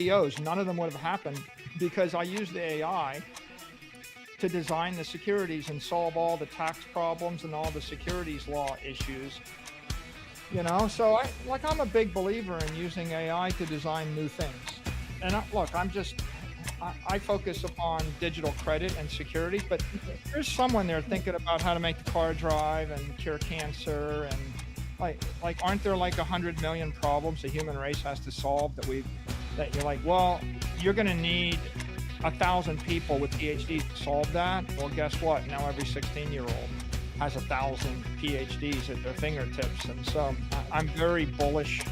ICOs, none of them would have happened because I used the AI to design the securities and solve all the tax problems and all the securities law issues. So I'm a big believer in using AI to design new things. And I focus upon digital credit and security, but there's someone there thinking about how to make the car drive and cure cancer and aren't there 100 million problems the human race has to solve that you're well, you're going to need 1,000 people with PhDs to solve that. Well, guess what? Now every 16-year-old has 1,000 PhDs at their fingertips. And so I'm very bullish.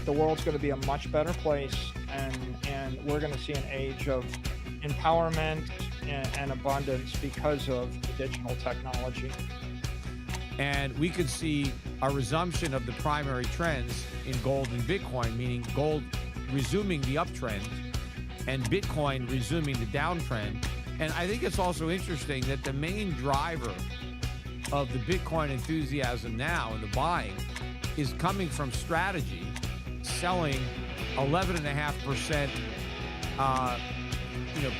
The world's going to be a much better place, and we're going to see an age of empowerment and abundance because of digital technology. And we could see a resumption of the primary trends in gold and Bitcoin, meaning gold resuming the uptrend and Bitcoin resuming the downtrend. And I think it's also interesting that the main driver of the Bitcoin enthusiasm now and the buying is coming from strategy, selling 11.5%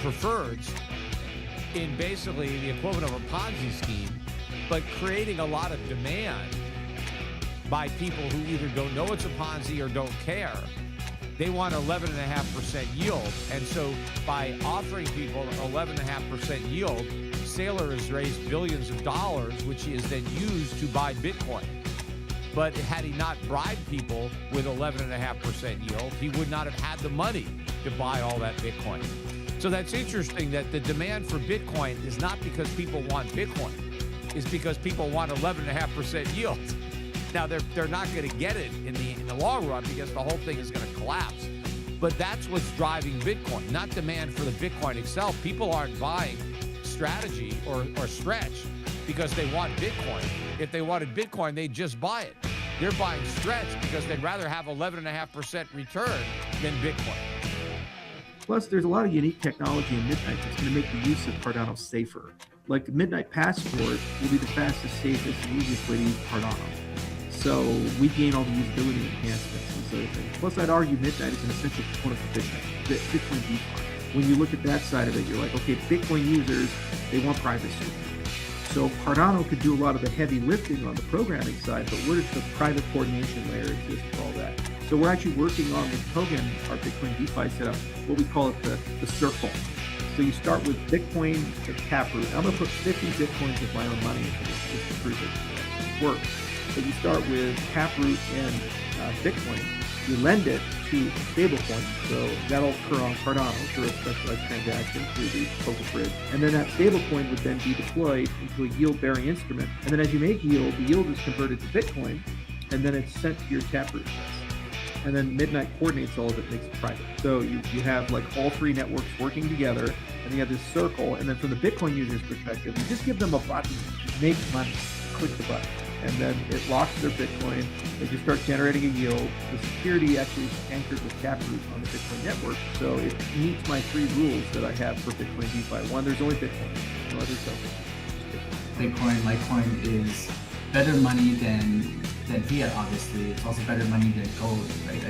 preferreds in basically the equivalent of a Ponzi scheme, but creating a lot of demand by people who either don't know it's a Ponzi or don't care. They want 11.5% yield. And so by offering people 11.5% yield, Saylor has raised billions of dollars, which he has then used to buy Bitcoin. But had he not bribed people with 11.5% yield, he would not have had the money to buy all that Bitcoin. So that's interesting that the demand for Bitcoin is not because people want Bitcoin. It's because people want 11.5% yield. Now, they're not going to get it in the long run because the whole thing is going to collapse. But that's what's driving Bitcoin, not demand for the Bitcoin itself. People aren't buying strategy or Stretch because they want Bitcoin. If they wanted Bitcoin, they'd just buy it. They're buying Stretch because they'd rather have 11.5% return than Bitcoin. Plus, there's a lot of unique technology in Midnight that's going to make the use of Cardano safer. Like Midnight Passport will be the fastest, safest, and easiest way to use Cardano. So we gain all the usability enhancements and sort of things. Plus, I'd argue Midnight is an essential component for Bitcoin DeFi. When you look at that side of it, you're like, okay, Bitcoin users, they want privacy. So Cardano could do a lot of the heavy lifting on the programming side, but where does the private coordination layer exist for all that? So we're actually working on with Kogan, our Bitcoin DeFi setup, what we call it the circle. So you start with Bitcoin at Taproot. I'm going to put 50 Bitcoins of my own money into this just to prove it works. But you start with Taproot and Bitcoin. You lend it to a stablecoin. So that'll occur on Cardano through a specialized transaction through the Focus Bridge. And then that stablecoin would then be deployed into a yield-bearing instrument. And then as you make yield, the yield is converted to Bitcoin, and then it's sent to your Taproot address. And then Midnight coordinates all of it, makes it private. So you have all three networks working together, and you have this circle. And then from the Bitcoin user's perspective, you just give them a button, make money, click the button. And then it locks their Bitcoin. They just start generating a yield. The security actually is anchored with Taproot on the Bitcoin network. So it meets my three rules that I have for Bitcoin DeFi. One, there's only Bitcoin, no other tokens. Bitcoin, Litecoin is better money than fiat, obviously. It's also better money than gold, right?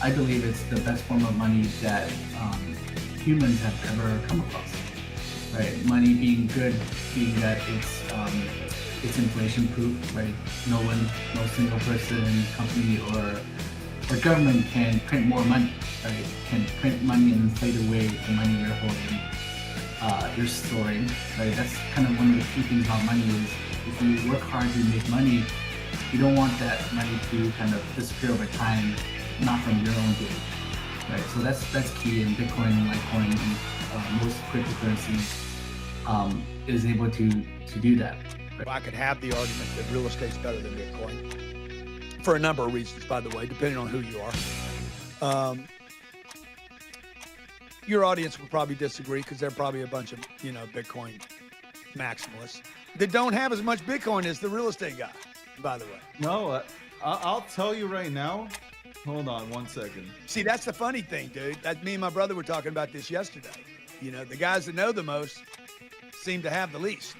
I believe it's the best form of money that humans have ever come across, right? Money being good, being that it's inflation proof, right? No single person, company, or government can print more money, right? Can print money and inflate away the money you're holding, you're storing, right? That's kind of one of the key things about money is if you work hard to make money, you don't want that money to kind of disappear over time, not from your own doing, right? So that's key in Bitcoin and Litecoin and most cryptocurrencies is able to do that. Right? I could have the argument that real estate's better than Bitcoin for a number of reasons, by the way, depending on who you are. Your audience will probably disagree because they're probably a bunch of, Bitcoin maximalists that don't have as much Bitcoin as the real estate guy, by the way. No, I'll tell you right now. Hold on 1 second. See, that's the funny thing, dude. That me and my brother were talking about this yesterday. The guys that know the most seem to have the least.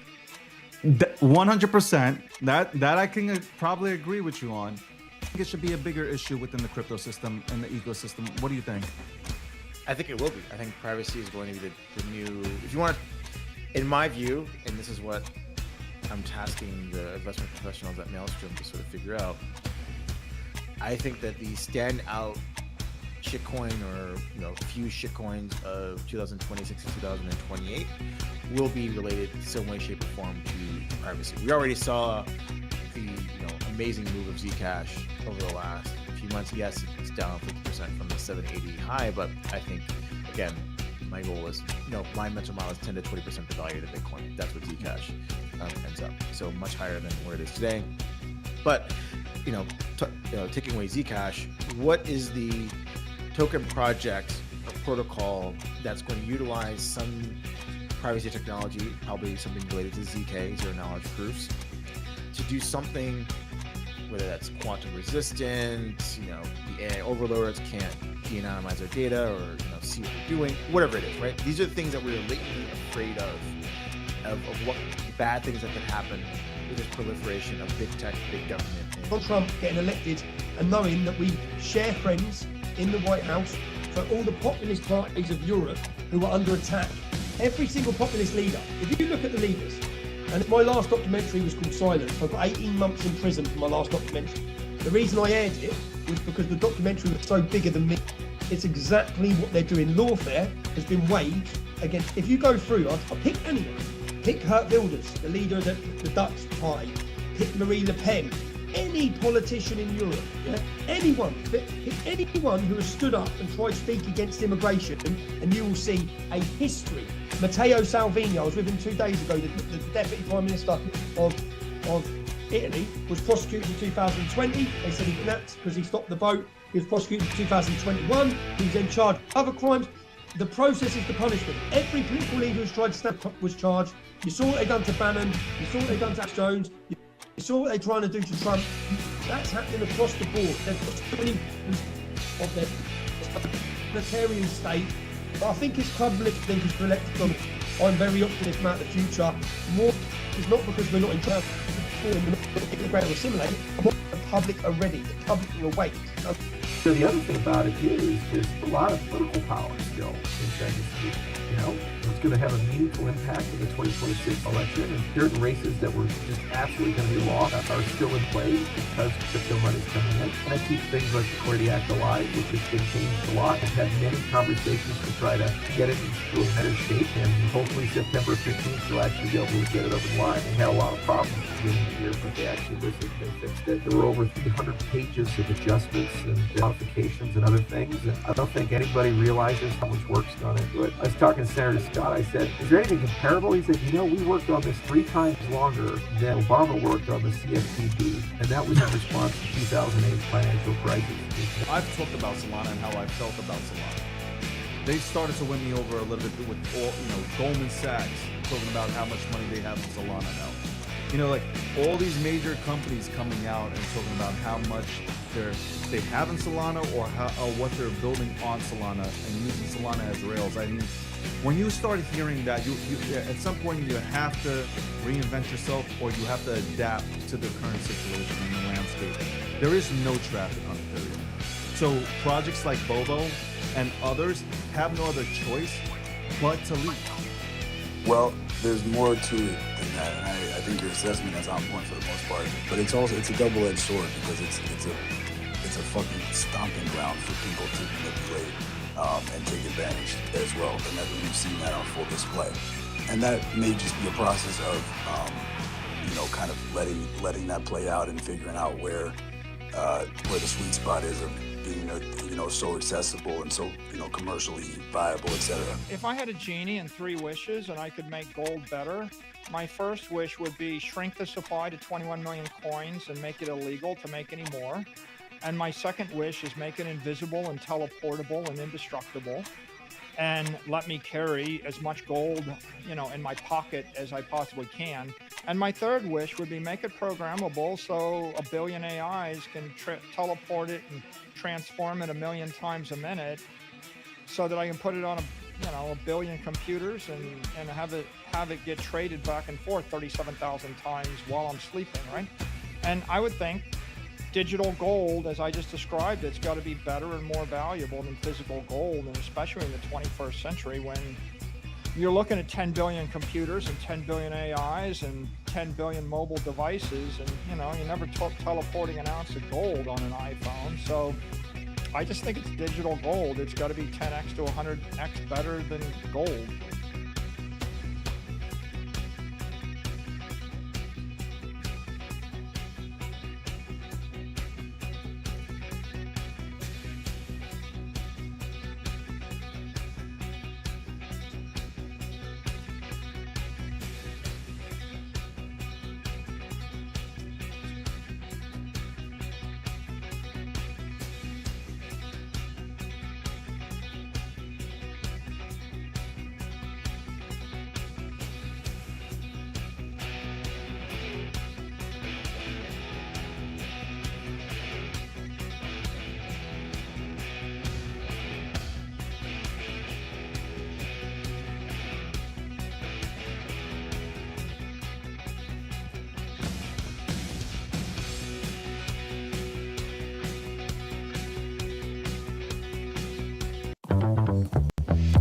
100%. That I can probably agree with you on. I think it should be a bigger issue within the crypto system and the ecosystem. What do you think? I think it will be. I think privacy is going to be the new. If you want, in my view, and this is what I'm tasking the investment professionals at Maelstrom to sort of figure out. I think that the standout shitcoin, or few shitcoins of 2026 and 2028 will be related in some way, shape, or form to privacy. We already saw the amazing move of Zcash over the last few months. Yes, it's down 50% from the 780 high, but I think again, my goal is my mental model is 10 to 20% the value of Bitcoin. That's what Zcash ends up. So much higher than where it is today. But taking away Zcash, what is the token project or protocol that's going to utilize some privacy technology, probably something related to ZK, zero knowledge proofs, to do something, whether that's quantum resistant, the AI overlords can't de-anonymize their data or see what they're doing, whatever it is, right? These are things that we're latently afraid of what bad things that could happen with this proliferation of big tech, big government. Donald Trump getting elected and knowing that we share friends in the White House for all the populist parties of Europe who are under attack. Every single populist leader, if you look at the leaders, and my last documentary was called Silence. I got 18 months in prison for my last documentary. The reason I aired it was because the documentary was so bigger than me. It's exactly what they're doing. Lawfare has been waged against, if you go through, I'll pick anyone. Pick Geert Wilders, the leader of the Dutch party. Pick Marie Le Pen. Any politician in Europe, anyone who has stood up and tried to speak against immigration, and you will see a history. Matteo Salvini, I was with him 2 days ago, the Deputy Prime Minister of Italy, was prosecuted in 2020. They said he collapsed because he stopped the vote. He was prosecuted in 2021. He was then charged with other crimes. The process is the punishment. Every political leader who's tried to stand up was charged. You saw what they've done to Bannon. You saw what they've done to Alex Jones. You saw what they're trying to do to Trump. That's happening across the board. They've got so many of their totalitarian state. But I think it's public thinkers for elected Donald. I'm very optimistic about the future. More is not because we're not in charge. We're not integrated or assimilated. The public are ready. The public will wait. So the other thing about it is there's a lot of political power still in China. It's going to have a meaningful impact in the 2026 election, and certain races that were just absolutely going to be lost are still in play because crypto money's coming in. And I keep things like the Clarity Act alive, which has been changed a lot. I've had many conversations to try to get it into a better shape, and hopefully September 15th we'll actually be able to get it over the line. They had a lot of problems at the beginning of the year, but they actually listened and fixed it. There were over 300 pages of adjustments and modifications and other things, and I don't think anybody realizes how much work's gone into it. I was talking to Senator Scott. I said, is there anything comparable? He said, we worked on this 3 times longer than Obama worked on the CFPB, and that was in response to the 2008 financial crisis. I've talked about Solana and how I felt about Solana. They started to win me over a little bit with Goldman Sachs talking about how much money they have in Solana now. All these major companies coming out and talking about how much they have in Solana or what they're building on Solana and using Solana as rails. I mean, when you start hearing that, you at some point you have to reinvent yourself or you have to adapt to the current situation in the landscape. There is no traffic on Ethereum. So projects like Bobo and others have no other choice but to leave. Well, there's more to it than that, and I think your assessment is on point for the most part. But it's a double-edged sword because it's a fucking stomping ground for people to manipulate and take advantage as well. And that we've seen that on full display. And that may just be a process of kind of letting that play out and figuring out where the sweet spot is of being so accessible and so commercially viable, etc. If I had a genie and 3 wishes and I could make gold better, my first wish would be shrink the supply to 21 million coins and make it illegal to make any more. And my second wish is make it invisible and teleportable and indestructible, and let me carry as much gold, in my pocket as I possibly can. And my third wish would be make it programmable so a billion AIs can teleport it and transform it 1,000,000 times a minute, so that I can put it on a billion computers and have it get traded back and forth 37,000 times while I'm sleeping, right? And I would think digital gold, as I just described, it's got to be better and more valuable than physical gold, and especially in the 21st century when you're looking at 10 billion computers and 10 billion AIs and 10 billion mobile devices, and you know, you never took teleporting an ounce of gold on an iPhone. So I just think it's digital gold. It's got to be 10x to 100x better than gold.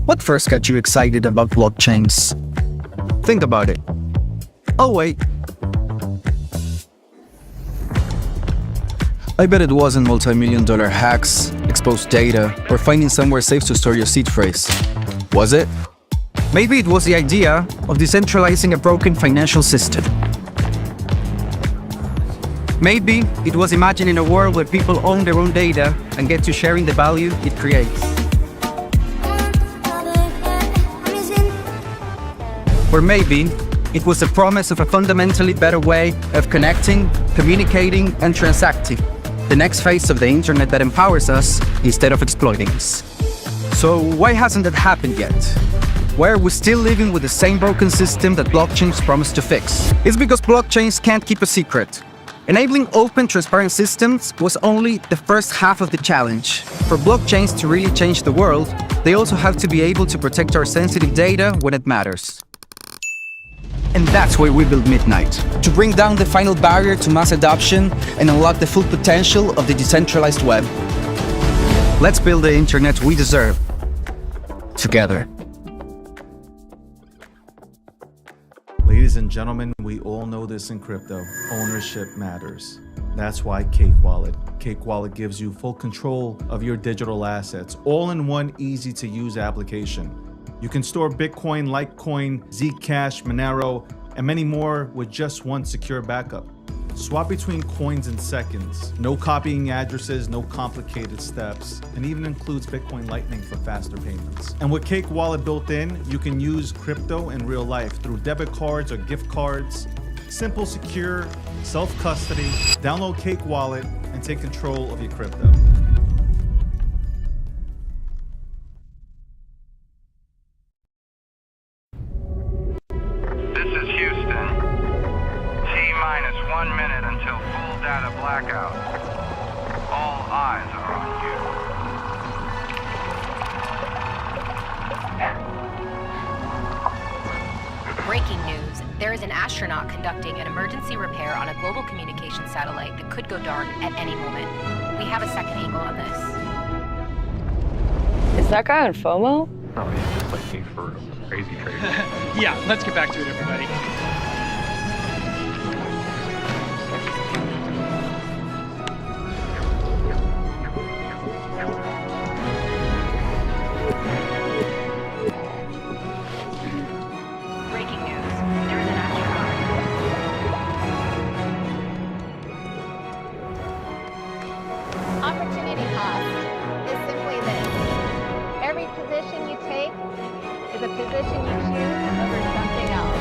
What first got you excited about blockchains? Think about it. Oh wait. I bet it wasn't multi-million-dollar hacks, exposed data, or finding somewhere safe to store your seed phrase. Was it? Maybe it was the idea of decentralizing a broken financial system. Maybe it was imagining a world where people own their own data and get to sharing the value it creates. Or maybe it was the promise of a fundamentally better way of connecting, communicating, and transacting. The next phase of the internet that empowers us instead of exploiting us. So why hasn't that happened yet? Why are we still living with the same broken system that blockchains promise to fix? It's because blockchains can't keep a secret. Enabling open, transparent systems was only the first half of the challenge. For blockchains to really change the world, they also have to be able to protect our sensitive data when it matters. And that's where we build Midnight, to bring down the final barrier to mass adoption and unlock the full potential of the decentralized web. Let's build the internet we deserve, together. Ladies and gentlemen, we all know this in crypto. Ownership matters. That's why Cake Wallet. Cake Wallet gives you full control of your digital assets, all in one easy-to-use application. You can store Bitcoin, Litecoin, Zcash, Monero, and many more with just one secure backup. Swap between coins in seconds. No copying addresses, no complicated steps, and even includes Bitcoin Lightning for faster payments. And with Cake Wallet built in, you can use crypto in real life through debit cards or gift cards. Simple, secure, self-custody. Download Cake Wallet and take control of your crypto. Blackout. All eyes are on you. Breaking news. There is an astronaut conducting an emergency repair on a global communication satellite that could go dark at any moment. We have a second angle on this. Is that guy on FOMO? Oh, he's just like me for a crazy trader. Yeah, let's get back to it, everybody. Opportunity cost is simply this. Every position you take is a position you choose over something else.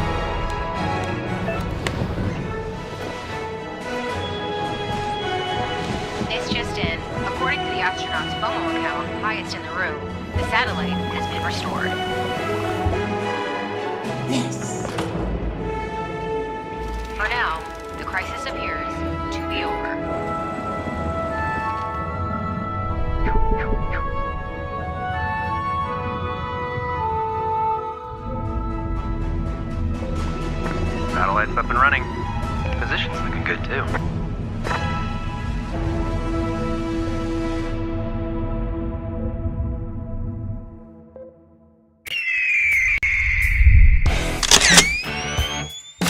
It's just in. According to the astronaut's FOMO account, highest in the room, the satellite has been restored. Yes. For now, the crisis appears to be over. Satellite's up and running. Position's looking good too.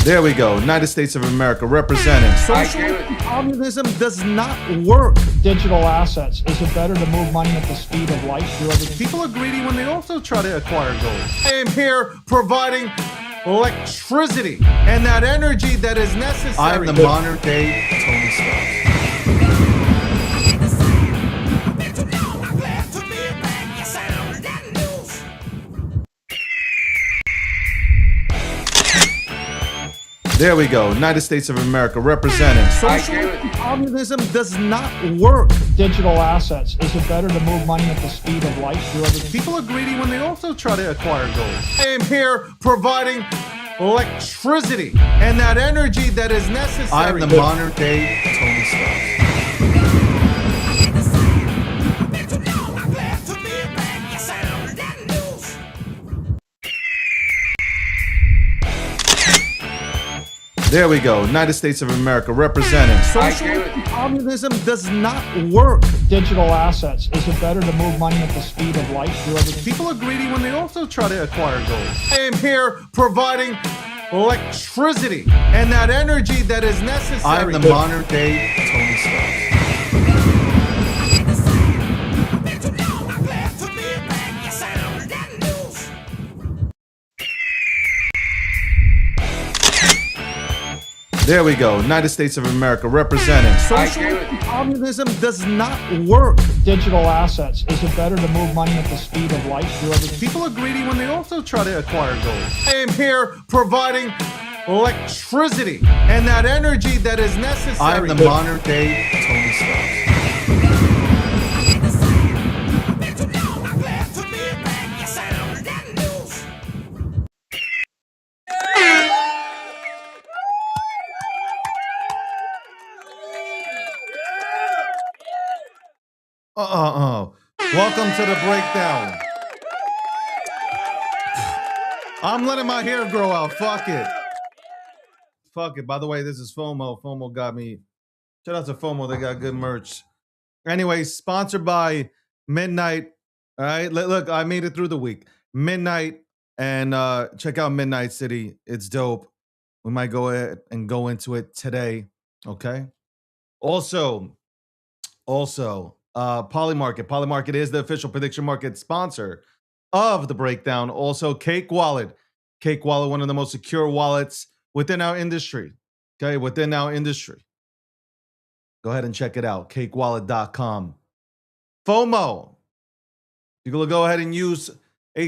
There we go. United States of America representing. Social communism does not work. Digital assets. Is it better to move money at the speed of light through everything? People are greedy when they also try to acquire gold. I am here providing electricity and that energy that is necessary. I'm the modern day Tony Stark. There we go. United States of America representing. Social communism does not work. Digital assets. Is it better to move money at the speed of light through everything? People are greedy when they also try to acquire gold. I am here providing electricity and that energy that is necessary. I'm the modern day Tony Stark. There we go. United States of America representing. Social communism does not work. Digital assets. Is it better to move money at the speed of light through everything? People are greedy when they also try to acquire gold. I am here providing electricity and that energy that is necessary. I'm the modern day Tony Stark. There we go. United States of America representing. Social communism does not work. Digital assets. Is it better to move money at the speed of light through everything? People are greedy when they also try to acquire gold. I am here providing electricity and that energy that is necessary. I'm the modern day Tony Stark. Welcome to the breakdown. I'm letting my hair grow out. Fuck it. Fuck it. By the way, this is FOMO. FOMO got me. Shout out to FOMO. They got good merch. Anyway, sponsored by Midnight. All right. Look, I made it through the week. Midnight. And check out Midnight City. It's dope. We might go ahead and go into it today. Okay. Also, Polymarket. Polymarket is the official prediction market sponsor of the breakdown. Also, Cake Wallet. Cake Wallet, one of the most secure wallets within our industry. Okay, within our industry. Go ahead and check it out. CakeWallet.com. FOMO. You're going to go ahead and use a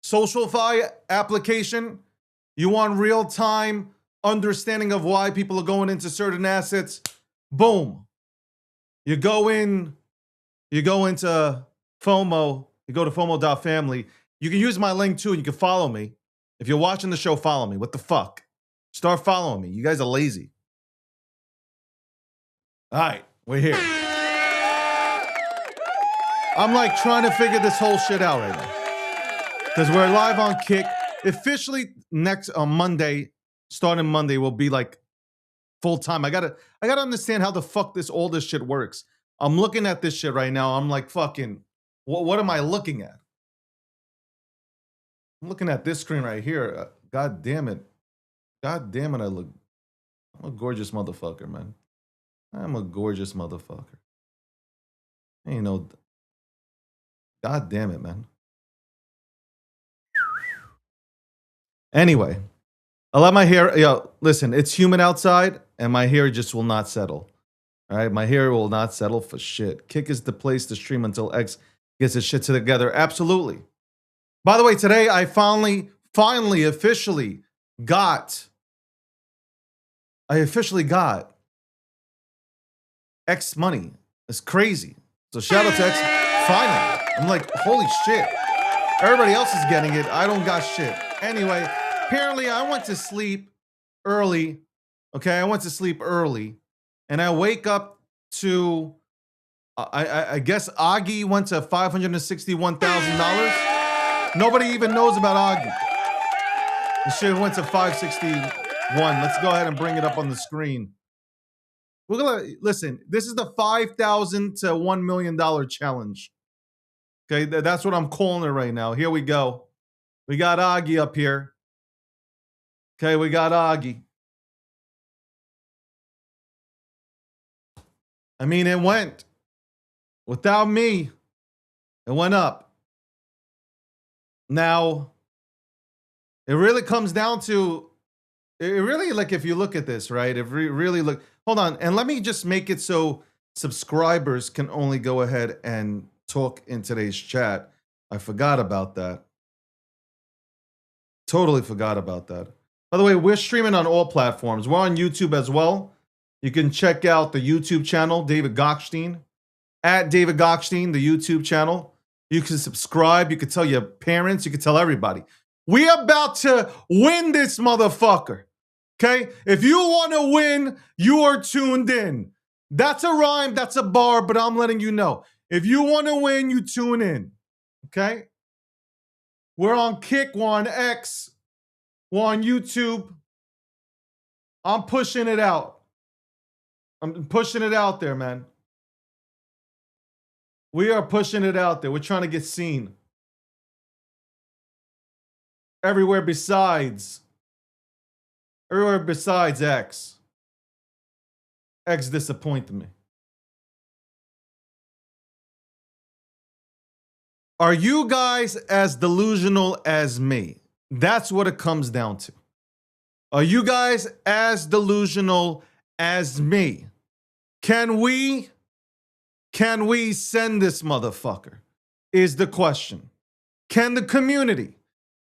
SocialFi application. You want real-time understanding of why people are going into certain assets. Boom. You go into FOMO, you go to FOMO.family. You can use my link too, and you can follow me. If you're watching the show, follow me. What the fuck? Start following me. You guys are lazy. All right, we're here. I'm like trying to figure this whole shit out right now. Because we're live on Kick. Officially next Monday, starting Monday, will be like full time. I gotta understand how the fuck all this shit works. I'm looking at this shit right now. I'm like, fucking, what am I looking at? I'm looking at this screen right here. God damn it. God damn it, I'm a gorgeous motherfucker, man. I'm a gorgeous motherfucker. You know, God damn it, man. Anyway, I let my hair, listen, it's humid outside and my hair just will not settle. All right, my hair will not settle for shit. Kick is the place to stream until X gets his shit together. Absolutely. By the way, today I finally officially got X money. It's crazy. So shout out to X. Finally. I'm like, holy shit. Everybody else is getting it. I don't got shit. Anyway, apparently I went to sleep early. Okay, I went to sleep early. And I wake up to, I guess Augie went to $561,000. Nobody even knows about Augie. The shit went to 561. Let's go ahead and bring it up on the screen. We're gonna listen. This is the $5,000 to $1 million challenge. Okay, that's what I'm calling it right now. Here we go. We got Augie up here. Okay, we got Augie. I mean, it went. Without me, it went up. Now, it really comes down to, it really, like, if you look at this, right? If we really look, hold on, and let me just make it so subscribers can only go ahead and talk in today's chat. I forgot about that. Totally forgot about that. By the way, we're streaming on all platforms. We're on YouTube as well. You can check out the YouTube channel, David Gokhshtein, at David Gokhshtein, the YouTube channel. You can subscribe. You can tell your parents. You can tell everybody. We're about to win this motherfucker. Okay? If you want to win, you are tuned in. That's a rhyme. That's a bar, but I'm letting you know. If you want to win, you tune in. Okay? We're on Kick, we're on X, we're on YouTube. I'm pushing it out. I'm pushing it out there, man. We are pushing it out there. We're trying to get seen. Everywhere besides X. X disappointed me. Are you guys as delusional as me? That's what it comes down to. Are you guys as delusional as me? Can we send this motherfucker? Is the question. Can the community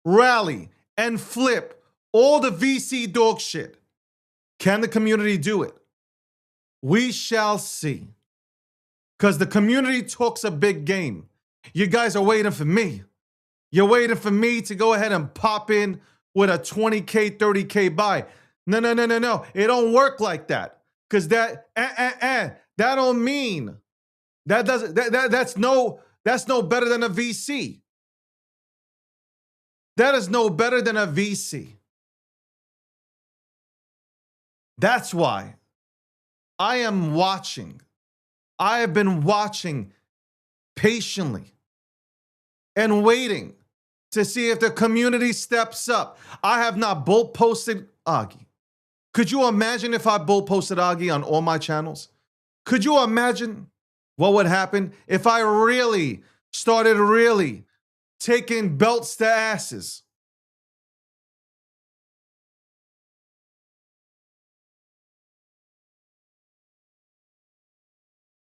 rally and flip all the VC dog shit? Can the community do it? We shall see. Because the community talks a big game. You guys are waiting for me. You're waiting for me to go ahead and pop in with a 20K, 30K buy. No. It don't work like that. Because that don't mean that doesn't that's no better than a VC. That is no better than a VC. That's why I am watching. I have been watching patiently and waiting to see if the community steps up. I have not bolt posted Augie. Could you imagine if I bolt posted Augie on all my channels? Could you imagine what would happen if I really started taking belts to asses?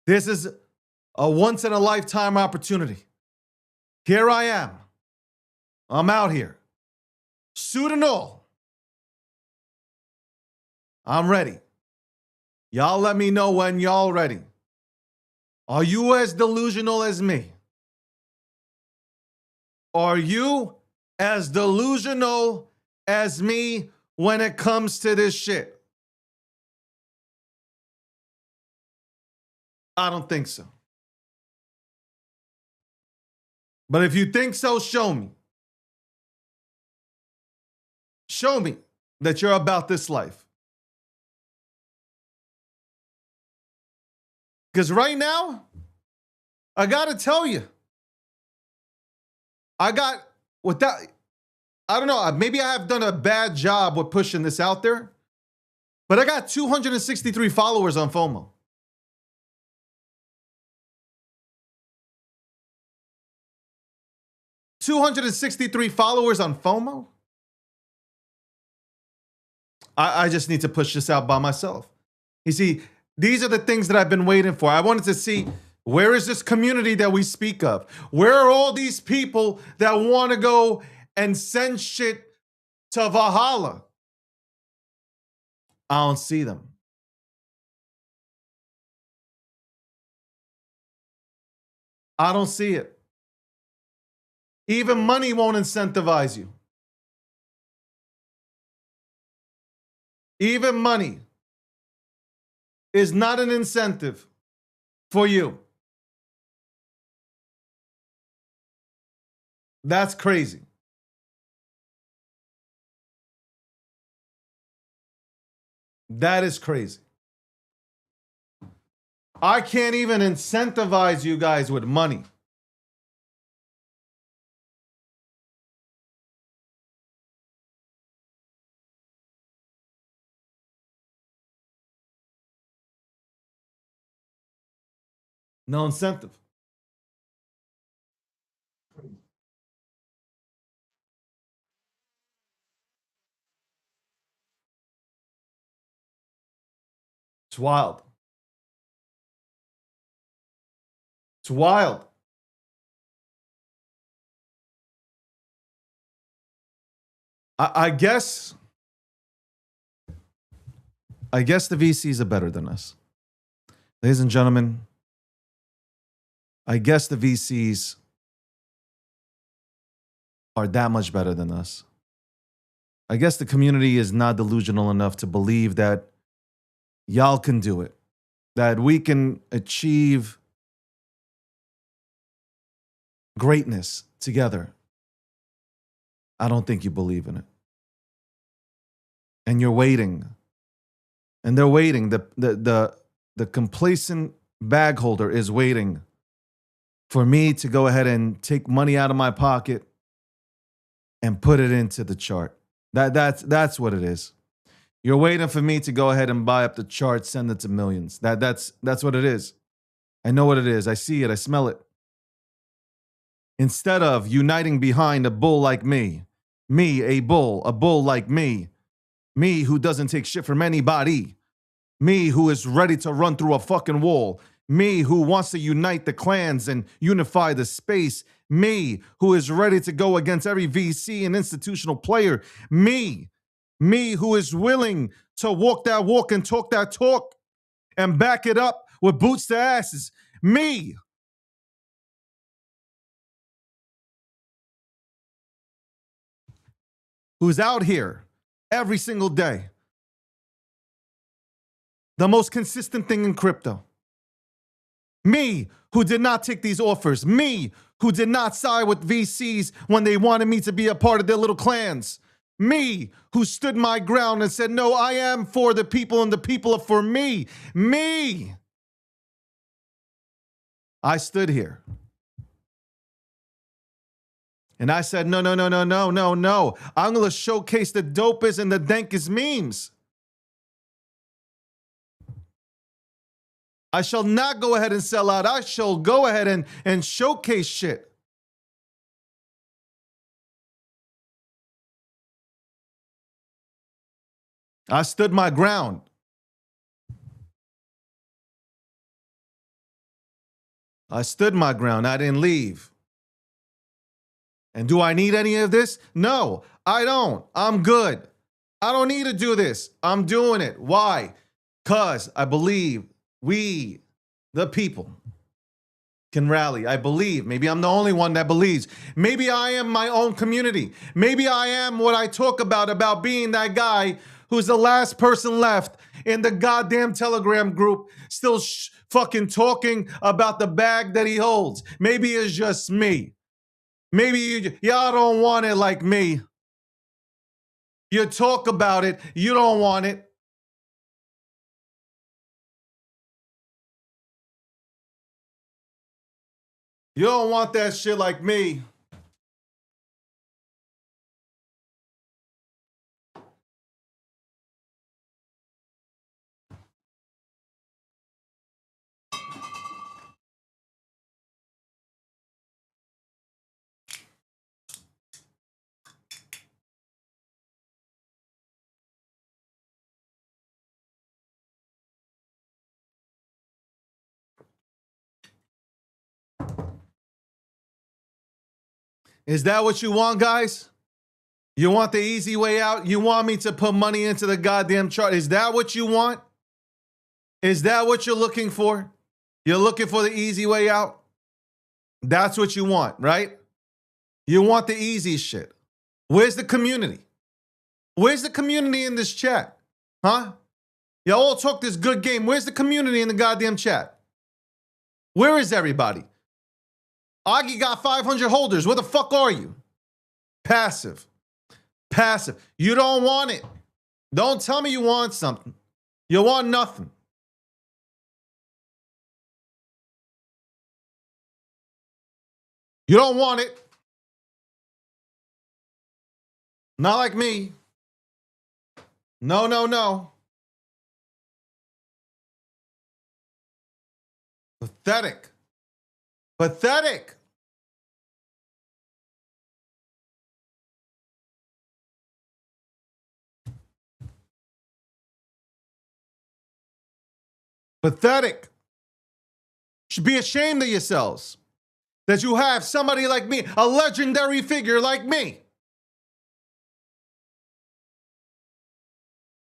This is a once in a lifetime opportunity. Here I am. I'm out here. Suit and all. I'm ready. Y'all let me know when y'all ready. Are you as delusional as me? Are you as delusional as me when it comes to this shit? I don't think so. But if you think so, show me. Show me that you're about this life. Because right now, I got to tell you, I don't know, maybe I have done a bad job with pushing this out there, but I got 263 followers on FOMO. $263 followers on FOMO? I just need to push this out by myself. You see, these are the things that I've been waiting for. I wanted to see, where is this community that we speak of? Where are all these people that want to go and send shit to Valhalla? I don't see them. I don't see it. Even money won't incentivize you. Even money is not an incentive for you. That's crazy. That is crazy. I can't even incentivize you guys with money. No incentive. It's wild. It's wild. I guess the VCs are better than us. Ladies and gentlemen, I guess the VCs are that much better than us. I guess the community is not delusional enough to believe that y'all can do it, that we can achieve greatness together. I don't think you believe in it. And you're waiting. And they're waiting. The complacent bag holder is waiting for me to go ahead and take money out of my pocket and put it into the chart. That's what it is. You're waiting for me to go ahead and buy up the chart, send it to millions. That's what it is. I know what it is. I see it. I smell it. Instead of uniting behind a bull like me, a bull like me who doesn't take shit from anybody, me who is ready to run through a fucking wall, me who wants to unite the clans and unify the space, me who is ready to go against every VC and institutional player, me who is willing to walk that walk and talk that talk and back it up with boots to asses, me. Who's out here every single day. The most consistent thing in crypto. Me, who did not take these offers. Me, who did not side with VCs when they wanted me to be a part of their little clans. Me, who stood my ground and said, no, I am for the people and the people are for me. Me. I stood here. And I said, no. I'm going to showcase the dopest and the dankest memes. I shall not go ahead and sell out. I shall go ahead and showcase shit. I stood my ground. I stood my ground. I didn't leave. And do I need any of this? No, I don't. I'm good. I don't need to do this. I'm doing it. Why? Because I believe we, the people, can rally. I believe. Maybe I'm the only one that believes. Maybe I am my own community. Maybe I am what I talk about being that guy who's the last person left in the goddamn Telegram group still fucking talking about the bag that he holds. Maybe it's just me. Maybe y'all don't want it like me. You talk about it, you don't want it. You don't want that shit like me. Is that what you want, guys? You want the easy way out? You want me to put money into the goddamn chart? Is that what you want? Is that what you're looking for? You're looking for the easy way out? That's what you want, right? You want the easy shit. Where's the community? Where's the community in this chat? Huh? Y'all all talk this good game. Where's the community in the goddamn chat? Where is everybody? Augie got 500 holders. Where the fuck are you? Passive. Passive. You don't want it. Don't tell me you want something. You want nothing. You don't want it. Not like me. No. Pathetic. Pathetic. Pathetic. Should be ashamed of yourselves that you have somebody like me, a legendary figure like me,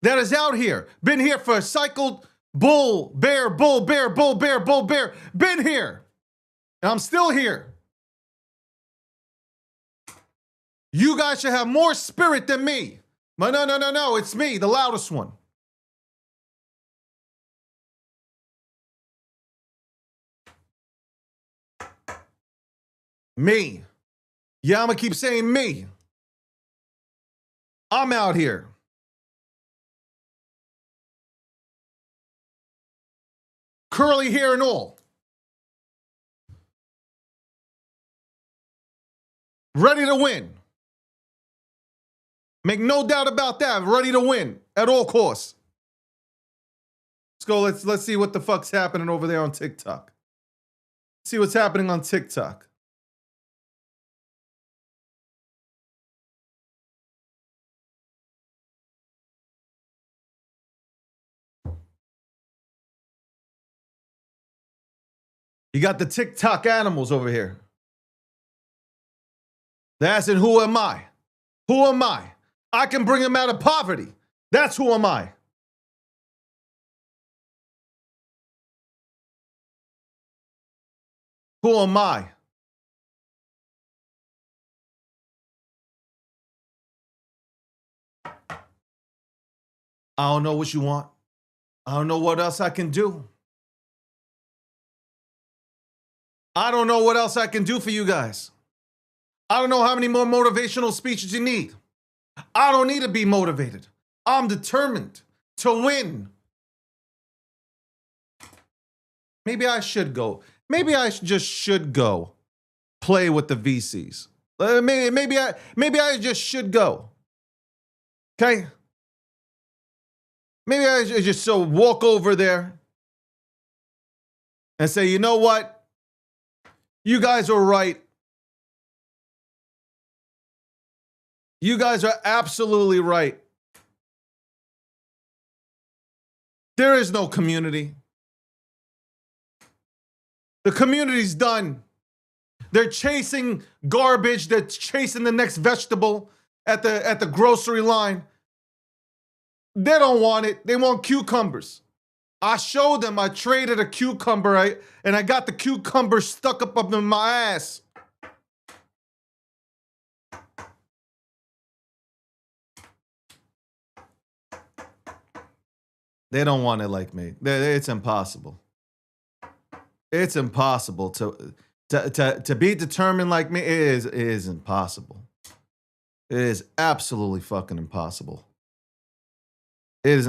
that is out here, been here for cycled bull, bear, bull, bear, bull, bear, bull, bear, been here. And I'm still here. You guys should have more spirit than me. But no, it's me, the loudest one. Me. Yeah, I'm gonna keep saying me. I'm out here. Curly hair and all. Ready to win. Make no doubt about that. Ready to win at all costs. Let's go. Let's see what the fuck's happening over there on TikTok. See what's happening on TikTok. You got the TikTok animals over here. They're asking, who am I? Who am I? I can bring them out of poverty. That's who am I. Who am I? I don't know what you want. I don't know what else I can do. I don't know what else I can do for you guys. I don't know how many more motivational speeches you need. I don't need to be motivated. I'm determined to win. Maybe I should go. Maybe I just should go play with the VCs. Maybe I just should go. Okay? Maybe I just so walk over there and say, you know what? You guys are right. You guys are absolutely right. There is no community. The community's done. They're chasing garbage. They're chasing the next vegetable at the grocery line. They don't want it. They want cucumbers. I showed them I traded a cucumber, and I got the cucumber stuck up in my ass. They don't want it like me. It's impossible. It's impossible to be determined like me. It is impossible. It is absolutely fucking impossible. It is.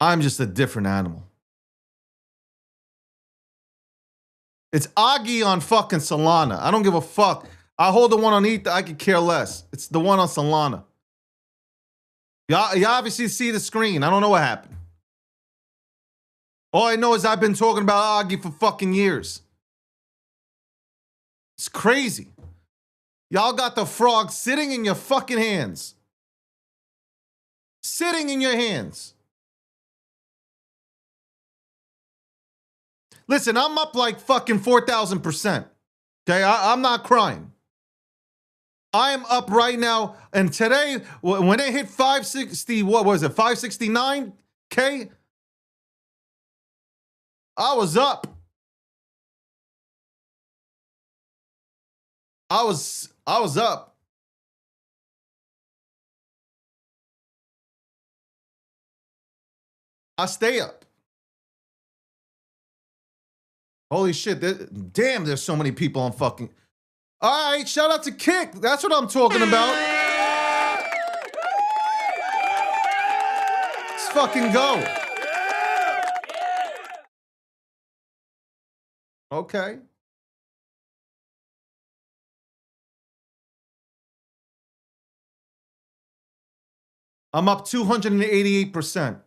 I'm just a different animal. It's Augie on fucking Solana. I don't give a fuck. I hold the one on Ether. I could care less. It's the one on Solana. You obviously see the screen. I don't know what happened. All I know is I've been talking about Augie for fucking years. It's crazy. Y'all got the frog sitting in your fucking hands. Sitting in your hands. Listen, I'm up like fucking 4,000%. Okay, I'm not crying. I am up right now, and today, when it hit 560, what was it, 569K? I was up. I was up. I stay up. Holy shit, damn, there's so many people on fucking... All right, shout out to Kick. That's what I'm talking about. Let's fucking go. Okay. I'm up 288%.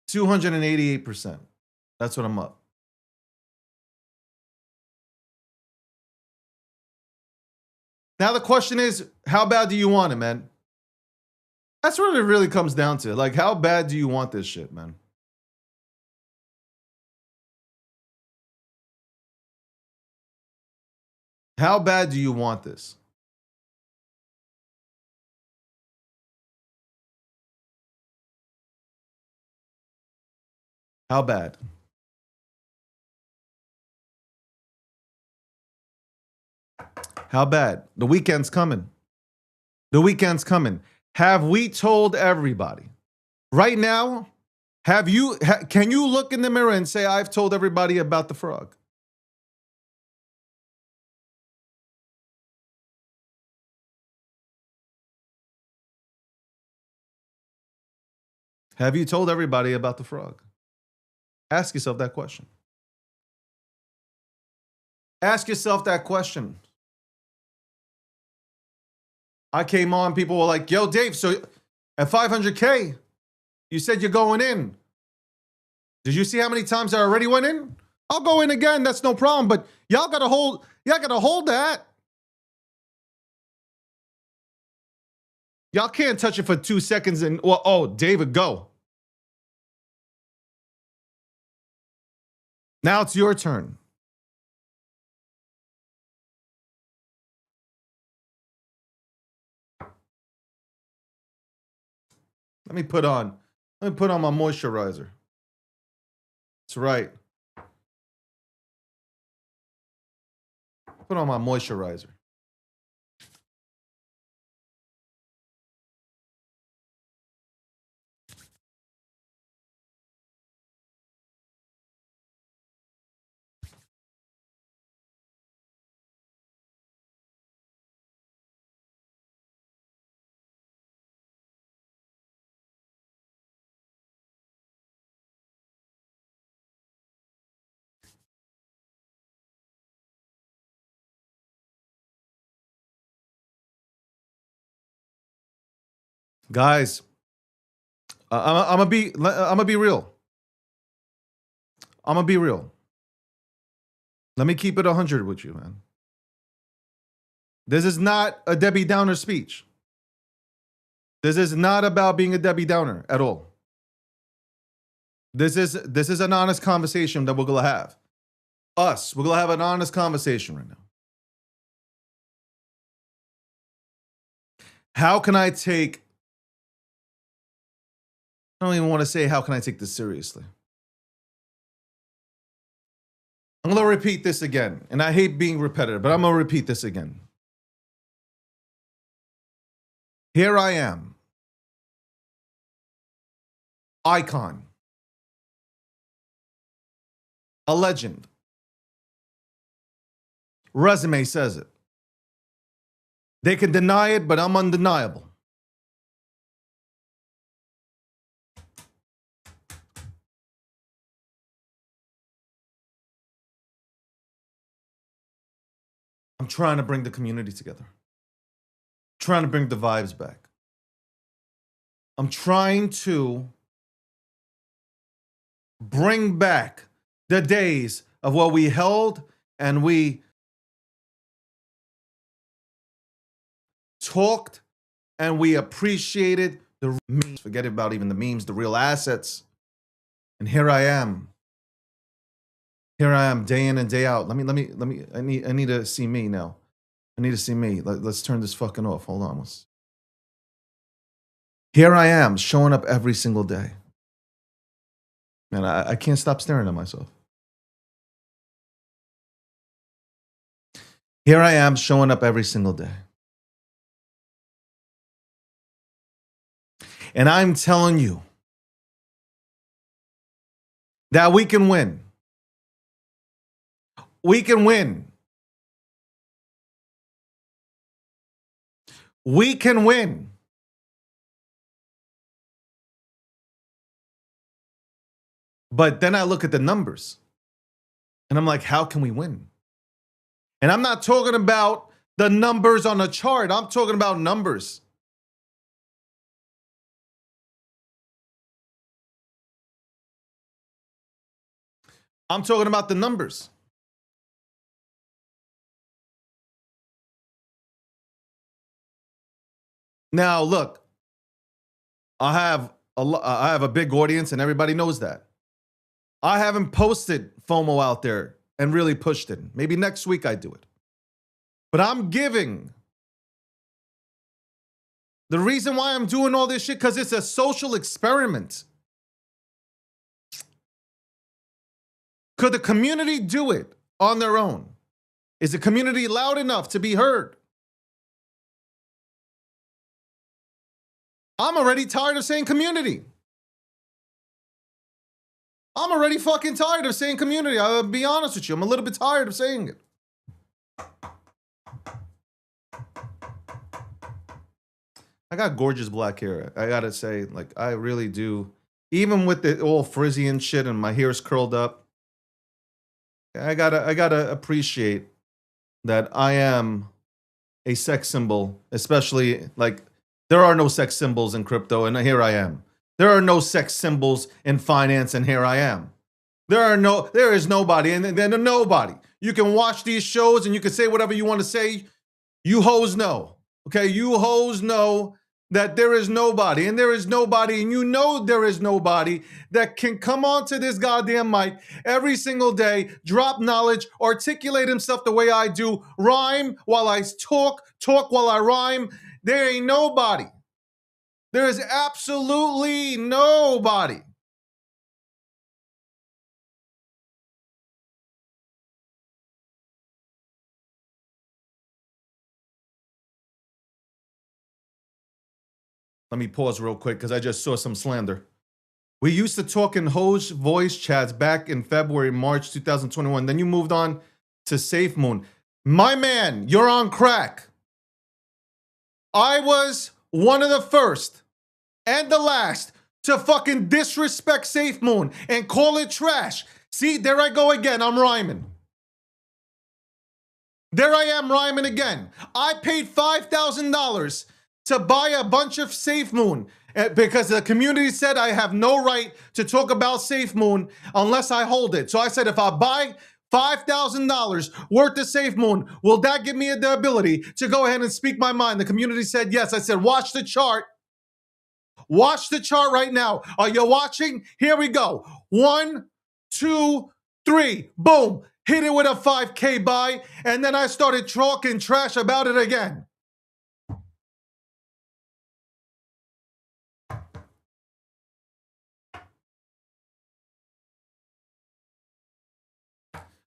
288%. That's what I'm up. Now the question is, how bad do you want it, man? That's what it really comes down to. Like, how bad do you want this shit, man? How bad do you want this? How bad? How bad? The weekend's coming. The weekend's coming. Have we told everybody? Right now, can you look in the mirror and say, I've told everybody about the frog? Have you told everybody about the frog? Ask yourself that question. Ask yourself that question. I came on, people were like, yo, Dave, so at 500K, you said you're going in. Did you see how many times I already went in? I'll go in again, that's no problem, but y'all gotta hold that. Y'all can't touch it for 2 seconds and, well, oh, David, go. Now it's your turn. Let me put on my moisturizer. That's right. Put on my moisturizer. Guys, I'm gonna be real. I'm gonna be real. Let me keep it 100 with you, man. This is not a Debbie Downer speech. This is not about being a Debbie Downer at all. This is an honest conversation that we're gonna have. We're gonna have an honest conversation right now. How can I take, I don't even want to say how can I take this seriously. I'm going to repeat this again. And I hate being repetitive, but I'm going to repeat this again. Here I am. Icon. A legend. Resume says it. They can deny it, but I'm undeniable. I'm trying to bring the community together. Trying to bring the vibes back. I'm trying to bring back the days of what we held and we talked and we appreciated the memes. Forget about even the memes, the real assets. And here I am. Here I am, day in and day out. I need to see me now. I need to see me. Let's turn this fucking off. Hold on. Here I am, showing up every single day. Man, I can't stop staring at myself. Here I am, showing up every single day. And I'm telling you that we can win. We can win. We can win. But then I look at the numbers and I'm like, how can we win? And I'm not talking about the numbers on a chart. I'm talking about numbers. I'm talking about the numbers. Now, look, I have a big audience, and everybody knows that. I haven't posted FOMO out there and really pushed it. Maybe next week I do it. But I'm giving. The reason why I'm doing all this shit, because it's a social experiment. Could the community do it on their own? Is the community loud enough to be heard? I'm already tired of saying community. I'm already fucking tired of saying community. I'll be honest with you. I'm a little bit tired of saying it. I got gorgeous black hair. I gotta say, like, I really do. Even with the all frizzy and shit and my hair's curled up, I gotta appreciate that I am a sex symbol, especially like there are no sex symbols in crypto, and here I am. There are no sex symbols in finance, and here I am. There is nobody, and then nobody. You can watch these shows and you can say whatever you want to say. You hoes know. Okay, you hoes know that there is nobody, and there is nobody, and you know there is nobody that can come onto this goddamn mic every single day, drop knowledge, articulate himself the way I do, rhyme while I talk while I rhyme. There ain't nobody. There is absolutely nobody. Let me pause real quick because I just saw some slander. We used to talk in Hoj voice chats back in February, March 2021. Then you moved on to SafeMoon. My man, you're on crack. I was one of the first and the last to fucking disrespect SafeMoon and call it trash. See, there I go again. I'm rhyming. There I am rhyming again. I paid $5,000 to buy a bunch of SafeMoon because the community said I have no right to talk about SafeMoon unless I hold it. So I said, if I buy $5,000 worth of SafeMoon, will that give me the ability to go ahead and speak my mind? The community said yes. I said, watch the chart. Watch the chart right now. Are you watching? Here we go. 1, 2, 3. Boom. Hit it with a 5K buy. And then I started talking trash about it again.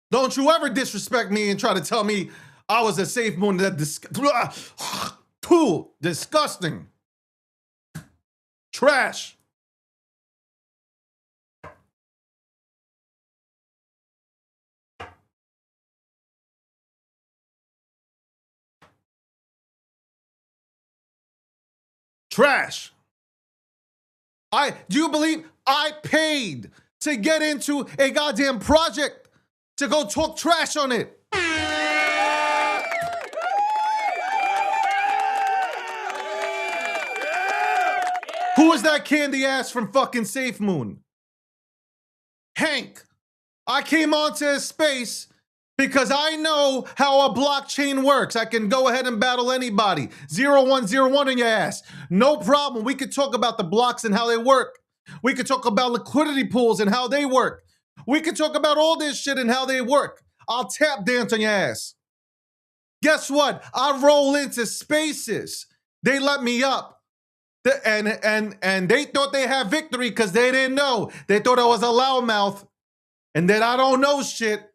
Don't you ever disrespect me and try to tell me I was a SafeMoon. That disgusting. Trash. Trash. Do you believe I paid to get into a goddamn project to go talk trash on it? Who is that candy ass from fucking SafeMoon? Hank. I came onto his space because I know how a blockchain works. I can go ahead and battle anybody. 0101 on your ass. No problem. We could talk about the blocks and how they work. We could talk about liquidity pools and how they work. We could talk about all this shit and how they work. I'll tap dance on your ass. Guess what? I roll into spaces. They let me up. And they thought they had victory because they didn't know. They thought I was a loudmouth and that I don't know shit.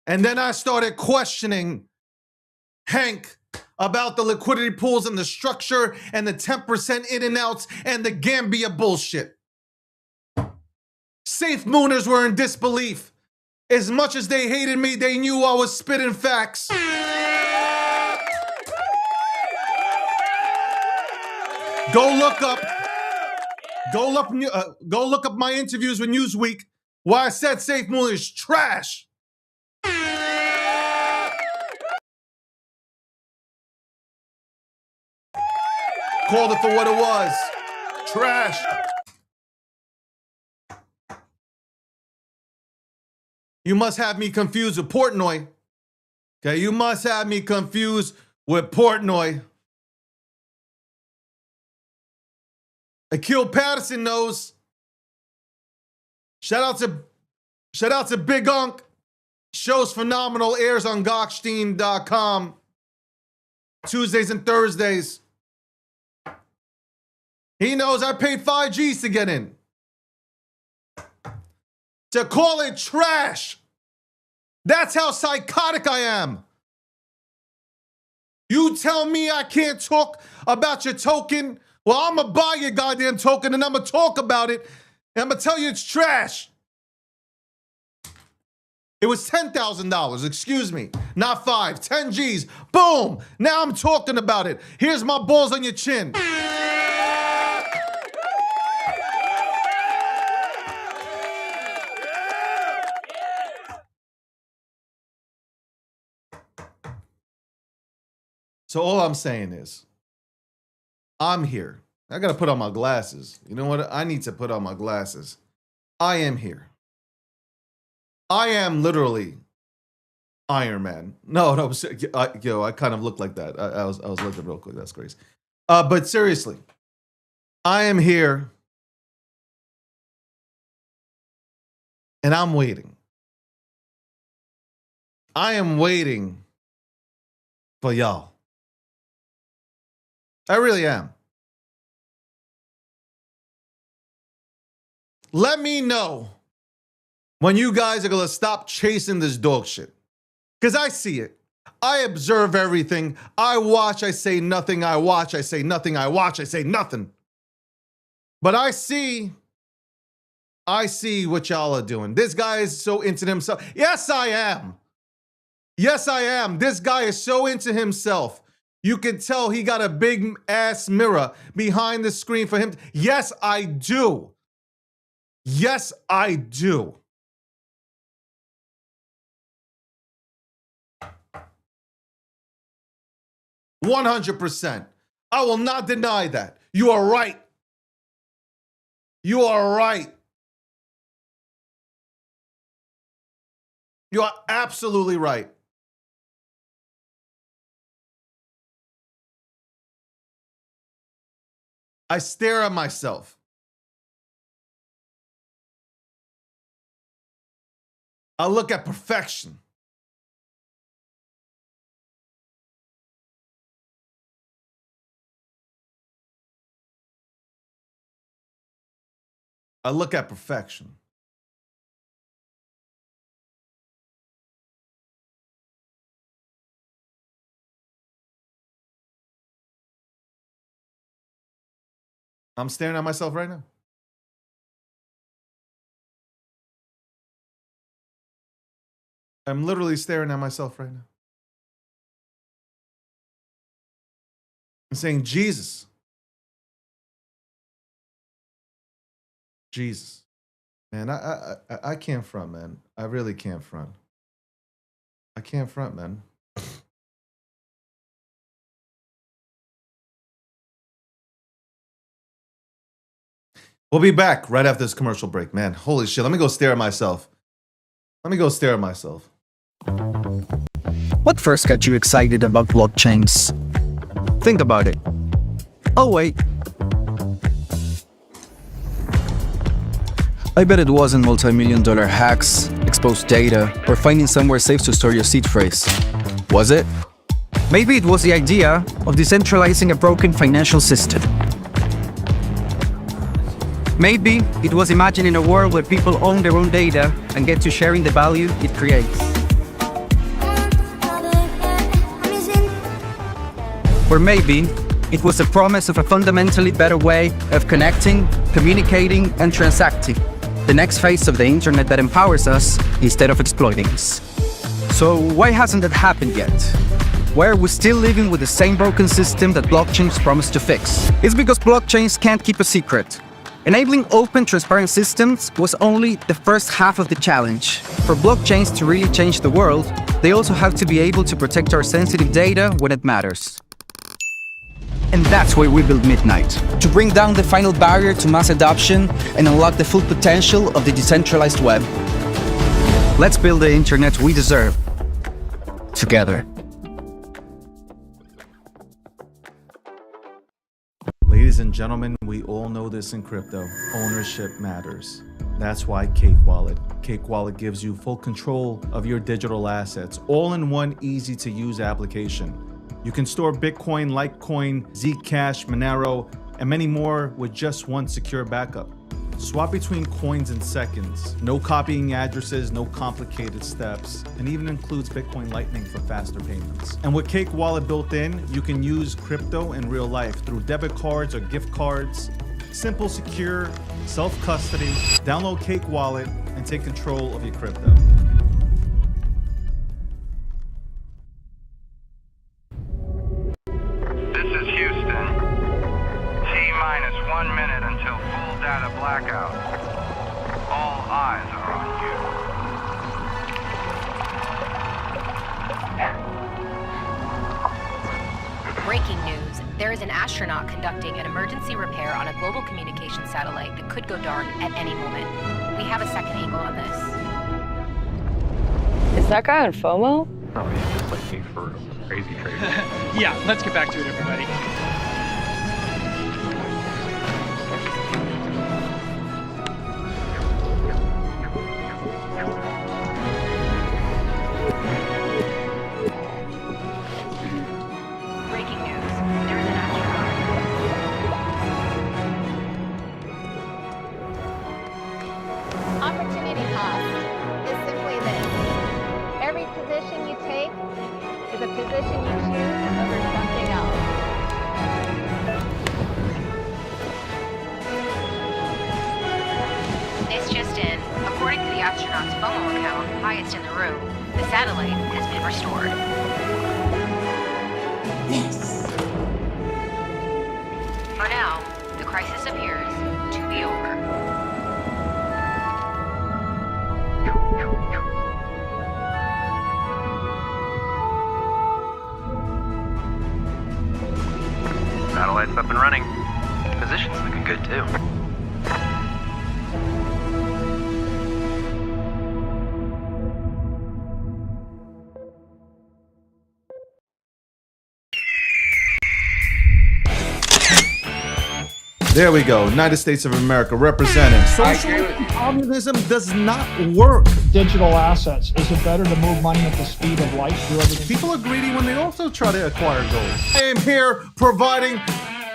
And then I started questioning Hank about the liquidity pools and the structure and the 10% in and outs and the Gambia bullshit. SafeMooners were in disbelief. As much as they hated me, they knew I was spitting facts. Go look up my interviews with Newsweek where I said SafeMoon is trash. Called it for what it was. Trash. You must have me confused with Portnoy. Okay, you must have me confused with Portnoy. Akil Patterson knows. Shout out to Big Unk. Show's phenomenal. Airs on Gokhstein.com. Tuesdays and Thursdays. He knows I paid 5 G's to get in. To call it trash. That's how psychotic I am. You tell me I can't talk about your token? Well, I'm going to buy your goddamn token and I'm going to talk about it. And I'm going to tell you it's trash. It was $10,000, excuse me. Not 5, 10 G's. Boom. Now I'm talking about it. Here's my balls on your chin. So all I'm saying is, I'm here. I gotta put on my glasses. You know what? I need to put on my glasses. I am here. I am literally Iron Man. No, I kind of look like that. I was looking real quick. That's crazy. But seriously, I am here, and I'm waiting. I am waiting for y'all. I really am. Let me know when you guys are going to stop chasing this dog shit. Because I see it. I observe everything. I watch, I say nothing. I watch, I say nothing. I watch, I say nothing. But I see what y'all are doing. This guy is so into himself. Yes, I am. Yes, I am. This guy is so into himself. You can tell he got a big ass mirror behind the screen for him. Yes, I do. Yes, I do. $100%. I will not deny that. You are right. You are right. You are absolutely right. I stare at myself. I look at perfection. I look at perfection. I'm staring at myself right now. I'm literally staring at myself right now. I'm saying, Jesus. Jesus. Man, I can't front, man. I really can't front. I can't front, man. We'll be back right after this commercial break, man. Holy shit. Let me go stare at myself. What first got you excited about blockchains? Think about it. Oh, wait. I bet it wasn't multi-million-dollar hacks, exposed data, or finding somewhere safe to store your seed phrase. Was it? Maybe it was the idea of decentralizing a broken financial system. Maybe it was imagining a world where people own their own data and get to sharing the value it creates. Or maybe it was the promise of a fundamentally better way of connecting, communicating, and transacting. The next phase of the internet that empowers us instead of exploiting us. So why hasn't that happened yet? Why are we still living with the same broken system that blockchains promise to fix? It's because blockchains can't keep a secret. Enabling open, transparent systems was only the first half of the challenge. For blockchains to really change the world, they also have to be able to protect our sensitive data when it matters. And that's why we built Midnight, to bring down the final barrier to mass adoption and unlock the full potential of the decentralized web. Let's build the internet we deserve. Together. Ladies and gentlemen, we all know this in crypto. Ownership matters. That's why Cake Wallet. Cake Wallet gives you full control of your digital assets, all in one easy to use application. You can store Bitcoin, Litecoin, Zcash, Monero, and many more with just one secure backup. Swap between coins in seconds. No copying addresses, no complicated steps, and even includes Bitcoin Lightning for faster payments. And with Cake Wallet built in, you can use crypto in real life through debit cards or gift cards. Simple, secure, self-custody. Download Cake Wallet and take control of your crypto. This is Houston. T-minus 1 minute until full data blackout. All eyes are on you. Breaking news. There is an astronaut conducting an emergency repair on a global communication satellite that could go dark at any moment. We have a second angle on this. Is that guy on FOMO? Oh, he's just like me for crazy traders. Yeah, let's get back to it, everybody. Breaking news. There is an astronaut. Opportunity cost is simply this. Every position you take is a position you choose over something else. This just in. According to the astronaut's FOMO account, highest in the room, the satellite has been restored. Yes. For now, the crisis appears to be over. Satellite's up and running. Position's looking good too. There we go. United States of America representing. Socialism, communism does not work. Digital assets. Is it better to move money at the speed of light? Do everything. People are greedy when they also try to acquire gold. I am here providing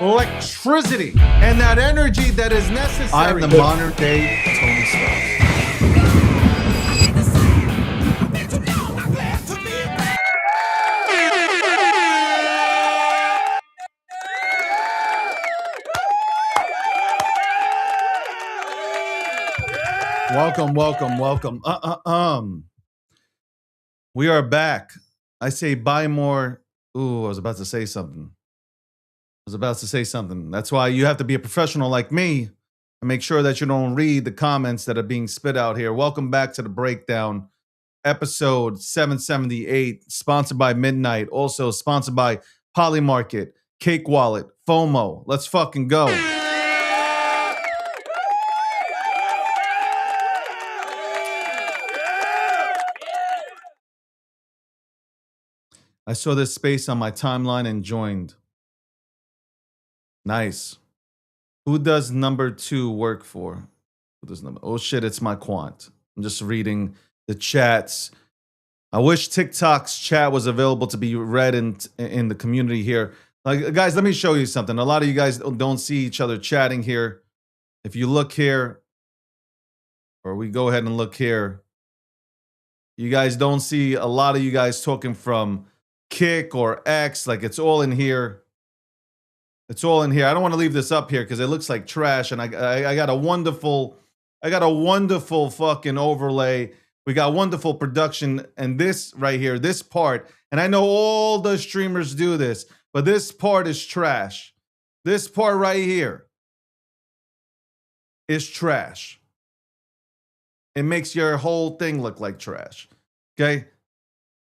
electricity and that energy that is necessary. I'm the modern day Tony Stark. Welcome. We are back. I say buy more. Ooh, I was about to say something. That's why you have to be a professional like me and make sure that you don't read the comments that are being spit out here. Welcome back to the breakdown, episode 778, sponsored by Midnight, also sponsored by Polymarket, Cake Wallet, FOMO. Let's fucking go. I saw this space on my timeline and joined. Nice. Who does number 2 work for? Who does number? Oh shit, it's my quant. I'm just reading the chats. I wish TikTok's chat was available to be read in the community here. Like, guys, let me show you something. A lot of you guys don't see each other chatting here. If you look here, or we go ahead and look here, you guys don't see a lot of you guys talking from Kick or X. Like, it's all in here. It's all in here. I don't want to leave this up here because it looks like trash. And I got a wonderful fucking overlay. We got wonderful production. And this right here, this part, and I know all the streamers do this, but this part is trash. This part right here is trash. It makes your whole thing look like trash. Okay?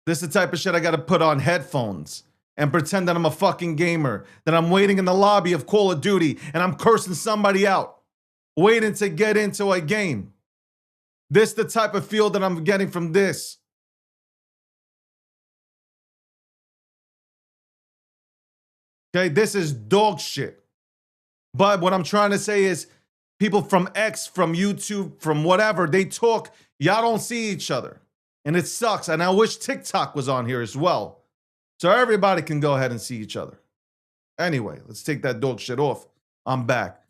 This is the type of shit I got to put on headphones and pretend that I'm a fucking gamer, that I'm waiting in the lobby of Call of Duty and I'm cursing somebody out, waiting to get into a game. This the type of feel that I'm getting from this. Okay, this is dog shit. But what I'm trying to say is people from X, from YouTube, from whatever, they talk, y'all don't see each other. And it sucks. And I wish TikTok was on here as well. So everybody can go ahead and see each other. Anyway, let's take that dog shit off. I'm back.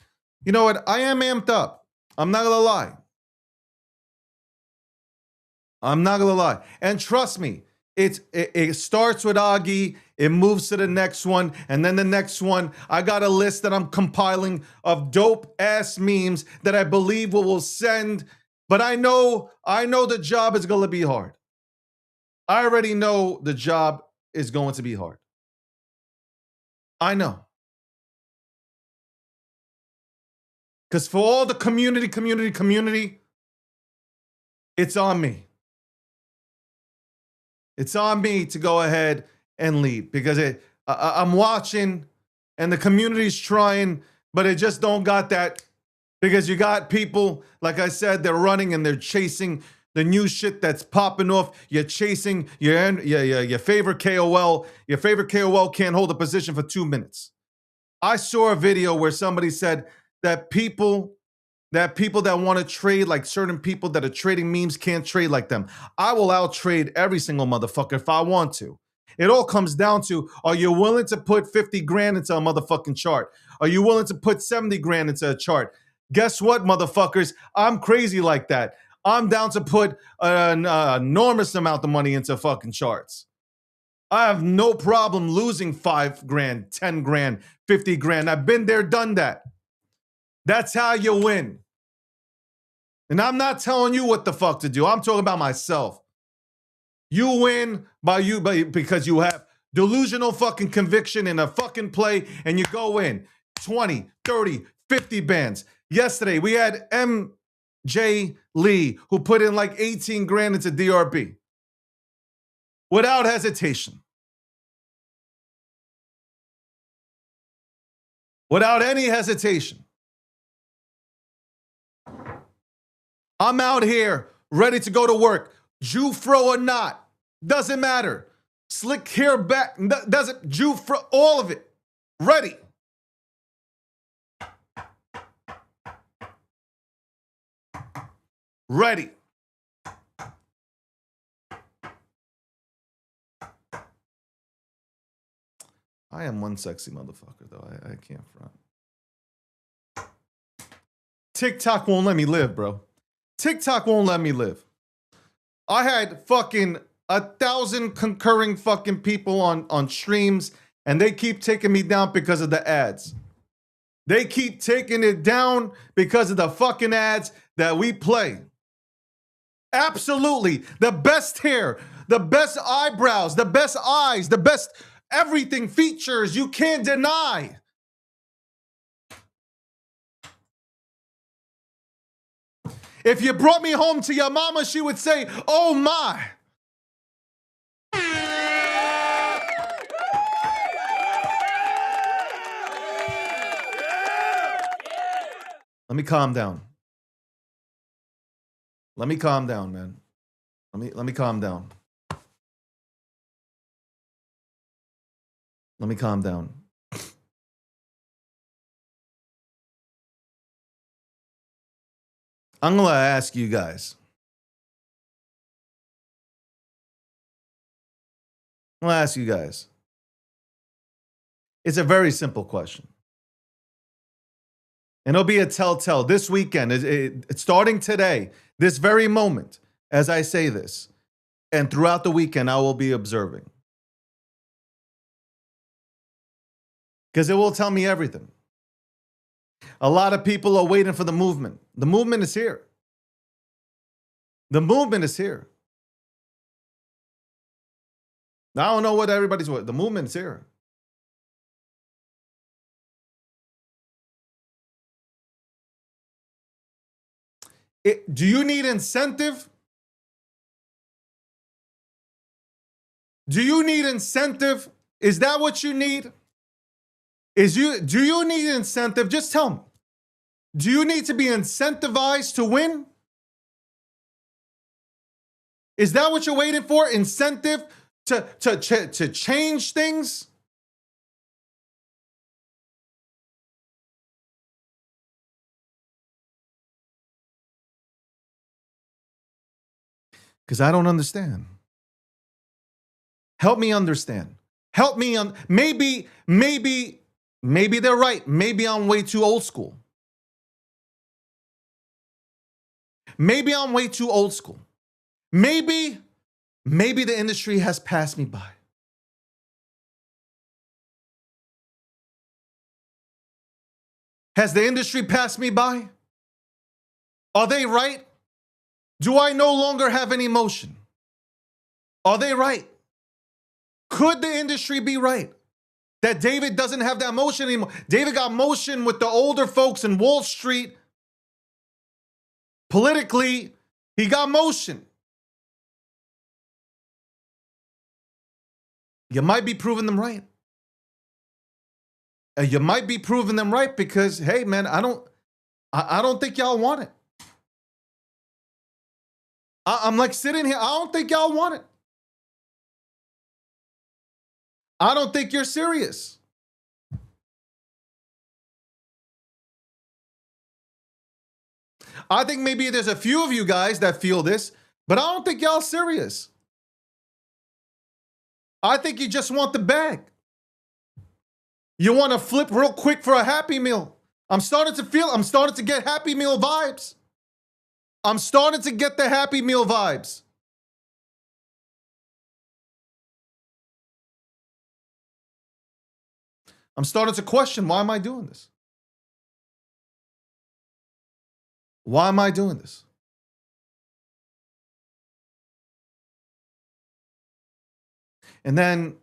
You know what? I am amped up. I'm not gonna lie. I'm not gonna lie. And trust me, it starts with Augie, it moves to the next one, and then the next one. I got a list that I'm compiling of dope ass memes that I believe will send. But I know the job is gonna be hard. I already know the job is going to be hard. I know. Because for all the community, it's on me. It's on me to go ahead and lead because I'm watching and the community's trying, but it just don't got that because you got people, like I said, they're running and they're chasing the new shit that's popping off. You're chasing your favorite KOL. Your favorite KOL can't hold a position for 2 minutes. I saw a video where somebody said that people that want to trade, like certain people that are trading memes can't trade like them. I will out trade every single motherfucker if I want to. It all comes down to, are you willing to put 50 grand into a motherfucking chart? Are you willing to put 70 grand into a chart? Guess what, motherfuckers? I'm crazy like that. I'm down to put an enormous amount of money into fucking charts. I have no problem losing 5 grand, 10 grand, 50 grand. I've been there, done that. That's how you win. And I'm not telling you what the fuck to do. I'm talking about myself. You win because you have delusional fucking conviction in a fucking play and you go in 20, 30, 50 bands. Yesterday, we had MJ Lee who put in like 18 grand into DRB. Without hesitation. Without any hesitation. I'm out here ready to go to work. Jew-fro or not. Doesn't matter. Slick hair back. Doesn't Jew-fro. All of it. Ready. Ready. I am one sexy motherfucker, though. I can't front. TikTok won't let me live, bro. TikTok won't let me live. I had fucking 1,000 concurring fucking people on streams, and they keep taking me down because of the ads. They keep taking it down because of the fucking ads that we play. Absolutely. The best hair, the best eyebrows, the best eyes, the best everything features you can't deny. If you brought me home to your mama, she would say, "Oh my." Let me calm down. Let me calm down, man. Let me calm down. Let me calm down. I'm going to ask you guys. I'm going to ask you guys. It's a very simple question. And it'll be a telltale this weekend. It's starting today, this very moment, as I say this. And throughout the weekend, I will be observing. Because it will tell me everything. A lot of people are waiting for the movement. The movement is here. The movement is here. I don't know what everybody's waiting. The movement is here. Do you need incentive? Do you need incentive? Is that what you need? Do you need incentive? Just tell me. Do you need to be incentivized to win? Is that what you're waiting for? Incentive to change things? Because I don't understand. Help me understand. Help me maybe they're right. Maybe I'm way too old school. Maybe I'm way too old school. Maybe the industry has passed me by. Has the industry passed me by? Are they right? Do I no longer have any motion? Are they right? Could the industry be right? That David doesn't have that motion anymore. David got motion with the older folks in Wall Street. Politically, he got motion. You might be proving them right. You might be proving them right because, hey, man, I don't think y'all want it. I'm like sitting here. I don't think y'all want it. I don't think you're serious. I think maybe there's a few of you guys that feel this, but I don't think y'all serious. I think you just want the bag. You want to flip real quick for a Happy Meal. I'm starting to get Happy Meal vibes. I'm starting to get the Happy Meal vibes. I'm starting to question, why am I doing this? Why am I doing this? And then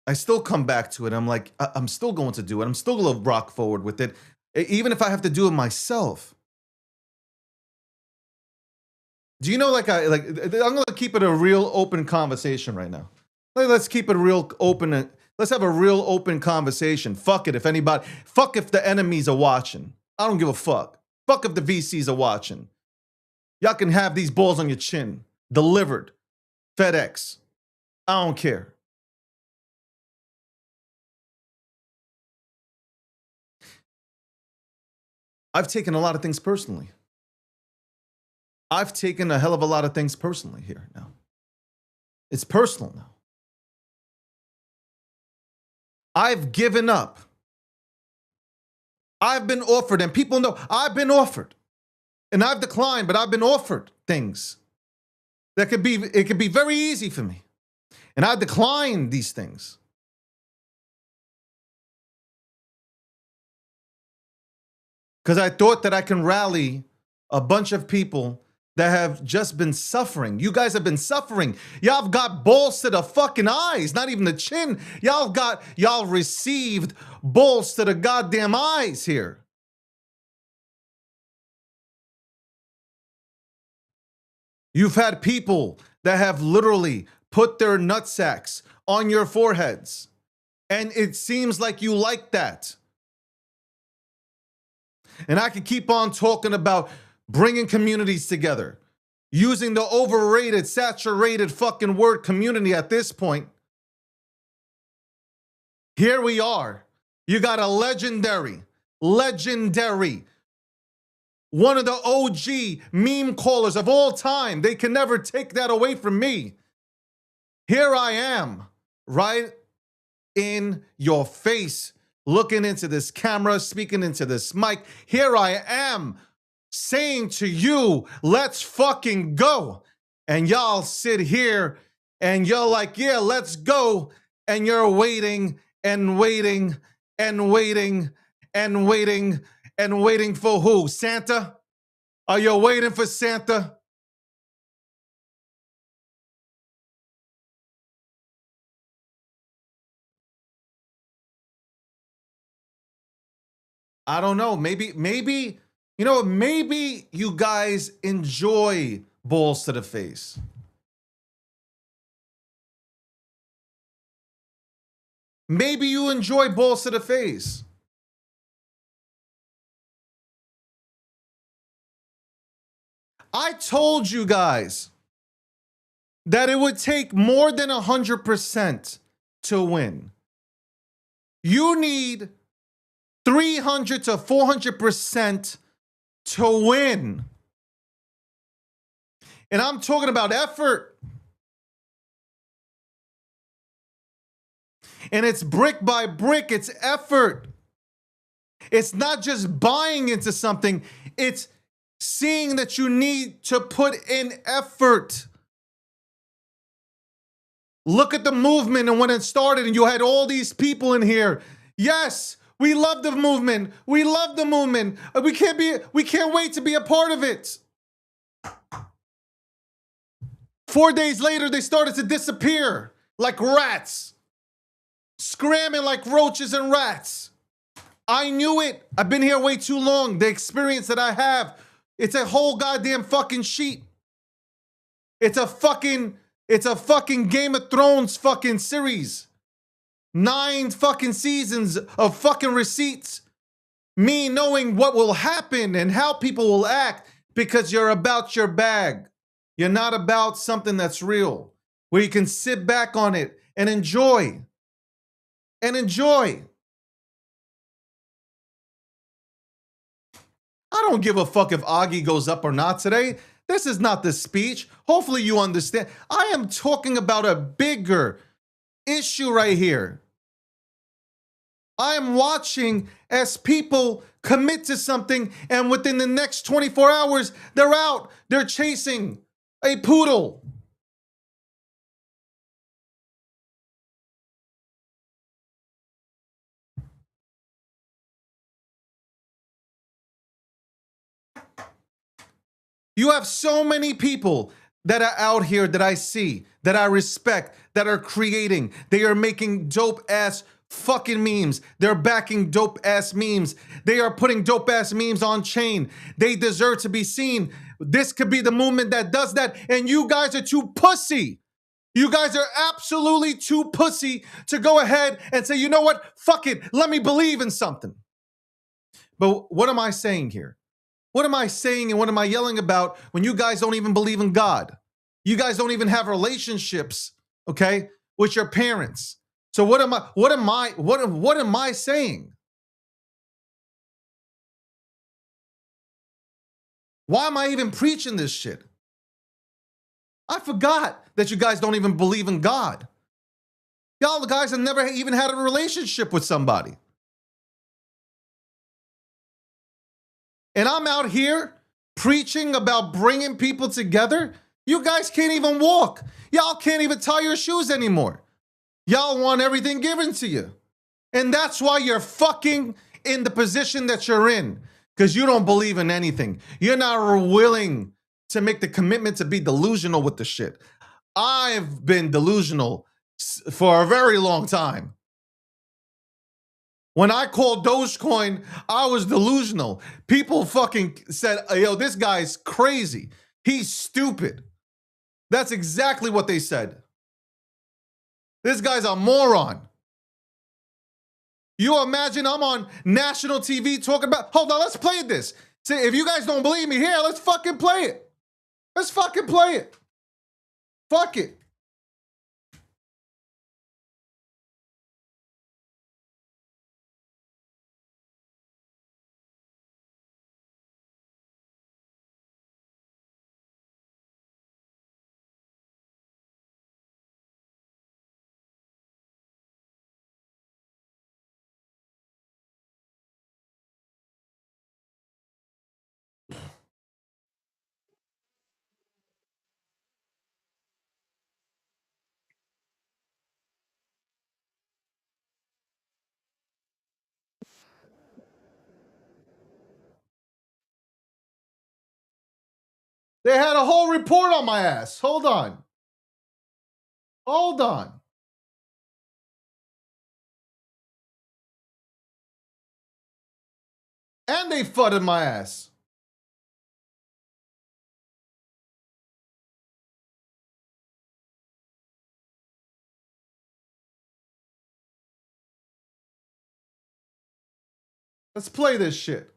I still come back to it. I'm like, I'm still going to do it. I'm still going to rock forward with it, even if I have to do it myself. Do you know, I'm going to keep it a real open conversation right now. Let's keep it real open. Let's have a real open conversation. Fuck it if the enemies are watching. I don't give a fuck. Fuck if the VCs are watching. Y'all can have these balls on your chin. Delivered. FedEx. I don't care. I've taken a lot of things personally. I've taken a hell of a lot of things personally here now. It's personal now. I've given up. I've been offered, and people know I've been offered. And I've declined, but I've been offered things that could be very easy for me. And I declined these things. Because I thought that I can rally a bunch of people that have just been suffering. You guys have been suffering. Y'all have got balls to the fucking eyes, not even the chin. Y'all received balls to the goddamn eyes here. You've had people that have literally put their nutsacks on your foreheads. And it seems like you like that. And I could keep on talking about bringing communities together, using the overrated, saturated fucking word community at this point. Here we are. You got a legendary, one of the OG meme callers of all time. They can never take that away from me. Here I am, right in your face, looking into this camera, speaking into this mic. Here I am saying to you, let's fucking go. And y'all sit here and you're like, yeah, let's go. And you're waiting and waiting and waiting and waiting and waiting for who? Santa? Are you waiting for Santa? I don't know. Maybe, maybe you guys enjoy balls to the face. Maybe you enjoy balls to the face. I told you guys that it would take more than 100% to win. You need 300 to 400% to win. And I'm talking about effort. And it's brick by brick, it's effort. It's not just buying into something, it's seeing that you need to put in effort. Look at the movement and when it started, and you had all these people in here. Yes, we love the movement. We love the movement. We can't wait to be a part of it. 4 days later, they started to disappear like rats, scrambling like roaches and rats. I knew it. I've been here way too long. The experience that I have, it's a whole goddamn fucking sheet. It's a fucking Game of Thrones fucking series. 9 fucking seasons of fucking receipts. Me knowing what will happen and how people will act because you're about your bag. You're not about something that's real, where you can sit back on it and enjoy. And enjoy. I don't give a fuck if Augie goes up or not today. This is not the speech. Hopefully you understand. I am talking about a bigger issue right here. I am watching as people commit to something and within the next 24 hours, they're out. They're chasing a poodle. You have so many people that are out here that I see, that I respect, that are creating. They are making dope ass fucking memes. They're backing dope ass memes. They are putting dope ass memes on chain. They deserve to be seen. This could be the movement that does that. And you guys are too pussy. You guys are absolutely too pussy to go ahead and say, you know what? Fuck it. Let me believe in something. But what am I saying here? What am I saying and what am I yelling about when you guys don't even believe in God? You guys don't even have relationships, okay, with your parents. So what am I saying? Why am I even preaching this shit? I forgot that you guys don't even believe in God. Y'all the guys have never even had a relationship with somebody. And I'm out here preaching about bringing people together. You guys can't even walk. Y'all can't even tie your shoes anymore. Y'all want everything given to you. And that's why you're fucking in the position that you're in. Because you don't believe in anything. You're not willing to make the commitment to be delusional with the shit. I've been delusional for a very long time. When I called Dogecoin, I was delusional. People fucking said, yo, this guy's crazy. He's stupid. That's exactly what they said. This guy's a moron. You imagine I'm on national TV talking about, hold on, let's play this. See, if you guys don't believe me here, let's fucking play it. Let's fucking play it. Fuck it. They had a whole report on my ass. Hold on. Hold on. And they fudded my ass. Let's play this shit.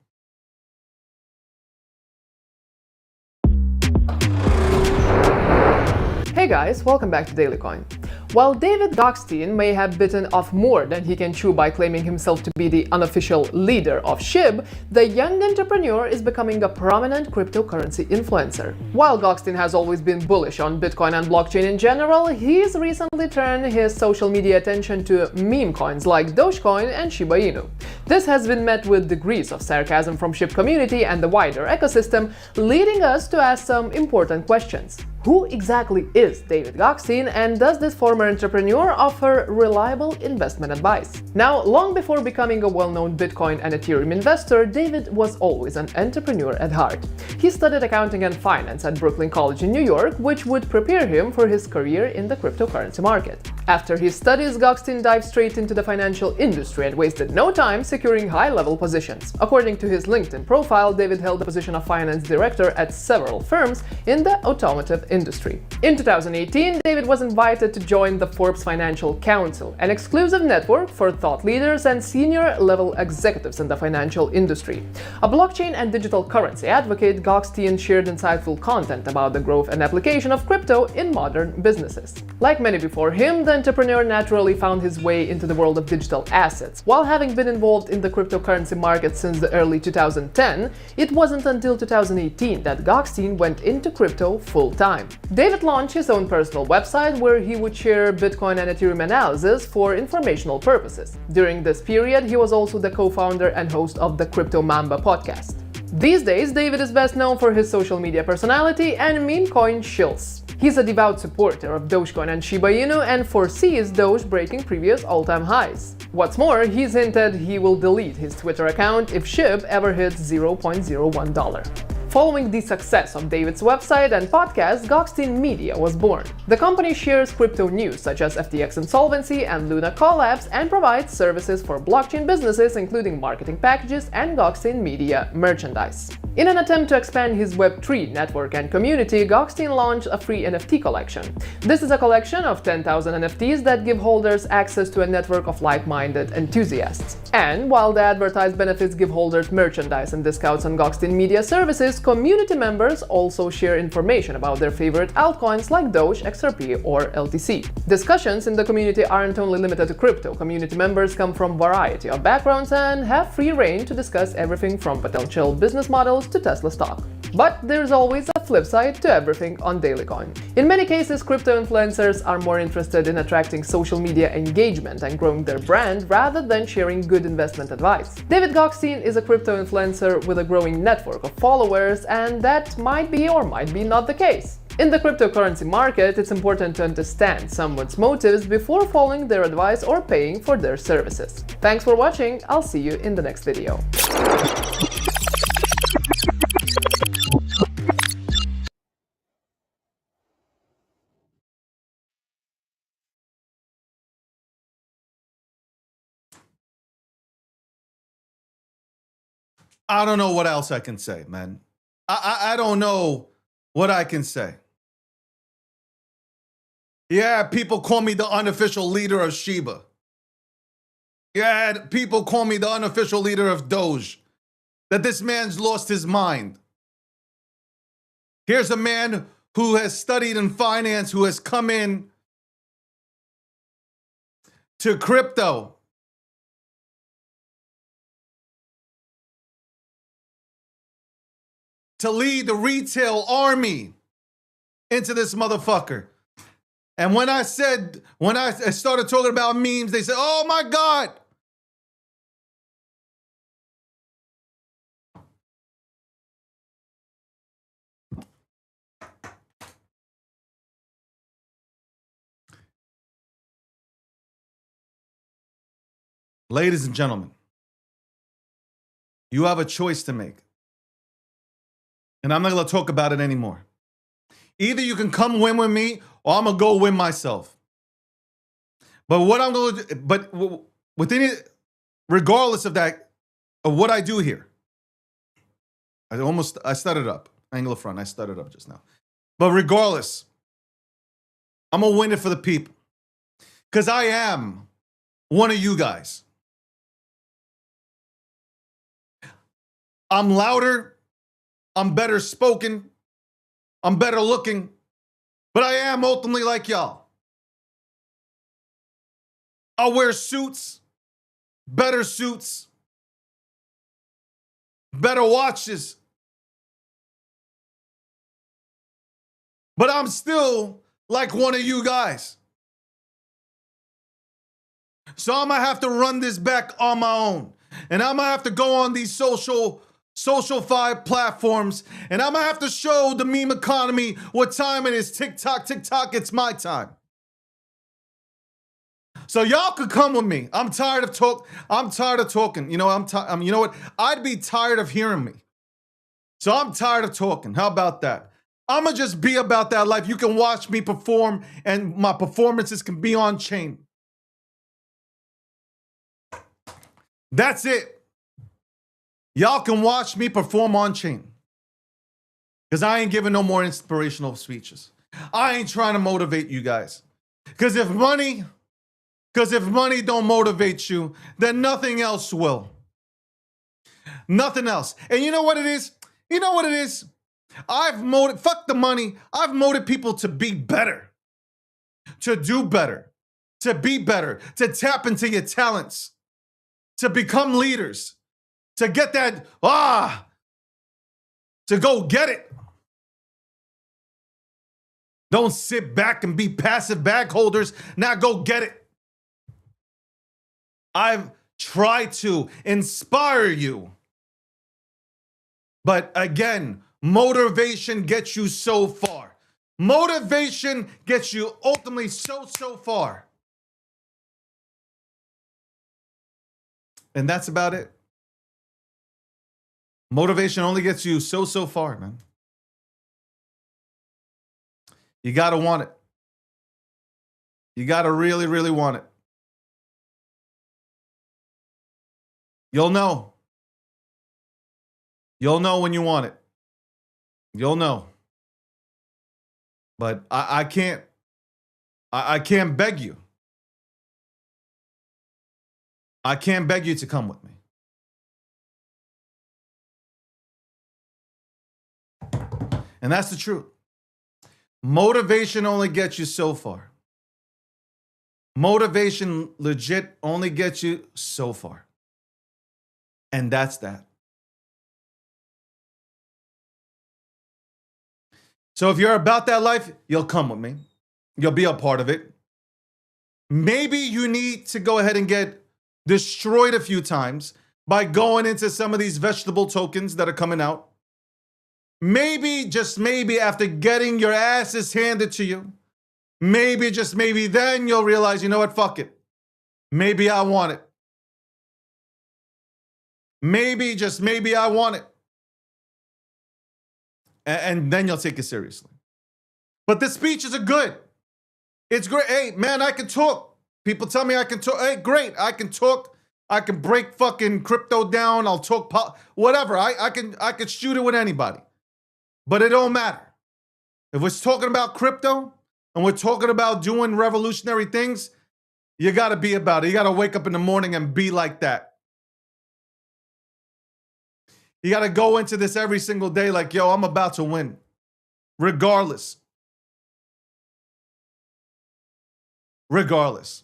Hey Hey guys, welcome back to Daily Coin. While David Gokhshtein may have bitten off more than he can chew by claiming himself to be the unofficial leader of SHIB, the young entrepreneur is becoming a prominent cryptocurrency influencer. While Gokhshtein has always been bullish on Bitcoin and blockchain in general, he's recently turned his social media attention to meme coins like Dogecoin and Shiba Inu. This has been met with degrees of sarcasm from SHIB community and the wider ecosystem, leading us to ask some important questions. Who exactly is David Gokhshtein, and does this former entrepreneur offer reliable investment advice? Now, long before becoming a well-known Bitcoin and Ethereum investor, David was always an entrepreneur at heart. He studied accounting and finance at Brooklyn College in New York, which would prepare him for his career in the cryptocurrency market. After his studies, Gokhshtein dived straight into the financial industry and wasted no time securing high-level positions. According to his LinkedIn profile, David held the position of finance director at several firms in the automotive industry. In 2018, David was invited to join the Forbes Financial Council, an exclusive network for thought leaders and senior-level executives in the financial industry. A blockchain and digital currency advocate, Gokhshtein shared insightful content about the growth and application of crypto in modern businesses. Like many before him, the entrepreneur naturally found his way into the world of digital assets. While having been involved in the cryptocurrency market since the early 2010, it wasn't until 2018 that Gokhshtein went into crypto full-time. David launched his own personal website where he would share Bitcoin and Ethereum analysis for informational purposes. During this period, he was also the co-founder and host of the Crypto Mamba podcast. These days, David is best known for his social media personality and meme coin shills. He's a devout supporter of Dogecoin and Shiba Inu and foresees Doge breaking previous all-time highs. What's more, he's hinted he will delete his Twitter account if SHIB ever hits $0.01. Following the success of David's website and podcast, Gokhshtein Media was born. The company shares crypto news such as FTX insolvency and Luna collapse and provides services for blockchain businesses including marketing packages and Gokhshtein Media merchandise. In an attempt to expand his Web3 network and community, Gokhshtein launched a free NFT collection. This is a collection of 10,000 NFTs that give holders access to a network of like-minded enthusiasts. And while the advertised benefits give holders merchandise and discounts on Gokhshtein Media services, community members also share information about their favorite altcoins like Doge, XRP, or LTC. Discussions in the community aren't only limited to crypto. Community members come from a variety of backgrounds and have free reign to discuss everything from potential business models to Tesla stock. But there's always a flip side to everything on Daily Coin. In many cases, crypto influencers are more interested in attracting social media engagement and growing their brand rather than sharing good investment advice. David Gokhshtein is a crypto influencer with a growing network of followers, and that might be or might be not the case. In the cryptocurrency market, it's important to understand someone's motives before following their advice or paying for their services. Thanks for watching, I'll see you in the next video. I don't know what else I can say, man. I don't know what I can say. Yeah, people call me the unofficial leader of Shiba. Yeah, people call me the unofficial leader of Doge. That this man's lost his mind. Here's a man who has studied in finance, who has come in to crypto. To lead the retail army into this motherfucker. And when I started talking about memes, they said, oh my God. Ladies and gentlemen, you have a choice to make. And I'm not going to talk about it anymore. Either you can come win with me or I'm going to go win myself. But what I'm going to do, but within it, regardless of that, of what I do here, I stuttered up. Angle of front, I stuttered up just now. But regardless, I'm going to win it for the people. Because I am one of you guys. I'm louder. I'm better spoken. I'm better looking. But I am ultimately like y'all. I'll wear suits, better suits, better watches. But I'm still like one of you guys. So I'm gonna have to run this back on my own. And I'm gonna have to go on these social platforms, and I'm gonna have to show the meme economy what time it is. TikTok, it's my time. So y'all could come with me. I'm tired of talking. You know, you know what? I'd be tired of hearing me. So I'm tired of talking. How about that? I'm gonna just be about that life. You can watch me perform, and my performances can be on chain. That's it. Y'all can watch me perform on chain. Because I ain't giving no more inspirational speeches. I ain't trying to motivate you guys. Because if money don't motivate you, then nothing else will. Nothing else. And you know what it is? Fuck the money. I've motivated people to be better. To do better. To be better. To tap into your talents. To become leaders. To get that, to go get it. Don't sit back and be passive bag holders. Now go get it. I've tried to inspire you. But again, motivation gets you so far. Motivation gets you ultimately so far. And that's about it. Motivation only gets you so far, man. You gotta want it. You gotta really, really want it. You'll know. You'll know when you want it. You'll know. But I can't beg you. I can't beg you to come with me. And that's the truth. Motivation only gets you so far. Motivation legit only gets you so far. And that's that. So if you're about that life, you'll come with me. You'll be a part of it. Maybe you need to go ahead and get destroyed a few times by going into some of these vegetable tokens that are coming out. Maybe, just maybe, after getting your asses handed to you, maybe, just maybe, then you'll realize, you know what, fuck it. Maybe I want it. Maybe, just maybe, I want it. And then you'll take it seriously. But the speeches are good. It's great. Hey, man, I can talk. People tell me I can talk. Hey, great. I can talk. I can break fucking crypto down. I'll talk, whatever. I can shoot it with anybody. But it don't matter. If we're talking about crypto and we're talking about doing revolutionary things, you got to be about it. You got to wake up in the morning and be like that. You got to go into this every single day like, yo, I'm about to win. Regardless. Regardless.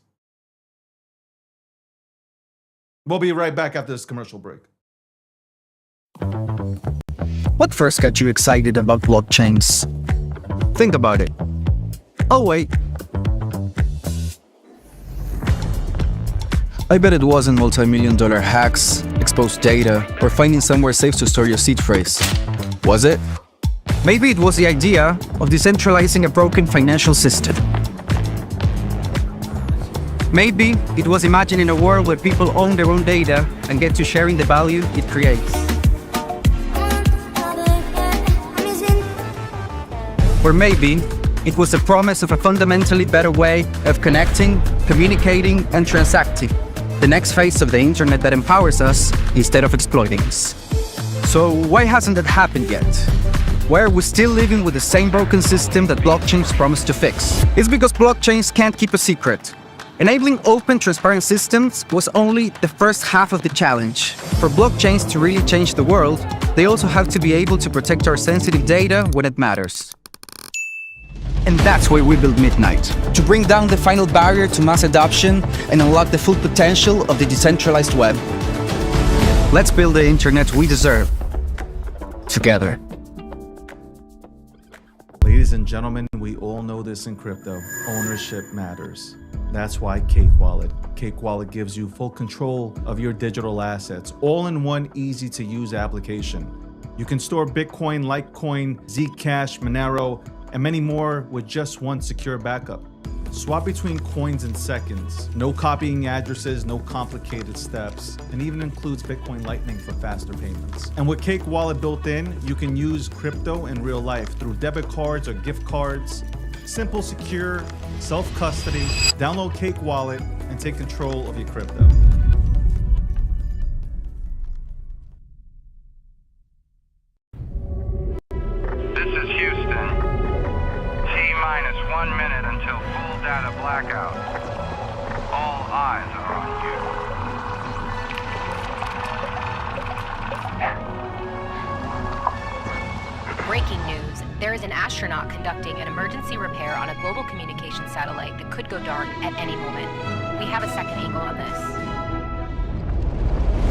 We'll be right back after this commercial break. What first got you excited about blockchains? Think about it. Oh wait. I bet it wasn't multi-million-dollar hacks, exposed data, or finding somewhere safe to store your seed phrase. Was it? Maybe it was the idea of decentralizing a broken financial system. Maybe it was imagining a world where people own their own data and get to sharing the value it creates. Or maybe it was the promise of a fundamentally better way of connecting, communicating, and transacting. The next phase of the internet that empowers us instead of exploiting us. So why hasn't that happened yet? Why are we still living with the same broken system that blockchains promise to fix? It's because blockchains can't keep a secret. Enabling open, transparent systems was only the first half of the challenge. For blockchains to really change the world, they also have to be able to protect our sensitive data when it matters. And that's why we built Midnight, to bring down the final barrier to mass adoption and unlock the full potential of the decentralized web. Let's build the internet we deserve, together. Ladies and gentlemen, we all know this in crypto. Ownership matters. That's why Cake Wallet. Cake Wallet gives you full control of your digital assets, all in one easy-to-use application. You can store Bitcoin, Litecoin, Zcash, Monero, and many more with just one secure backup. Swap between coins in seconds. No copying addresses, no complicated steps, and even includes Bitcoin Lightning for faster payments. And with Cake Wallet built in, you can use crypto in real life through debit cards or gift cards. Simple, secure, self-custody. Download Cake Wallet and take control of your crypto. This is Houston. T-minus 1 minute until full data blackout. All eyes are on you. Breaking news. There is an astronaut conducting an emergency repair on a global communication satellite that could go dark at any moment. We have a second angle on this.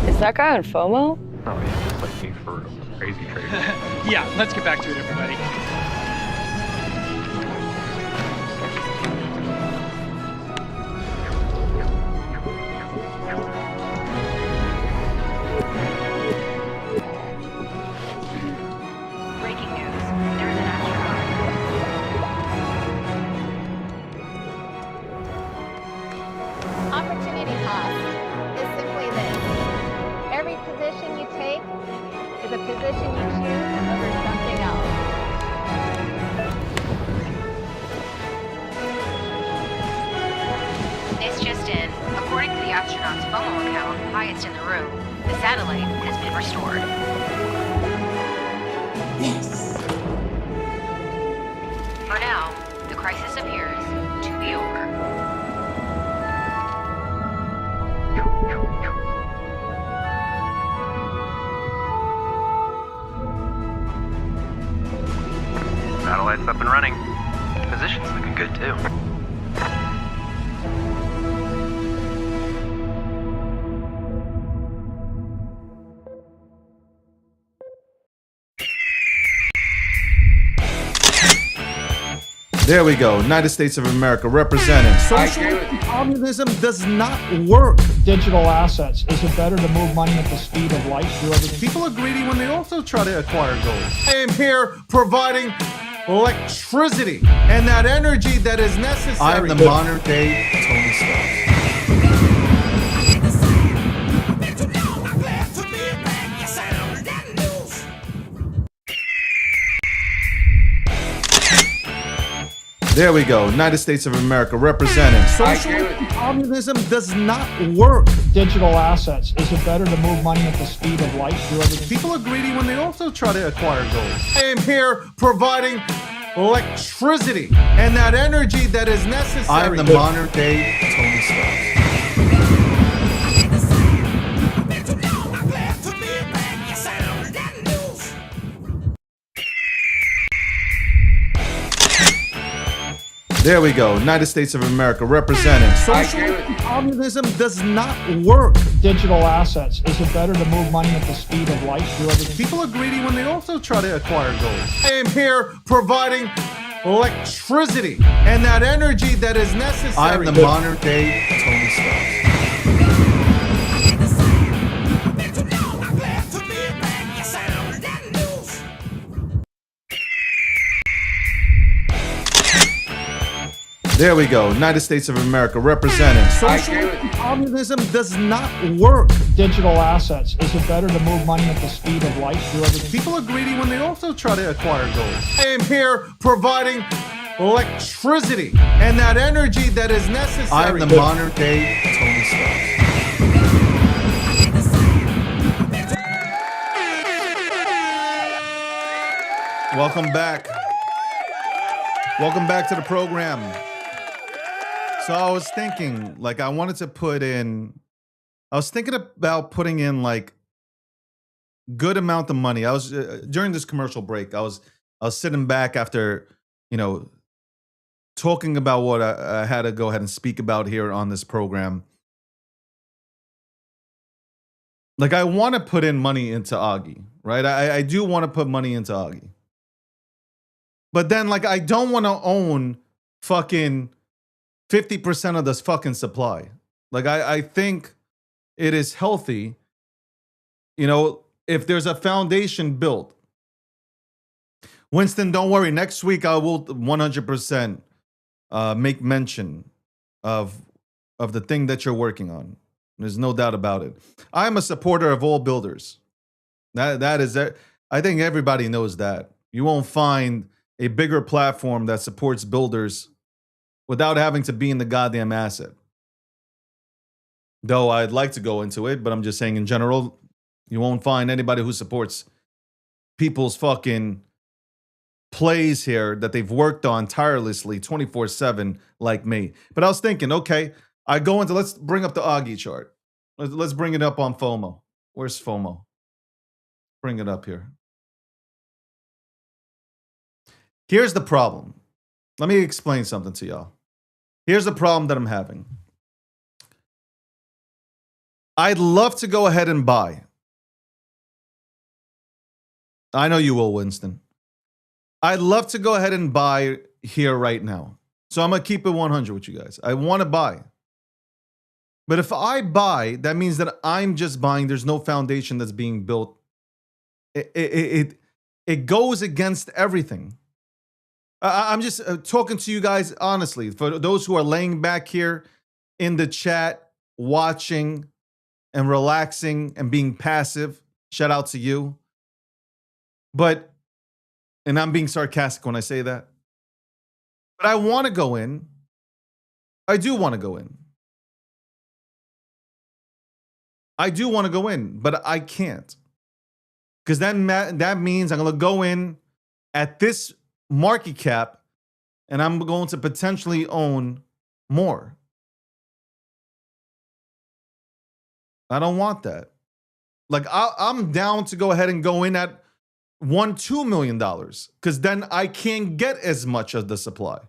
Is that guy on FOMO? Oh yeah, it's like me for real. Crazy trader. Yeah, let's get back to it, everybody. Breaking news. There is an astronaut. Opportunity cost is simply this. Every position you take is a position you choose over something else. This just in. According to the astronaut's FOMO account, highest in the room, the satellite has been restored. Yes. For now, the crisis appears to be over. Satellite's up and running. Position's looking good too. There we go. United States of America representing. Social communism does not work. Digital assets. Is it better to move money at the speed of light? Do everything. People are greedy when they also try to acquire gold. I am here providing electricity and that energy that is necessary. I'm the modern day Tony Stark. There we go. United States of America representing. Social communism does not work. Digital assets. Is it better to move money at the speed of light? Do everything. People are greedy when they also try to acquire gold. I am here providing electricity and that energy that is necessary. I'm the modern day Tony Stark. There we go. United States of America representing. Social communism does not work. Digital assets. Is it better to move money at the speed of light? Do everything. People are greedy when they also try to acquire gold. I am here providing electricity and that energy that is necessary. I'm the modern day Tony Stark. There we go. United States of America representing. Social communism does not work. Digital assets. Is it better to move money at the speed of light? Do everything. People are greedy when they also try to acquire gold. I am here providing electricity and that energy that is necessary. I'm the modern day Tony Stark. Welcome back. Welcome back to the program. So I was thinking, like, I was thinking about putting in like good amount of money. I was during this commercial break, I was sitting back after, talking about what I had to go ahead and speak about here on this program. Like, I want to put in money into Augie, right? I do want to put money into Augie. But then, like, I don't want to own fucking 50% of this fucking supply. Like, I think it is healthy, you know, if there's a foundation built. Winston, don't worry. Next week, I will 100% make mention of the thing that you're working on. There's no doubt about it. I'm a supporter of all builders. That is it. I think everybody knows that. You won't find a bigger platform that supports builders without having to be in the goddamn asset. Though I'd like to go into it, but I'm just saying in general, you won't find anybody who supports people's fucking plays here that they've worked on tirelessly 24/7 like me. But I was thinking, okay, I go into, let's bring up the Augie chart. Let's bring it up on FOMO. Where's FOMO? Bring it up here. Here's the problem. Let me explain something to y'all. Here's the problem that I'm having. I'd love to go ahead and buy. I know you will, Winston. I'd love to go ahead and buy here right now. So I'm going to keep it 100 with you guys. I want to buy. But if I buy, that means that I'm just buying. There's no foundation that's being built. It goes against everything. I'm just talking to you guys honestly. For those who are laying back here in the chat, watching and relaxing and being passive, shout out to you. But, and I'm being sarcastic when I say that, but I want to go in. I do want to go in. I do want to go in, but I can't. Because then that means I'm going to go in at this market cap and I'm going to potentially own more. I don't want that. Like, I'm down to go ahead and go in at $2 million because then I can't get as much of the supply.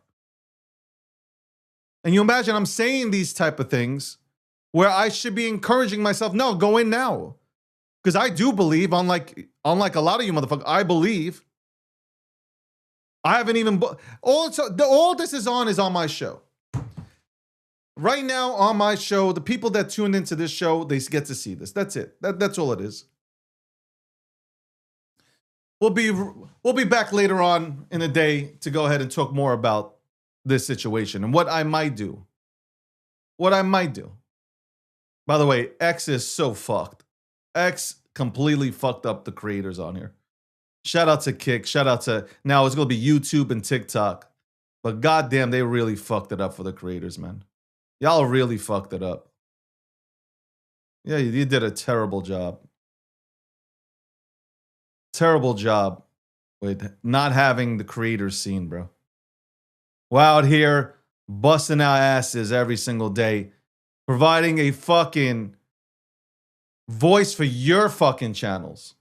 And you imagine I'm saying these type of things where I should be encouraging myself, no, go in now. Because I do believe, unlike a lot of you motherfuckers, I believe. I haven't even, all this is on my show. Right now on my show, the people that tuned into this show, they get to see this. That's it. That's all it is. We'll be back later on in the day to go ahead and talk more about this situation and what I might do. What I might do. By the way, X is so fucked. X completely fucked up the creators on here. Shout out to Kick. Shout out to, now it's going to be YouTube and TikTok. But goddamn, they really fucked it up for the creators, man. Y'all really fucked it up. Yeah, you did a terrible job. Terrible job with not having the creators seen, bro. We're out here busting our asses every single day, providing a fucking voice for your fucking channels.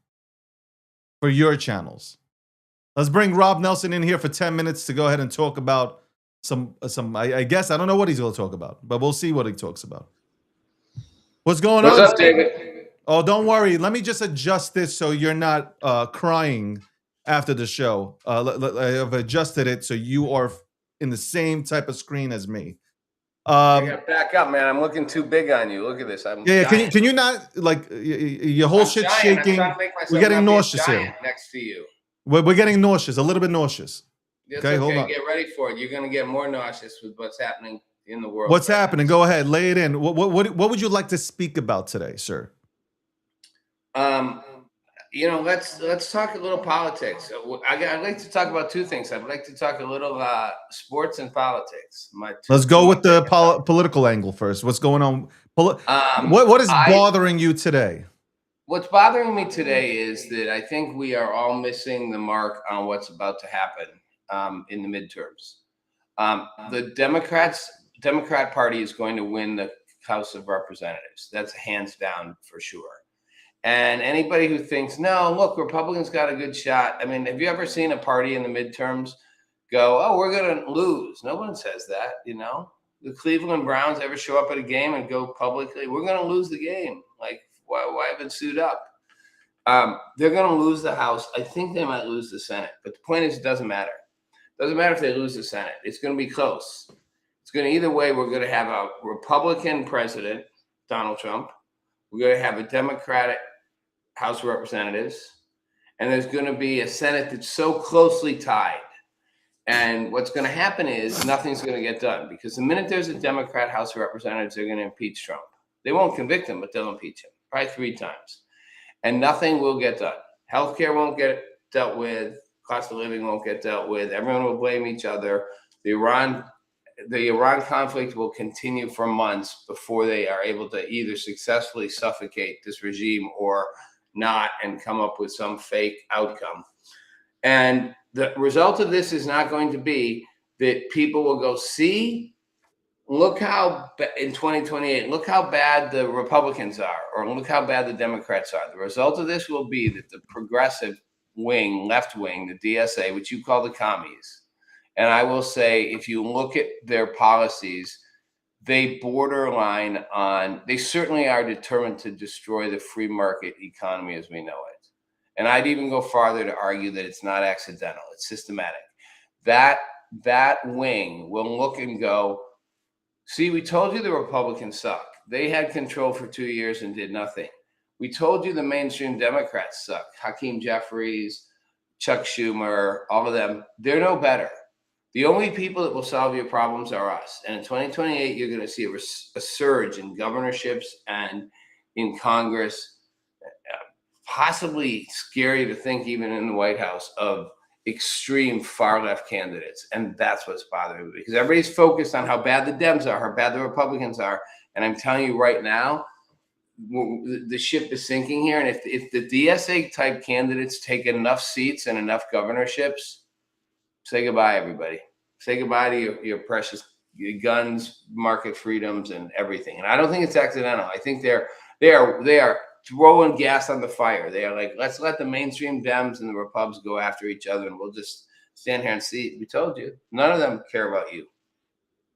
For your channels. Let's bring Rob Nelson in here for 10 minutes to go ahead and talk about some I guess, I don't know what he's going to talk about, but we'll see what he talks about. What's going on? What's up, David? Oh, don't worry. Let me just adjust this so you're not crying after the show. I've adjusted it so you are in the same type of screen as me. I gotta back up, man. I'm looking too big on you. Look at this. Yeah, can you not, like, your whole shit's shaking? We're getting nauseous here. Next to you. We're getting nauseous, a little bit nauseous. That's okay, hold on. Get ready for it. You're gonna get more nauseous with what's happening in the world. What's happening? Go ahead, lay it in. What would you like to speak about today, sir? You know, let's talk a little politics. I'd like to talk about two things. I'd like to talk a little sports and politics. Let's go with the political angle first. What's going on? What is bothering you today? What's bothering me today is that I think we are all missing the mark on what's about to happen in the midterms. The Democrat Party is going to win the House of Representatives. That's hands down for sure. And anybody who thinks, no, look, Republicans got a good shot. I mean, have you ever seen a party in the midterms go, oh, we're going to lose. No one says that, you know. The Cleveland Browns ever show up at a game and go publicly, we're going to lose the game. Like, why have it suit up? They're going to lose the House. I think they might lose the Senate. But the point is, it doesn't matter. It doesn't matter if they lose the Senate. It's going to be close. It's going to, either way, we're going to have a Republican president, Donald Trump. We're going to have a Democratic House of Representatives. And there's going to be a Senate that's so closely tied. And what's going to happen is nothing's going to get done, because the minute there's a Democrat House of Representatives, they're going to impeach Trump. They won't convict him, but they'll impeach him, probably 3 times. And nothing will get done. Healthcare won't get dealt with. Cost of living won't get dealt with. Everyone will blame each other. The Iran conflict will continue for months before they are able to either successfully suffocate this regime or not and come up with some fake outcome. And the result of this is not going to be that people will go, see, look how in 2028, look how bad the Republicans are, or look how bad the Democrats are. The result of this will be that the progressive wing, left wing, the DSA, which you call the commies, and I will say, if you look at their policies, they borderline on, they certainly are determined to destroy the free market economy as we know it. And I'd even go farther to argue that it's not accidental, it's systematic. That wing will look and go, see, we told you the Republicans suck. They had control for 2 years and did nothing. We told you the mainstream Democrats suck. Hakeem Jeffries, Chuck Schumer, all of them, they're no better. The only people that will solve your problems are us. And in 2028, you're going to see a surge in governorships and in Congress. Possibly scary to think, even in the White House, of extreme far left candidates. And that's what's bothering me, because everybody's focused on how bad the Dems are, how bad the Republicans are. And I'm telling you right now, the ship is sinking here. And if the DSA type candidates take enough seats and enough governorships, say goodbye, everybody. Say goodbye to your precious guns, market freedoms, and everything. And I don't think it's accidental. I think they are throwing gas on the fire. They are like, let's let the mainstream Dems and the Repubs go after each other, and we'll just stand here and see. We told you. None of them care about you.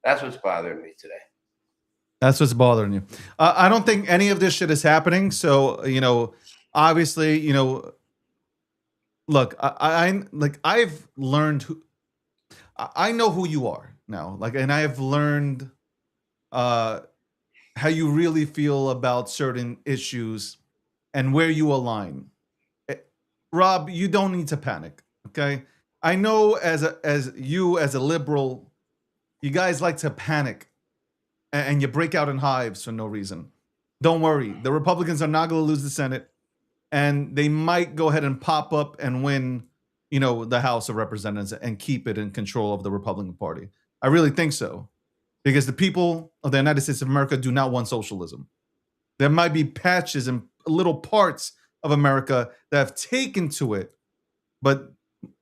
That's what's bothering me today. That's what's bothering you. I don't think any of this shit is happening. So, obviously, look, I've learned I know who you are now. And I've learned how you really feel about certain issues and where you align. Rob, you don't need to panic, okay? I know as a liberal, you guys like to panic and you break out in hives for no reason. Don't worry. The Republicans are not going to lose the Senate, and they might go ahead and pop up and win, the House of Representatives and keep it in control of the Republican Party. I really think so. Because the people of the United States of America do not want socialism. There might be patches and little parts of America that have taken to it, but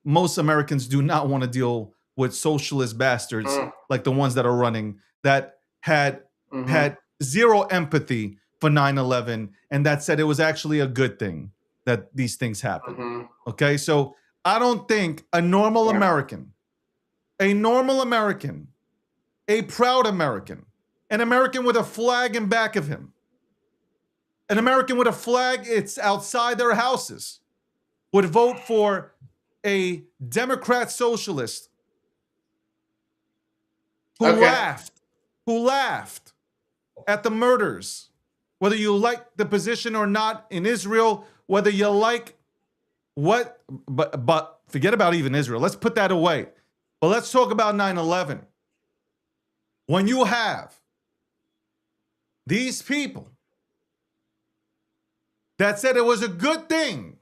most Americans do not want to deal with socialist bastards like the ones that are running, that had zero empathy for 9/11, and that said it was actually a good thing that these things happen. Okay, so I don't think a normal American, a proud American, an American with a flag in back of him, an American with a flag it's outside their houses, would vote for a Democrat socialist who laughed at the murders, whether you like the position or not in Israel, whether you like but forget about even Israel. Let's put that away. But let's talk about 9/11. When you have these people that said it was a good thing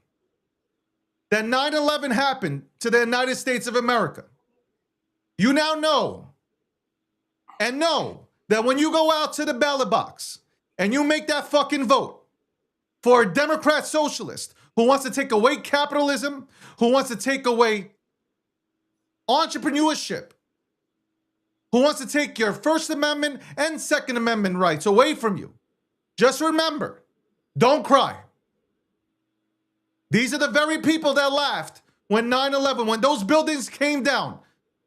that 9/11 happened to the United States of America, you now know that when you go out to the ballot box and you make that fucking vote for a Democrat socialist who wants to take away capitalism, who wants to take away entrepreneurship, who wants to take your First Amendment and Second Amendment rights away from you, just remember, don't cry. These are the very people that laughed when 9/11, when those buildings came down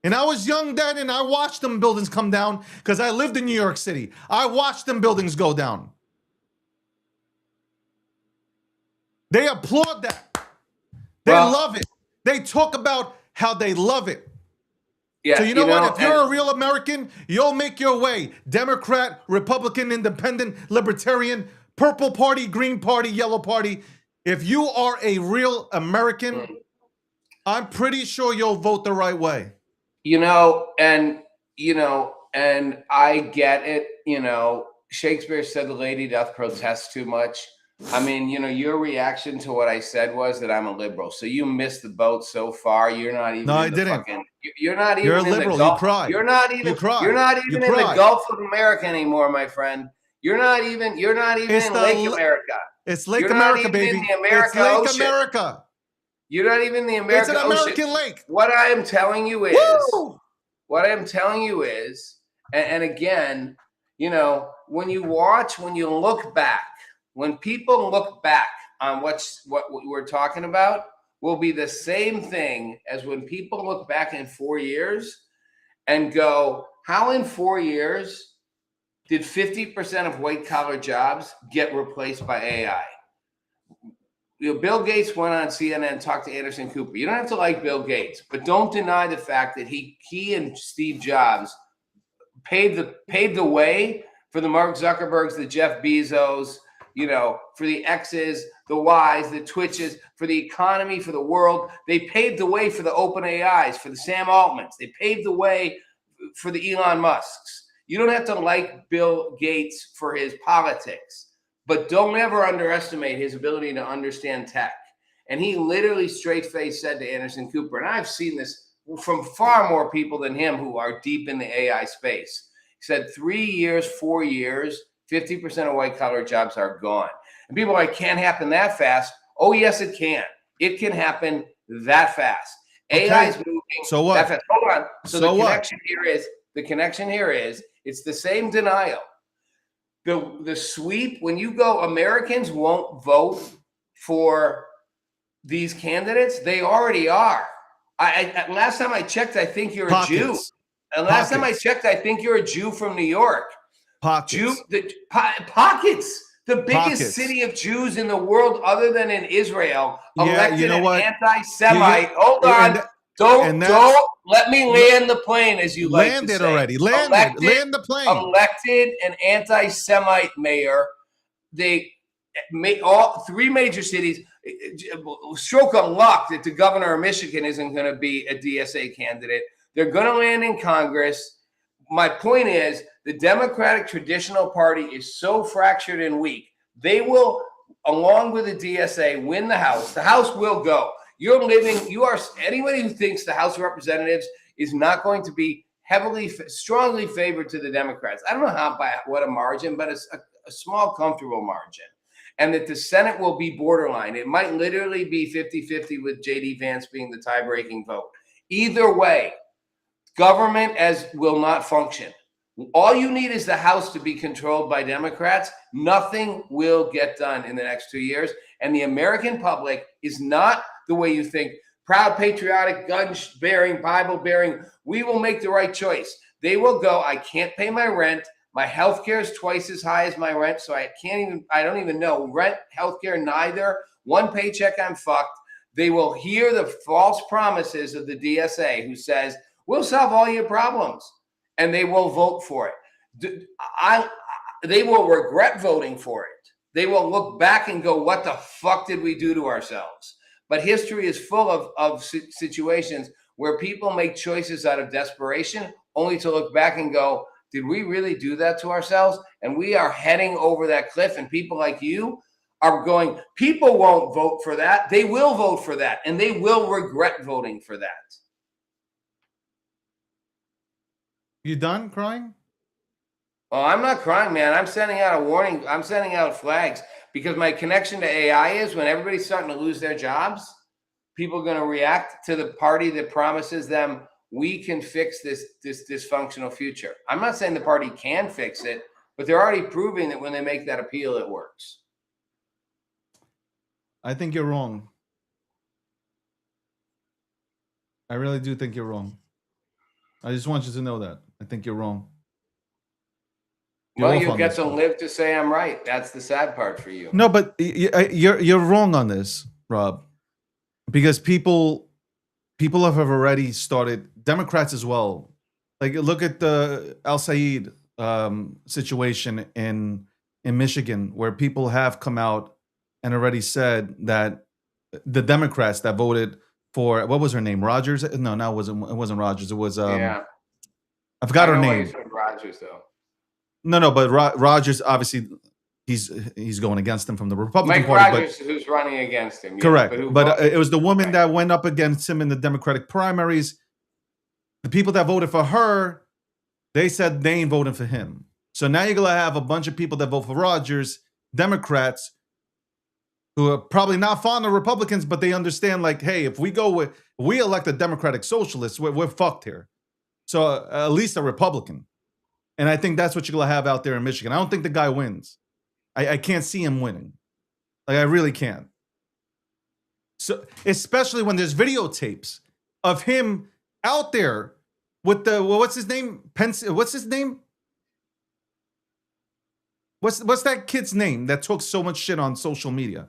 And I was young then, and I watched them buildings come down because I lived in New York City. I watched them buildings go down. They applaud that. They love it. They talk about how they love it. Yeah, so you know what? If you're a real American, you'll make your way. Democrat, Republican, Independent, Libertarian, Purple Party, Green Party, Yellow Party. If you are a real American, I'm pretty sure you'll vote the right way. And I get it. Shakespeare said the lady doth protest too much. I mean, your reaction to what I said was that I'm a liberal. So you missed the boat so far. You're not even. No, I didn't. You're not even. You're a in liberal. The Gulf. You cried. You're not even. You're not even in the Gulf of America anymore, my friend. You're not even. You're not even in Lake America. It's Lake America, baby. In the America it's Lake Ocean. America. You're not even in the American Ocean. It's an American lake. What I am telling you is. Woo! What I am telling you is, and again, when you look back. When people look back on what we're talking about, will be the same thing as when people look back in 4 years and go, how in 4 years did 50% of white-collar jobs get replaced by AI? Bill Gates went on CNN and talked to Anderson Cooper. You don't have to like Bill Gates, but don't deny the fact that he and Steve Jobs paved the way for the Mark Zuckerbergs, the Jeff Bezos, for the X's, the Y's, the Twitches, for the economy, for the world. They paved the way for the open AIs, for the Sam Altmans. They paved the way for the Elon Musks. You don't have to like Bill Gates for his politics, but don't ever underestimate his ability to understand tech. And he literally straight-faced said to Anderson Cooper, and I've seen this from far more people than him who are deep in the AI space. He said 3 years, 4 years, 50% of white-collar jobs are gone. And people are like, can't happen that fast. Oh, yes, it can. It can happen that fast. Okay. AI is moving so what? that fast. Hold on. So the connection here is, it's the same denial. The sweep, when you go, Americans won't vote for these candidates. They already are. Last time I checked, I think you're a Jew. And last time I checked, I think you're a Jew from New York. Pockets. Pockets. The biggest city of Jews in the world, other than in Israel, elected an anti-Semite. Hold on. Don't let me land the plane, as you like to say. Already. Land the plane. Elected an anti-Semite mayor. They made all 3 major cities. Stroke of luck that the governor of Michigan isn't going to be a DSA candidate. They're going to land in Congress. My point is, the Democratic traditional party is so fractured and weak. They will, along with the DSA, win the House. The House will go. Anybody who thinks the House of Representatives is not going to be strongly favored to the Democrats. I don't know by what a margin, but it's a small, comfortable margin. And that the Senate will be borderline. It might literally be 50-50 with J.D. Vance being the tie-breaking vote. Either way, government will not function. All you need is the House to be controlled by Democrats. Nothing will get done in the next 2 years. And the American public is not the way you think. Proud, patriotic, gun-bearing, Bible-bearing. We will make the right choice. They will go, I can't pay my rent. My health care is twice as high as my rent, so I don't even know. Rent, health care, neither. One paycheck, I'm fucked. They will hear the false promises of the DSA who says, we'll solve all your problems. And they will vote for it. They will regret voting for it. They will look back and go, what the fuck did we do to ourselves? But history is full of situations where people make choices out of desperation, only to look back and go, did we really do that to ourselves? And we are heading over that cliff, and people like you are going, people won't vote for that. They will vote for that, and they will regret voting for that. You done crying? Oh, I'm not crying, man. I'm sending out a warning. I'm sending out flags because my connection to AI is when everybody's starting to lose their jobs, people are going to react to the party that promises them we can fix this dysfunctional future. I'm not saying the party can fix it, but they're already proving that when they make that appeal, it works. I think you're wrong. I really do think you're wrong. I just want you to know that. I think you're wrong. Well, off you on get this to one. live to say I'm right. That's the sad part for you. No, but you're wrong on this, Rob, because people have already started. Democrats as well. Like look at the Al Said situation in Michigan, where people have come out and already said that the Democrats that voted for what was her name, Rogers? No, it wasn't Rogers. It was Yeah. I forgot I her know why name. you said Rogers, though. No, but Rogers obviously he's going against him from the Republican Mike Party. Rogers, who's running against him. yeah, Correct, who but voted- it was the woman that went up against him in the Democratic primaries. The people that voted for her, they said they ain't voting for him. So now you're gonna have a bunch of people that vote for Rogers, Democrats, who are probably not fond of Republicans, but they understand like, hey, if we elect a Democratic socialist, we're fucked here. So at least a Republican. And I think that's what you're gonna have out there in Michigan. I don't think the guy wins. I can't see him winning. Like I really can't. So especially when there's videotapes of him out there with the what's his name? What's his name? What's that kid's name that took so much shit on social media?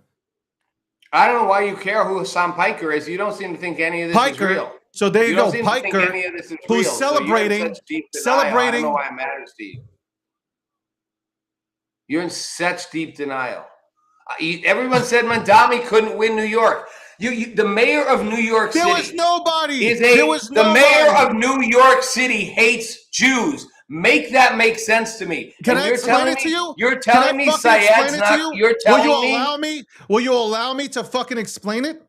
I don't know why you care who Sam Piker is. You don't seem to think any of this is real. So there you don't go, seem to think Piker, any of this is who's real, so you're in celebrating, such deep denial. I don't celebrating. know why it matters to you. You're in such deep denial. Everyone said Mandami couldn't win New York. The mayor of New York City. There was nobody. The mayor of New York City hates Jews. Make that make sense to me. Can And I you're explain telling it to me- you? You're Can I telling me fucking Syed's explain it to not. you? You're telling Will you me. allow me? Will you allow me to fucking explain it?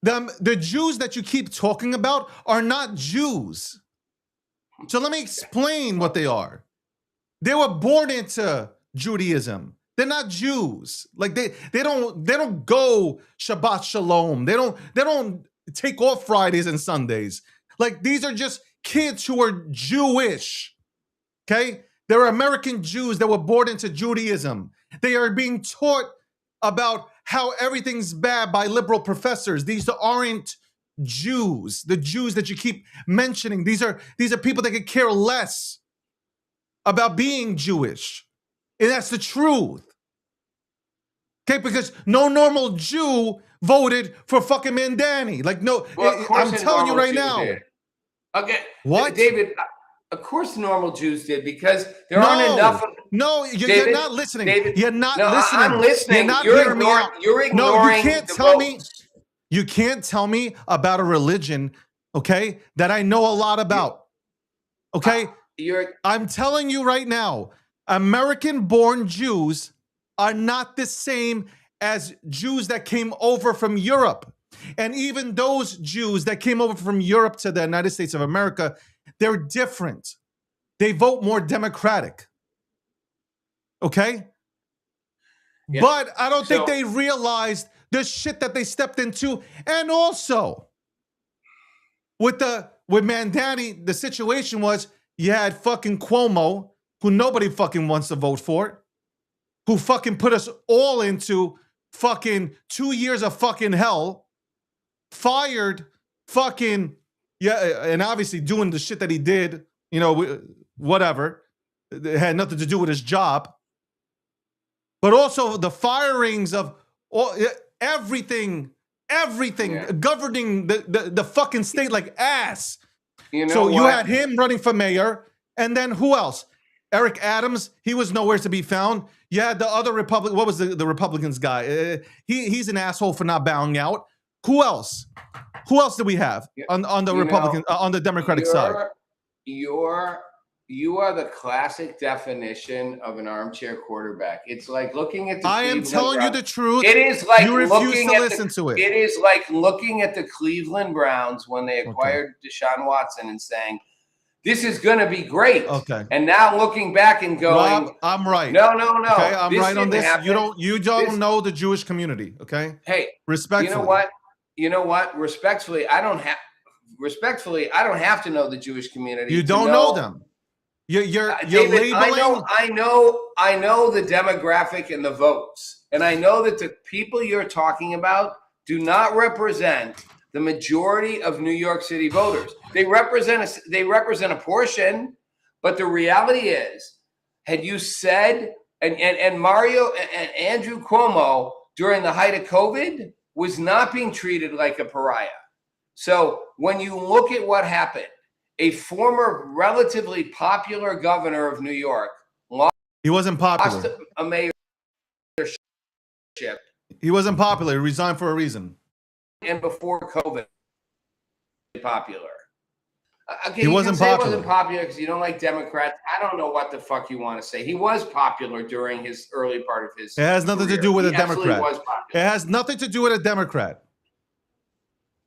The Jews that you keep talking about are not Jews. So let me explain what they are. They were born into Judaism. They're not Jews. Like they don't go Shabbat Shalom. They don't take off Fridays and Sundays. Like these are just kids who are Jewish. Okay? They're American Jews that were born into Judaism. They are being taught about how everything's bad by liberal professors. These aren't Jews. The Jews that you keep mentioning. These are people that could care less about being Jewish. And that's the truth. Okay, because no normal Jew voted for fucking Mandani. Like, no, Well, of course I'm a telling you normal right Jew now. did. Okay. What? David, of course normal Jews did, because there aren't enough of No, you're David, not listening. David, You're not no, listening. I'm listening. You're not You're hearing me ignoring- out. you're No, ignoring you can't the tell me. votes. You can't tell me about a religion, okay, that I know a lot about. Okay? I'm telling you right now, American-born Jews are not the same as Jews that came over from Europe. And even those Jews that came over from Europe to the United States of America, they're different. They vote more Democratic. Okay? Yeah. But I don't think So- they realized the shit that they stepped into. And also, with Mandani, the situation was you had fucking Cuomo, who nobody fucking wants to vote for, who fucking put us all into fucking 2 years of fucking hell, fired fucking, yeah, and obviously doing the shit that he did, you know, whatever. It had nothing to do with his job. But also the firings of all, everything governing the fucking state like ass. You know So you what? had him running for mayor, and then who else? Eric Adams, he was nowhere to be found. You had the other Republican, what was the Republicans guy? He's an asshole for not bowing out. Who else? Who else do we have on the You Republican, know, on the Democratic side? You are the classic definition of an armchair quarterback. It's like looking at the I am Cleveland telling you Browns. the truth. It is like You refuse looking to at listen to it. It is like looking at the Cleveland Browns when they acquired Deshaun Watson and saying, "This is going to be great." Okay. And now looking back and going, Rob, I'm right. No. Okay, I'm This right on didn't this. happen. You don't This- know the Jewish community. Okay. Hey, respectfully. You know what? Respectfully, I don't have to know the Jewish community. You to don't know them. You're David, labeling. I know the demographic and the votes, and I know that the people you're talking about do not represent the majority of New York City voters. They represent a portion, but the reality is, had you said, and Mario and Andrew Cuomo during the height of COVID was not being treated like a pariah. So when you look at what happened, a former relatively popular governor of New York He wasn't popular. lost a mayorship He wasn't popular. He resigned for a reason. and before COVID popular. Okay, He you wasn't can say popular. He wasn't popular because you don't like Democrats. I don't know what the fuck you want to say. He was popular during his early part of his It has nothing to career. do with a He absolutely Democrat. was popular. It has nothing to do with a Democrat.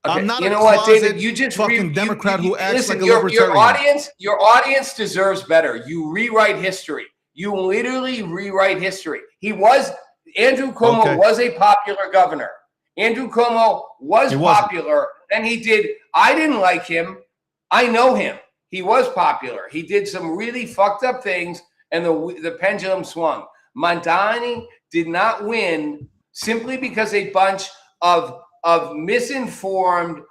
Okay, I'm not you a know what, David? closet You just fucking Democrat who acts listen, like a your libertarian. your audience deserves better. You rewrite history. You literally rewrite history. Andrew Cuomo Okay. was a popular governor. Andrew Cuomo was He wasn't. popular. Then he did. I didn't like him. I know him. He was popular. He did some really fucked up things, and the pendulum swung. Mandani did not win simply because a bunch of misinformed,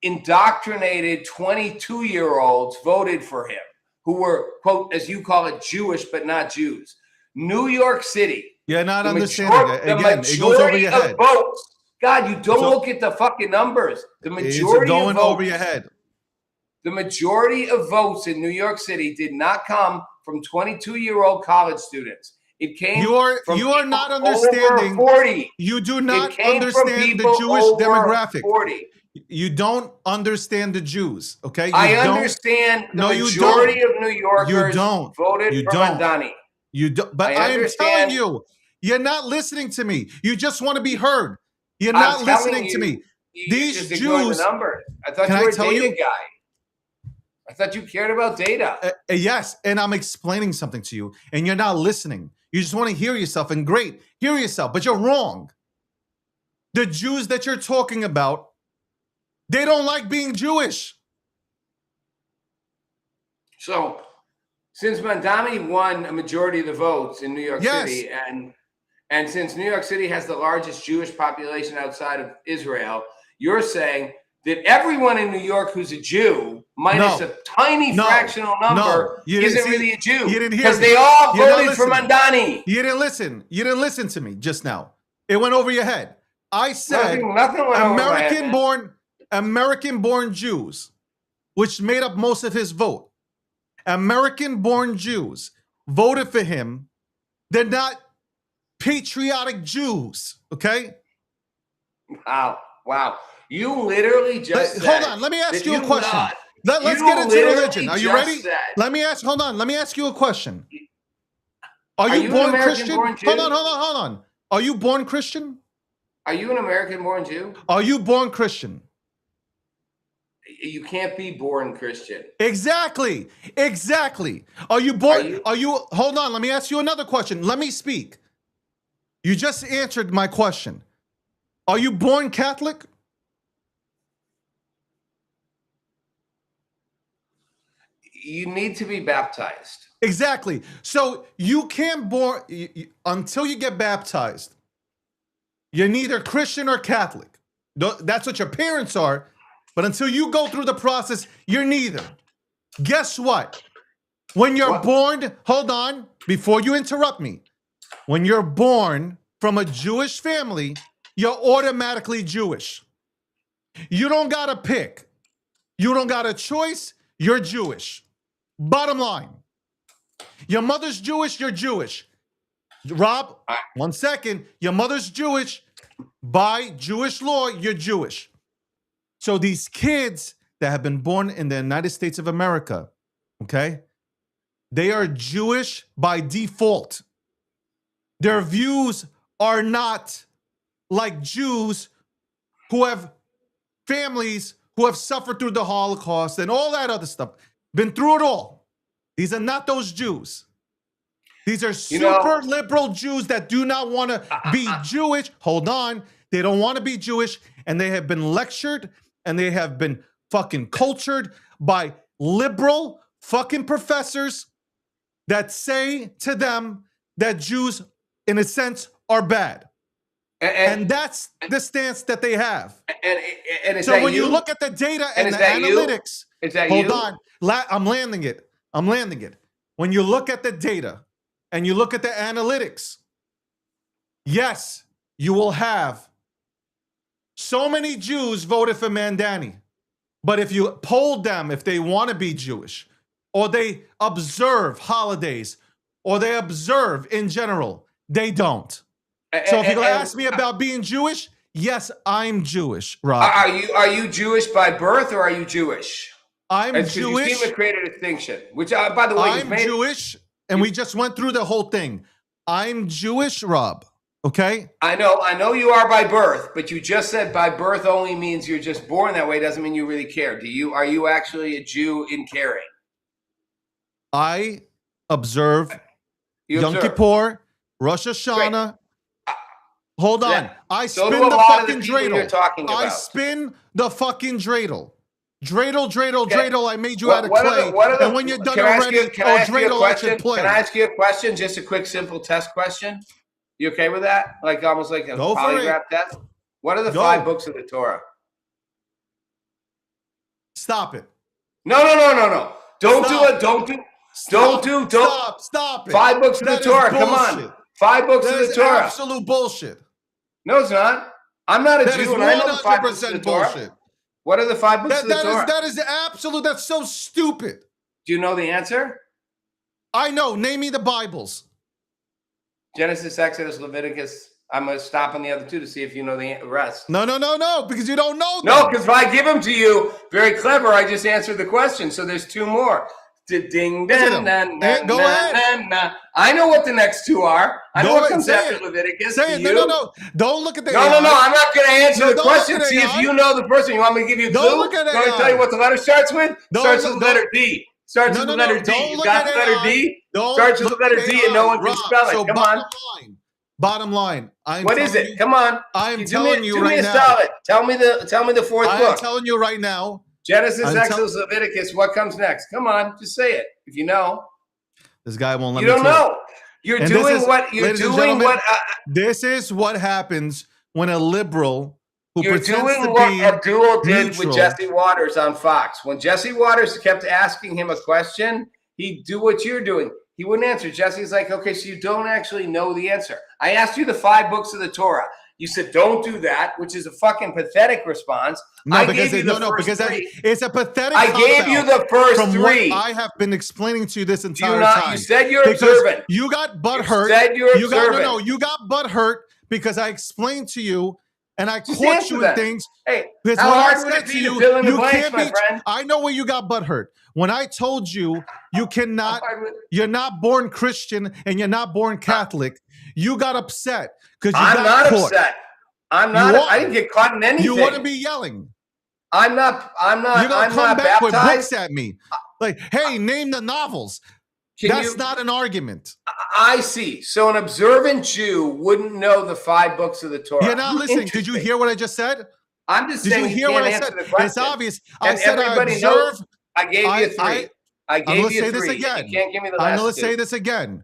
indoctrinated 22-year-olds voted for him, who were, quote, as you call it, Jewish but not Jews. New York City. You're not the understanding major- it. the Again, it goes over majority your of head. votes. God, you don't So- look at the fucking numbers. The It's majority of going votes. over your head. The majority of votes in New York City did not come from 22-year-old college students. It came You are from not people understanding. over 40. You do It not came from understand the people Jewish over demographic. 40. You don't understand the Jews. Okay. You I don't- understand the No, you majority don't. of New Yorkers You don't. voted You for don't. Mandani. You don't. But I I am understand. telling you, you're not listening to me. You just want to be heard. You're I'm not telling listening to you, me. You These just ignored Jews. the numbers. I thought Can you I were a tell data you? guy. I thought you cared about data. Yes, and I'm explaining something to you, and you're not listening. You just want to hear yourself, and great, hear yourself, but you're wrong. The Jews that you're talking about, they don't like being Jewish. So, since Mandani won a majority of the votes in New York Yes. City, and since New York City has the largest Jewish population outside of Israel, you're saying that everyone in New York who's a Jew, minus No. a tiny No. fractional number, You didn't isn't see- really a Jew. You didn't hear Because me. they all You're not voted for listening. Mandani. You didn't listen. You didn't listen to me just now. It went over your head. I said Nothing went over my head, man. American-born Jews, which made up most of his vote. American-born Jews voted for him. They're not patriotic Jews, okay? Wow. You literally just said Hold on, let me ask that you a question. not- Let's you get into literally religion. Are you just ready? said- Let me ask you a question. Are Are you you an born American Christian? born Jew? Hold on. Are you born Christian? Are you an American-born Jew? Are you born Christian? You can't be born Christian. Exactly. Are you born? Hold on. Let me ask you another question. Let me speak. You just answered my question. Are you born Catholic? You need to be baptized. Exactly. So you can't until you get baptized. You're neither Christian or Catholic. That's what your parents are. But until you go through the process, you're neither. Guess what? When you're born, hold on, before you interrupt me. When you're born from a Jewish family, you're automatically Jewish. You don't got to pick. You don't got a choice. You're Jewish. Bottom line. Your mother's Jewish, you're Jewish. Rob, 1 second. Your mother's Jewish. By Jewish law, you're Jewish. So these kids that have been born in the United States of America, okay, they are Jewish by default. Their views are not like Jews who have families who have suffered through the Holocaust and all that other stuff, been through it all. These are not those Jews. These are super liberal Jews that do not want to be Jewish. Hold on. They don't want to be Jewish, and they have been lectured and they have been fucking cultured by liberal fucking professors that say to them that Jews, in a sense, are bad. And that's the stance that they have. And is so that when you you? look at the data And and is the that you? analytics, Is that hold you? on, I'm landing it. I'm landing it. When you look at the data and you look at the analytics, yes, you will have so many Jews voted for Mandani. But if you polled them if they want to be Jewish, or they observe holidays, or they observe in general, they don't. So if you're going to ask me about being Jewish, yes, I'm Jewish, Rob. Are you Jewish by birth or are you Jewish? I'm It's 'cause Jewish. You seem to create a distinction, which, by the way, I'm Jewish, and we just went through the whole thing. I'm Jewish, Rob. Okay? I know you are by birth, but you just said by birth only means you're just born that way. Doesn't mean you really care. Are you actually a Jew in caring? I observe You Yom observe. Kippur, Rosh Hashanah. Hold on. Yeah. I So spin do a the lot of the fucking people you're dreidel. talking I about. spin the fucking dreidel. Dreidel, Okay. dreidel, I made you out of clay. And when you're done can I ask already, you- can I ask you a dreidel, I question? should play. Can I ask you a question? Just a quick, simple test question. You okay with that? Like almost like a Go for it. polygraph test? What are the Go. 5 books of the Torah? Stop it. No. Don't Stop. do it. Don't Stop it. 5 books of the That is Torah. Come bullshit. on. 5 books That of the is Torah. absolute bullshit. No, it's not. I'm not a That is Jew, and I know the 5 books of the 100% Torah. bullshit. What are the 5 books of the Torah? That is absolute. That's so stupid. Do you know the answer? I know. Name me the Bibles. Genesis, Exodus, Leviticus. I'm going to stop on the other 2 to see if you know the rest. No, because you don't know them. No, because if I give them to you, very clever, I just answered the question. So there's 2 more. Ding, Listen ding, to them. Go ahead. I know what the next 2 are. I know Go what ahead, comes say after it. Leviticus. Say Do it. you? No. Don't look at the No, AI. I'm not going to answer No, the don't question. look at See if AI. you know the person. You want me to give you a Don't clue? look at You want me to tell AI. you what the letter starts with? Starts with the letter don't. D. Starts with the letter D. Don't You look got at the letter AI. D? Don't Starts with the look letter at D and no AI. one can Rob, spell it. so Come on. Bottom line. I'm What is telling it? you- Come on. I'm Do telling me, you do right me a now. solid. Tell me the 4th I'm book. telling you right now. Genesis, I'm Exodus, Leviticus. What comes next? Come on, just say it. If you know, This guy won't let you me don't talk. know. You're And this doing is- what you're ladies and doing. gentlemen, What this is what happens when a liberal who you're pretends doing. to What be Abdul did neutral. with Jesse Waters on Fox. When Jesse Waters kept asking him a question, he'd do what you're doing. He wouldn't answer. Jesse's like, okay, so you don't actually know the answer. I asked you the 5 books of the Torah. You said, don't do that, which is a fucking pathetic response. No, I because gave you the first because 3. it's a pathetic. I gave cop-out you the first from 3. What I have been explaining to you this Do entire you not? time. You said you're Because observant. You got butt You hurt. said you're You got observant. you got butt hurt because I explained to you and I Just caught answer you that. in things. Hey, Because how when I hard would said it to be you, to fill in the you blanks, can't my be. friend? I know where you got butt hurt. When I told you you cannot, How hard would- you're not born Christian and you're not born Catholic. You got upset because you I'm got not caught. upset. I'm not. You are. I didn't get caught in anything. You want to be yelling. I'm not. You're gonna I'm come not back with baptized. books at me. Like, hey, name the novels. Can That's you- not an argument. I see. So an observant Jew wouldn't know the 5 books of the Torah. You're not listening. Did you hear what I just said? I'm just Did saying you you hear can't what I answer said? the question. It's obvious. I And said I everybody observe. knows. I gave you 3. I I'm gave gonna you say 3. this again. You can't give me the I'm last gonna 2. say this again.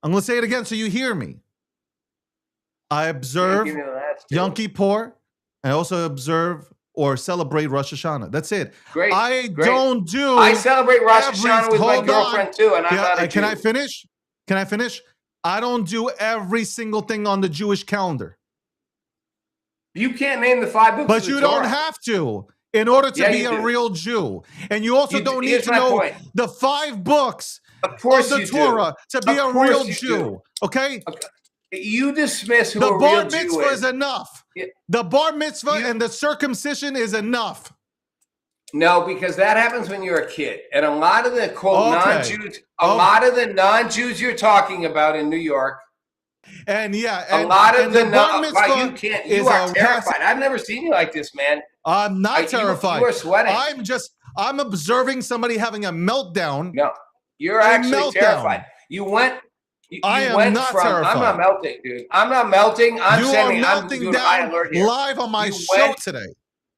I'm gonna say it again so you hear me. I You can't observe give me the last 2. Yom Kippur. I also observe or celebrate Rosh Hashanah. That's it. Great. I great. don't do. I celebrate Rosh every- Hashanah with my hold girlfriend on. too, and I'm Yeah, not a can I Jew. finish? Can I finish? I don't do every single thing on the Jewish calendar. You can't name the 5 books. But of the you Torah. don't have to in order to Yeah, be you a do. real Jew. And you also You- don't need here's to my know point. the 5 books Of course of the you do. Torah to be Of a course real you Jew. do. Okay? You dismiss who The a bar real Jew mitzvah is. is enough. Yeah. The bar mitzvah and the circumcision is enough. No, because that happens when you're a kid, and a lot of the quote Okay. non-Jews, a lot of the non-Jews you're talking about in New York, And yeah, a and, lot of and the bar non. Wow, you mitzvah can't. is You are a terrified. I've never seen you like this, man. I'm not You terrified. are sweating. I'm observing somebody having a meltdown. No, you're A actually meltdown. terrified. You went. You I am went not from. terrified. I'm not melting, dude. I'm not melting. I'm You sending. are I'm melting doing a high down alert here. live on my You show went- today.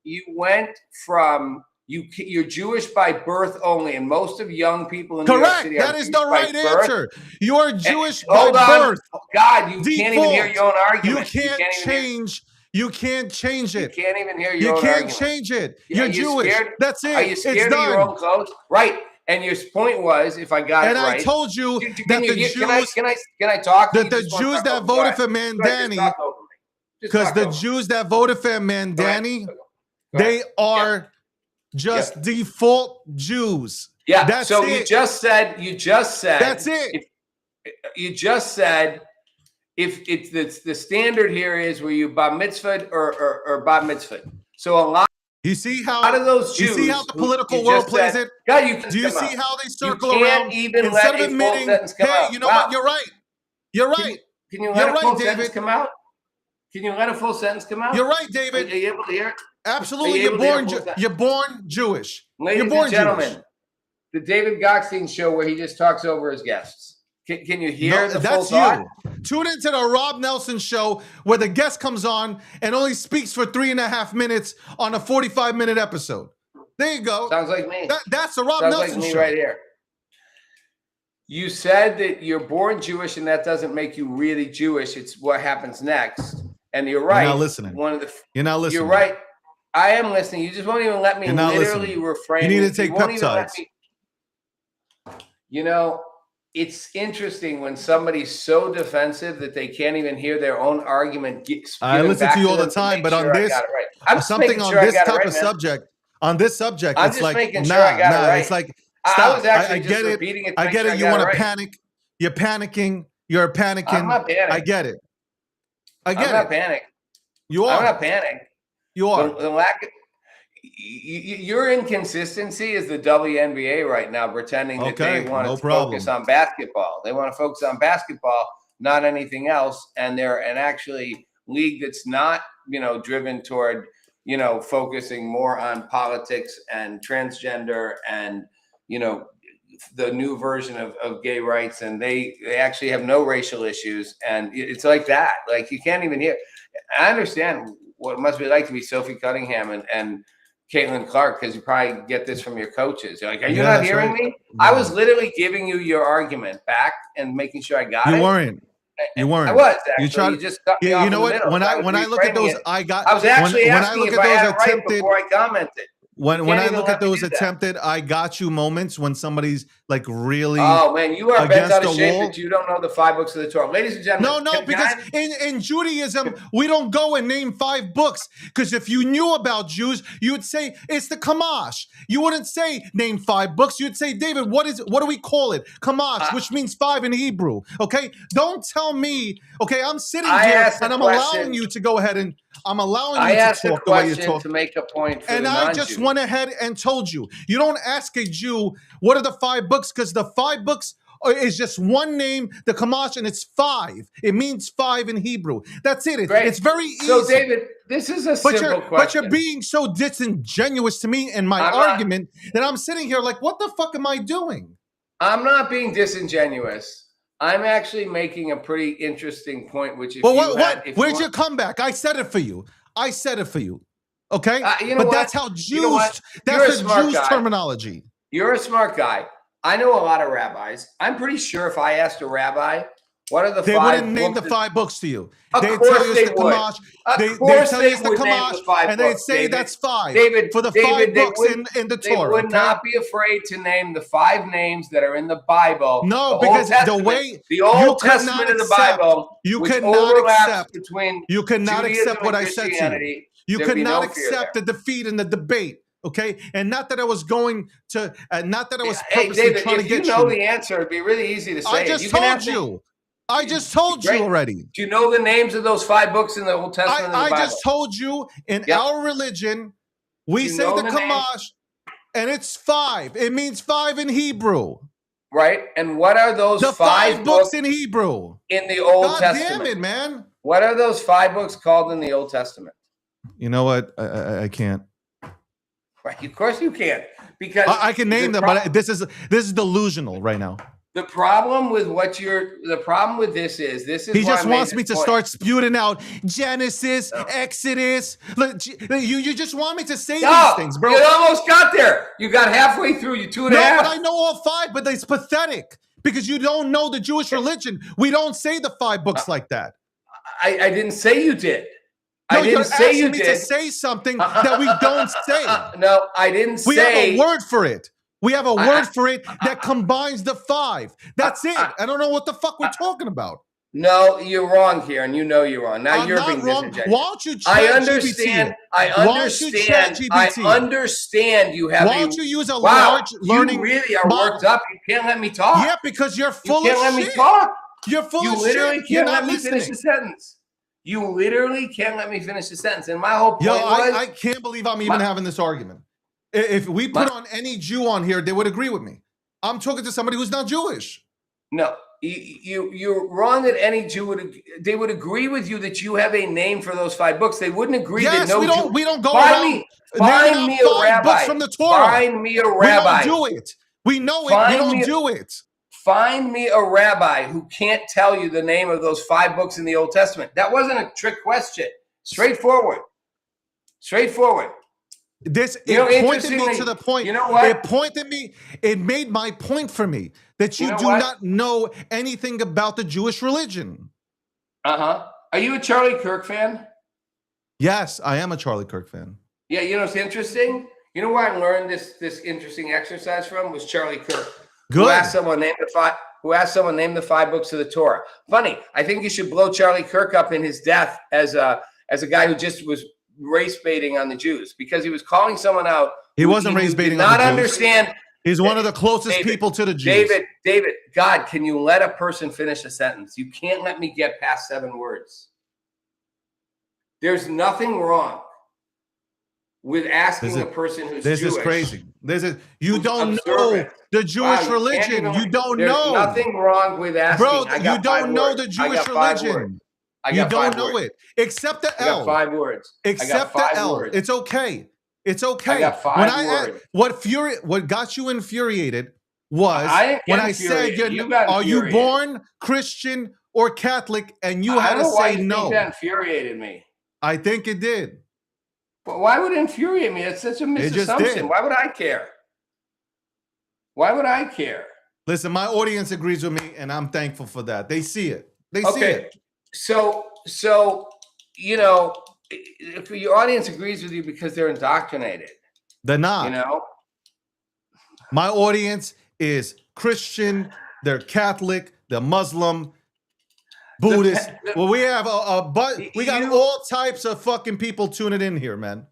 You went from You're Jewish by birth only, and most of young people in New York Correct. City are That is Jewish the by right birth. answer. You are Jewish Hold by on. birth. God, you can't even hear Default. your own argument. You can't change. You can't change it. You can't even hear your You own can't argument. change it. Yeah, You're Jewish. Scared? That's it. Are you It's scared of your done. own clothes? Right. And your point was, if I got And it right, I told you can that you the hear- Jews, can I talk? that You the just wanna Jews talk that over me. voted Go for ahead. Go ahead, Mandani, just talk over me. Just because talk the over me. Jews that voted for Mandani, they are just default Jews. Yeah. That's so it. you just said. That's it. You just said if it's the standard here is were you bar mitzvah or bar mitzvah. So a lot. You see how of those Jews. You see how the who political you world just plays said, it? God, Do you come see out. how they circle you can't around even instead let of a full admitting, sentence come hey, out. you know Wow. what? You're right. You're right. Can you let You're a right, full sentence David. come out? Can you let a full sentence come out? You're right, David. Are you able to hear it? Absolutely. Are you You're able to hear born. a full sentence? You're born Jewish. Ladies You're born and gentlemen, Jewish. the David Goxstein show where he just talks over his guests. Can you hear the full That's thought? you. Tune into the Rob Nelson show where the guest comes on and only speaks for 3.5 minutes on a 45-minute episode. There you go. Sounds like me. That's the Rob Sounds Nelson like me show. right here. You said that you're born Jewish and that doesn't make you really Jewish. It's what happens next. And you're right. You're not listening. You're not listening. You're right. I am listening. You just won't even let me You're not literally listening. refrain. You need to take won't even let peptides. me- You know, it's interesting when somebody's so defensive that they can't even hear their own argument. I given listen back to you all them the time, make but on sure I this, got it right. I'm just something making on sure I this got it type right, of man. subject, on this subject, I'm it's just like, making nah, sure I got it nah. right. It's like, I stop. was actually I just get it. repeating it to I make get sure it. I You got want it to right. panic. You're panicking. You're panicking. I'm not panicking. I get it. I get I'm not it. panicked. You are. I'm not panicked. You are. The lack of, your inconsistency is the WNBA right now, pretending that Okay, they want no to problem. focus on basketball. They want to focus on basketball, not anything else. And they're an actually league that's not, driven toward, focusing more on politics and transgender and, the new version of gay rights. And they actually have no racial issues. And it's like that. Like you can't even hear. I understand what it must be like to be Sophie Cunningham and Caitlin Clark, because you probably get this from your coaches. You're like, are you Yeah, not that's hearing right. me? I was literally giving you your argument back and making sure I got it. You weren't. You weren't. I was actually. You tried. You just cut me Yeah, off you know in the what? middle. When I I was when I look at reframing those, it. I got. I was actually when I asking look if at I those had it right attempted. before I commented. When You I can't even look let at me those do that. attempted, I got you moments when somebody's like really. Oh man, you are bent against out of the shape wall. that you don't know the 5 books of the Torah, ladies and gentlemen. No, because in Judaism, we don't go and name 5 books. Because if you knew about Jews, you would say it's the Kamash. You wouldn't say name 5 books. You'd say, David, what do we call it? Kamash, which means 5 in Hebrew. Okay, don't tell me. Okay, I'm sitting I here asked a and I'm question. allowing you to go ahead and I'm allowing I you to asked a talk the way you question talk. to make a point for And the I just non-Jews. went ahead and told you. You don't ask a Jew what are the 5 books, because the 5 books is just one name, the Kamash, and it's 5. It means 5 in Hebrew. That's it. Great. It's very easy. So, David, this is a simple But question. you're being so disingenuous to me in my I'm not- argument that I'm sitting here like, what the fuck am I doing? I'm not being disingenuous. I'm actually making a pretty interesting point, which if Well, you what? had, if Where's you your comeback? I said it for you. I said it for you. Okay? You know but what? that's how Jews, You know what? You're a that's the smart Jews guy. terminology. You're a smart guy. I know a lot of rabbis. I'm pretty sure if I asked a rabbi, what are the They 5 wouldn't name the books 5 books to you. Of They'd course tell you they it's the would. Kamash. Of They course tell they you it's the would name Kamash, the 5 and they'd books, say David. that's 5 David, for the David, 5 books they in the They Torah. would Okay? not be afraid to name the 5 names that are in the Bible. No, the Old because the Testament, way the you Old cannot Testament of the accept- Bible, you which cannot overlaps accept- between You cannot Judaism accept what and I said to you. Christianity, You there'd be cannot no fear accept there. the defeat in the debate. Okay, and not that I was going to, not that I was Hey, purposely David, trying to if you get know you. the answer, it'd be really easy to say I it. just You can told ask me- you. I just told Great. you already. Do you know the names of those 5 books in the Old Testament and the I Bible? just told you in Yep. our religion, we You say know the the names? Kamash, and it's 5. It means 5 in Hebrew. Right? And what are those The 5 5 books in Hebrew. in the Old God Testament? damn it, man. What are those 5 books called in the Old Testament? You know what? I can't. Right? Of course you can, because I can name the them, but this is delusional right now. The problem with this is He why just I made wants me this to point. start spewing out Genesis, Exodus. Look, you just want me to say No, these things, bro. you almost got there. You got halfway through. You two and a No, half. but I know all 5, but it's pathetic because you don't know the Jewish religion. We don't say the 5 books like that. I didn't say you did. No, I didn't you're say you asking me did. to say something that we don't say. No, I didn't say. We have a word for it. We have a word for it that combines the 5. That's it. I don't know what the fuck we're talking about. No, you're wrong here, and you know you're wrong. Now I'm you're not being wrong. disingenuous. Why don't you I chat understand. GPT? I Why don't you chat understand. GPT? I understand you have. Why don't you use a wow, large learning you really are model? worked up. You can't let me talk. Yeah, because you're full you can't of let shit. me talk. You're full You of literally shit. You're can't not let me finish the listening. sentence. You literally can't let me finish the sentence. And my whole point Yo, was, I can't believe I'm even having this argument. If we put on any Jew on here, they would agree with me. I'm talking to somebody who's not Jewish. no, you're wrong that any Jew would agree with you that you have a name for those 5 books. They wouldn't agree that Yes, no we Jew. don't go Find around me, find naming me out a 5 rabbi. books from the Torah. Find me a rabbi. We don't do it. We know it. Find We don't me- do it. Find me a rabbi who can't tell you the name of those 5 books in the Old Testament. That wasn't a trick question. Straightforward. Straightforward. This You know, it pointed me interestingly, to the point. you know what? It pointed me. It made my point for me that you, You know do what? not know anything about the Jewish religion. Are you a Charlie Kirk fan? Yes, I am a Charlie Kirk fan. Yeah, you know what's interesting? You know where I learned this interesting exercise from was Charlie Kirk. Who Good. asked someone name the 5 books of the Torah. Funny. I think you should blow Charlie Kirk up in his death as a guy who just was race baiting on the Jews because he was calling someone out. He wasn't race did baiting not on the Jews. understand. He's one of the closest David, people to the Jews. David, God, can you let a person finish a sentence? You can't let me get past 7 words. There's nothing wrong with asking a person who's This Jewish. is crazy. You who's don't know observant. the Jewish Wow, you can't religion. even- You don't there's know. nothing wrong with asking. Bro, I you got 5 don't know words. the I Jewish got 5 religion. words. I You got don't 5 know words. it. Except the I got L. 5 words. Except I got 5 the L. words. It's okay. It's okay. I got 5 words. What got you infuriated was I didn't get when I said, infuriated. You got "Are you infuriated. born Christian or Catholic?" and you I had don't to know why say you no. think that infuriated me. I think it did. But why would it infuriate me? It's such a It just misassumption. did. Why would I care? Why would I care? Listen, my audience agrees with me, and I'm thankful for that. They see it. They see Okay. it. So you know, if your audience agrees with you because they're indoctrinated, They're not. you know. My audience is Christian, they're Catholic, they're Muslim, Buddhist. Well, we have we got all types of fucking people tuning in here, man.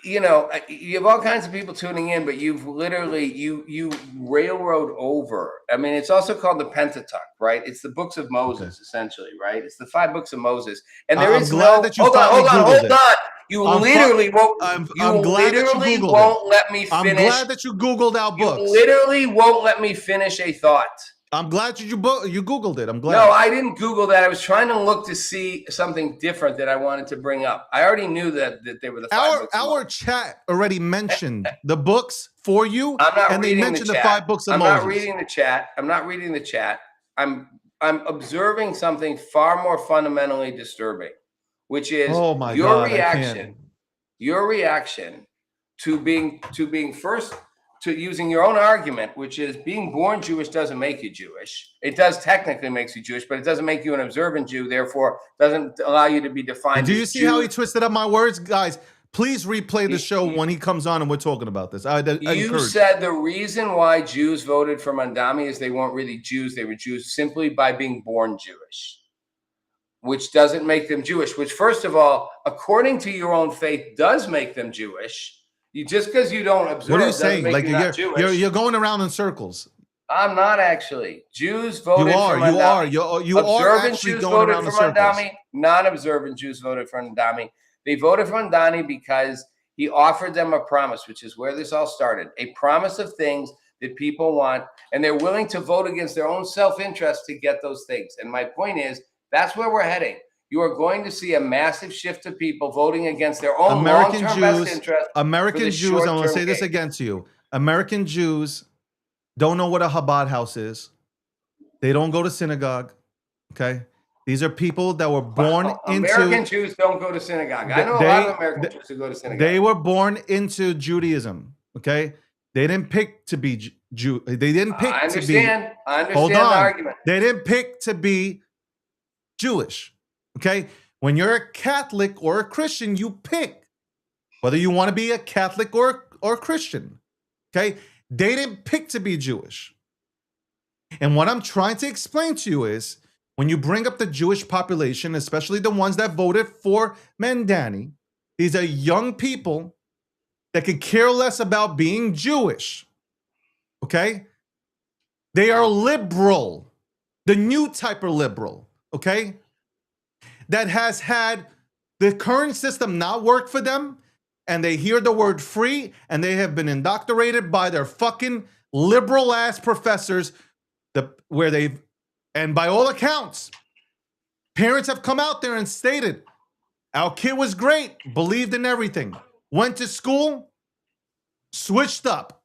You know, you have all kinds of people tuning in, but you've literally you railroad over. I mean, it's also called the Pentateuch, right? It's the books of Moses, essentially, right? It's the 5 books of Moses, and there I'm is glad no. that you Hold on, finally hold on, Googled hold it. on. You I'm literally won't. I'm You glad that you literally Googled won't it. let me I'm finish. glad that you Googled our You books. literally won't let me finish a thought. I'm glad you Googled it. I'm glad. No, I didn't Google that. I was trying to look to see something different that I wanted to bring up. I already knew that they were the 5 books. of Our chat already mentioned the books for you, I'm not and they reading mentioned the the chat. 5 books of I'm Moses. not reading the chat. I'm not reading the chat. I'm observing something far more fundamentally disturbing, which is Oh my your God, I reaction. can't. Your reaction to being first to using your own argument, which is being born Jewish doesn't make you Jewish. It does technically makes you Jewish, but it doesn't make you an observant Jew. Therefore, doesn't allow you to be defined. Do you as see how Jew. he twisted up my words, guys? Please replay the show when he comes on and we're talking about this. I You encourage. said the reason why Jews voted for Mandami is they weren't really Jews. They were Jews simply by being born Jewish, which doesn't make them Jewish, which, first of all, according to your own faith, does make them Jewish. You just because you don't observe What are you doesn't saying? make Like you not Jewish. you're going around in circles. I'm not actually. Jews voted You are. for Mandami. You are Observant actually Jews going voted around for in circles. Mandami. Non-observant Jews voted for Mandami. They voted for Mandami because he offered them a promise, which is where this all started. A promise of things that people want, and they're willing to vote against their own self-interest to get those things. And my point is, that's where we're heading. you are going to see a massive shift of people voting against their own American long-term best Jews, interest. American for the Jews, I'm going to short-term say this gain. again to you. American Jews don't know what a Chabad house is. They don't go to synagogue. Okay. These are people that were born American into. Jews don't go to synagogue. I know a lot of American Jews who go to synagogue. They were born into Judaism. Okay. They didn't pick to be Jew. They didn't pick I to be. understand. I understand Hold the on. argument. They didn't pick to be Jewish. Okay. When you're a Catholic or a Christian, you pick whether you want to be a Catholic or Christian. Okay. They didn't pick to be Jewish. And what I'm trying to explain to you is when you bring up the Jewish population, especially the ones that voted for Mandani, these are young people that could care less about being Jewish. Okay? They are liberal, the new type of liberal, okay? That has had the current system not work for them, and they hear the word free, and they have been indoctrinated by their fucking liberal ass professors, and by all accounts, parents have come out there and stated, our kid was great, believed in everything, went to school, switched up.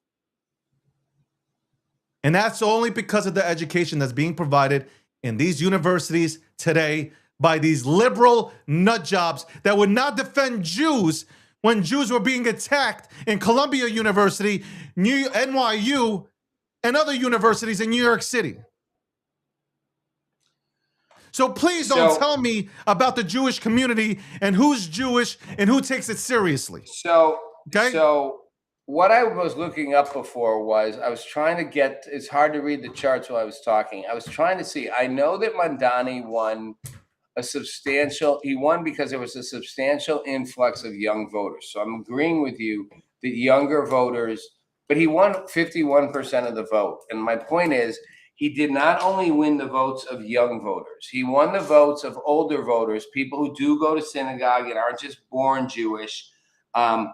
And that's only because of the education that's being provided in these universities today by these liberal nut jobs that would not defend Jews when Jews were being attacked in Columbia University, NYU, and other universities in New York City. So please don't tell me about the Jewish community and who's Jewish and who takes it seriously. So, okay? So what I was looking up before was I was trying to get, it's hard to read the charts while I was talking. I was trying to see, I know that Mandani won he won because there was a substantial influx of young voters. So I'm agreeing with you that younger voters, but he won 51% of the vote. And my point is, he did not only win the votes of young voters, he won the votes of older voters, people who do go to synagogue and aren't just born Jewish. You're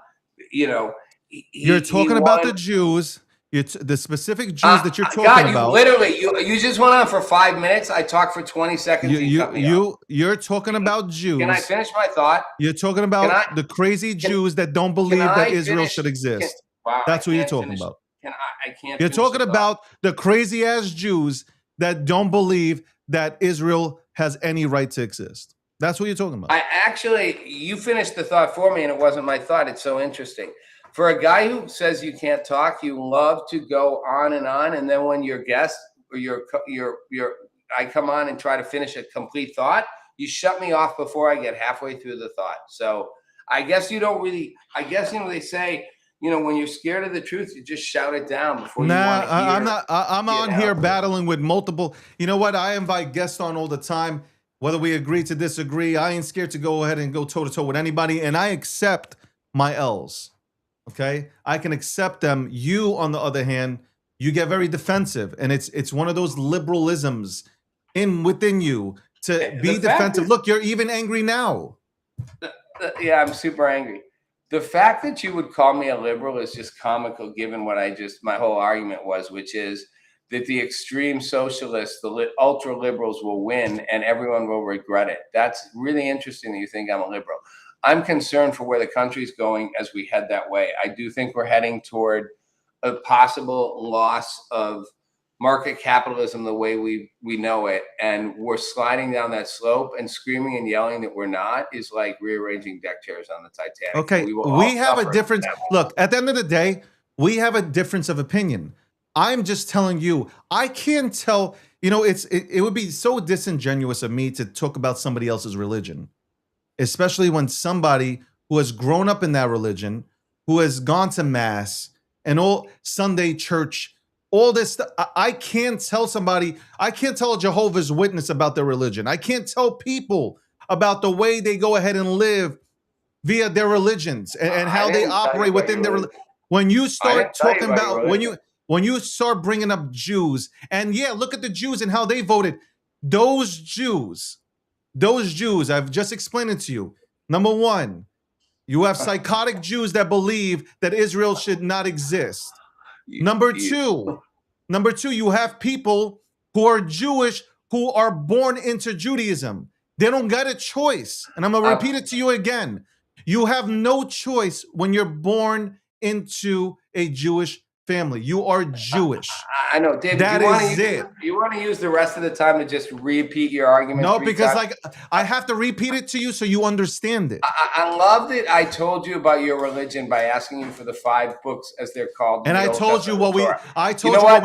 talking about the Jews. It's the specific Jews that you're talking about. Literally, you just went on for 5 minutes. I talked for 20 seconds. You're talking about Jews. Can I finish my thought? You're talking about the crazy Jews that don't believe that Israel should exist. That's what you're talking about. I can't. You're talking about the crazy ass Jews that don't believe that Israel has any right to exist. That's what you're talking about. You finished the thought for me, and it wasn't my thought. It's so interesting. For a guy who says you can't talk, you love to go on, and then when your guest or I come on and try to finish a complete thought, you shut me off before I get halfway through the thought. So I guess you don't really. I guess they say, when you're scared of the truth, you just shout it down before you want to hear. I'm not. I'm on here battling with multiple. You know what? I invite guests on all the time, whether we agree to disagree. I ain't scared to go ahead and go toe to toe with anybody, and I accept my L's. Okay, I can accept them. You, on the other hand, you get very defensive, and it's one of those liberalisms within you to be defensive. Look, you're even angry now. Yeah, I'm super angry. The fact that you would call me a liberal is just comical, given what my whole argument was, which is that the extreme socialists, the ultra liberals, will win, and everyone will regret it. That's really interesting that you think I'm a liberal. I'm concerned for where the country's going as we head that way. I do think we're heading toward a possible loss of market capitalism the way we know it, and we're sliding down that slope, and screaming and yelling that we're not is like rearranging deck chairs on the Titanic. Okay, we have a difference. Look, at the end of the day, we have a difference of opinion. I'm just telling you, I can't tell, it would be so disingenuous of me to talk about somebody else's religion. Especially when somebody who has grown up in that religion, who has gone to mass and all Sunday church, all this stuff. I can't tell a Jehovah's Witness about their religion. I can't tell people about the way they go ahead and live via their religions and how they operate within their religion. When you start talking about, when you start bringing up Jews, and look at the Jews and how they voted. Those Jews, I've just explained it to you. Number one, you have psychotic Jews that believe that Israel should not exist. Number two, you have people who are Jewish who are born into Judaism. They don't got a choice. And I'm going to repeat it to you again. You have no choice when you're born into a Jewish family. You are Jewish. I know, David. That is it. You want to use the rest of the time to just repeat your argument? No, 3 because times? I have to repeat it to you so you understand it. I love that I told you about your religion by asking you for the 5 books, as they're called. And I told you what we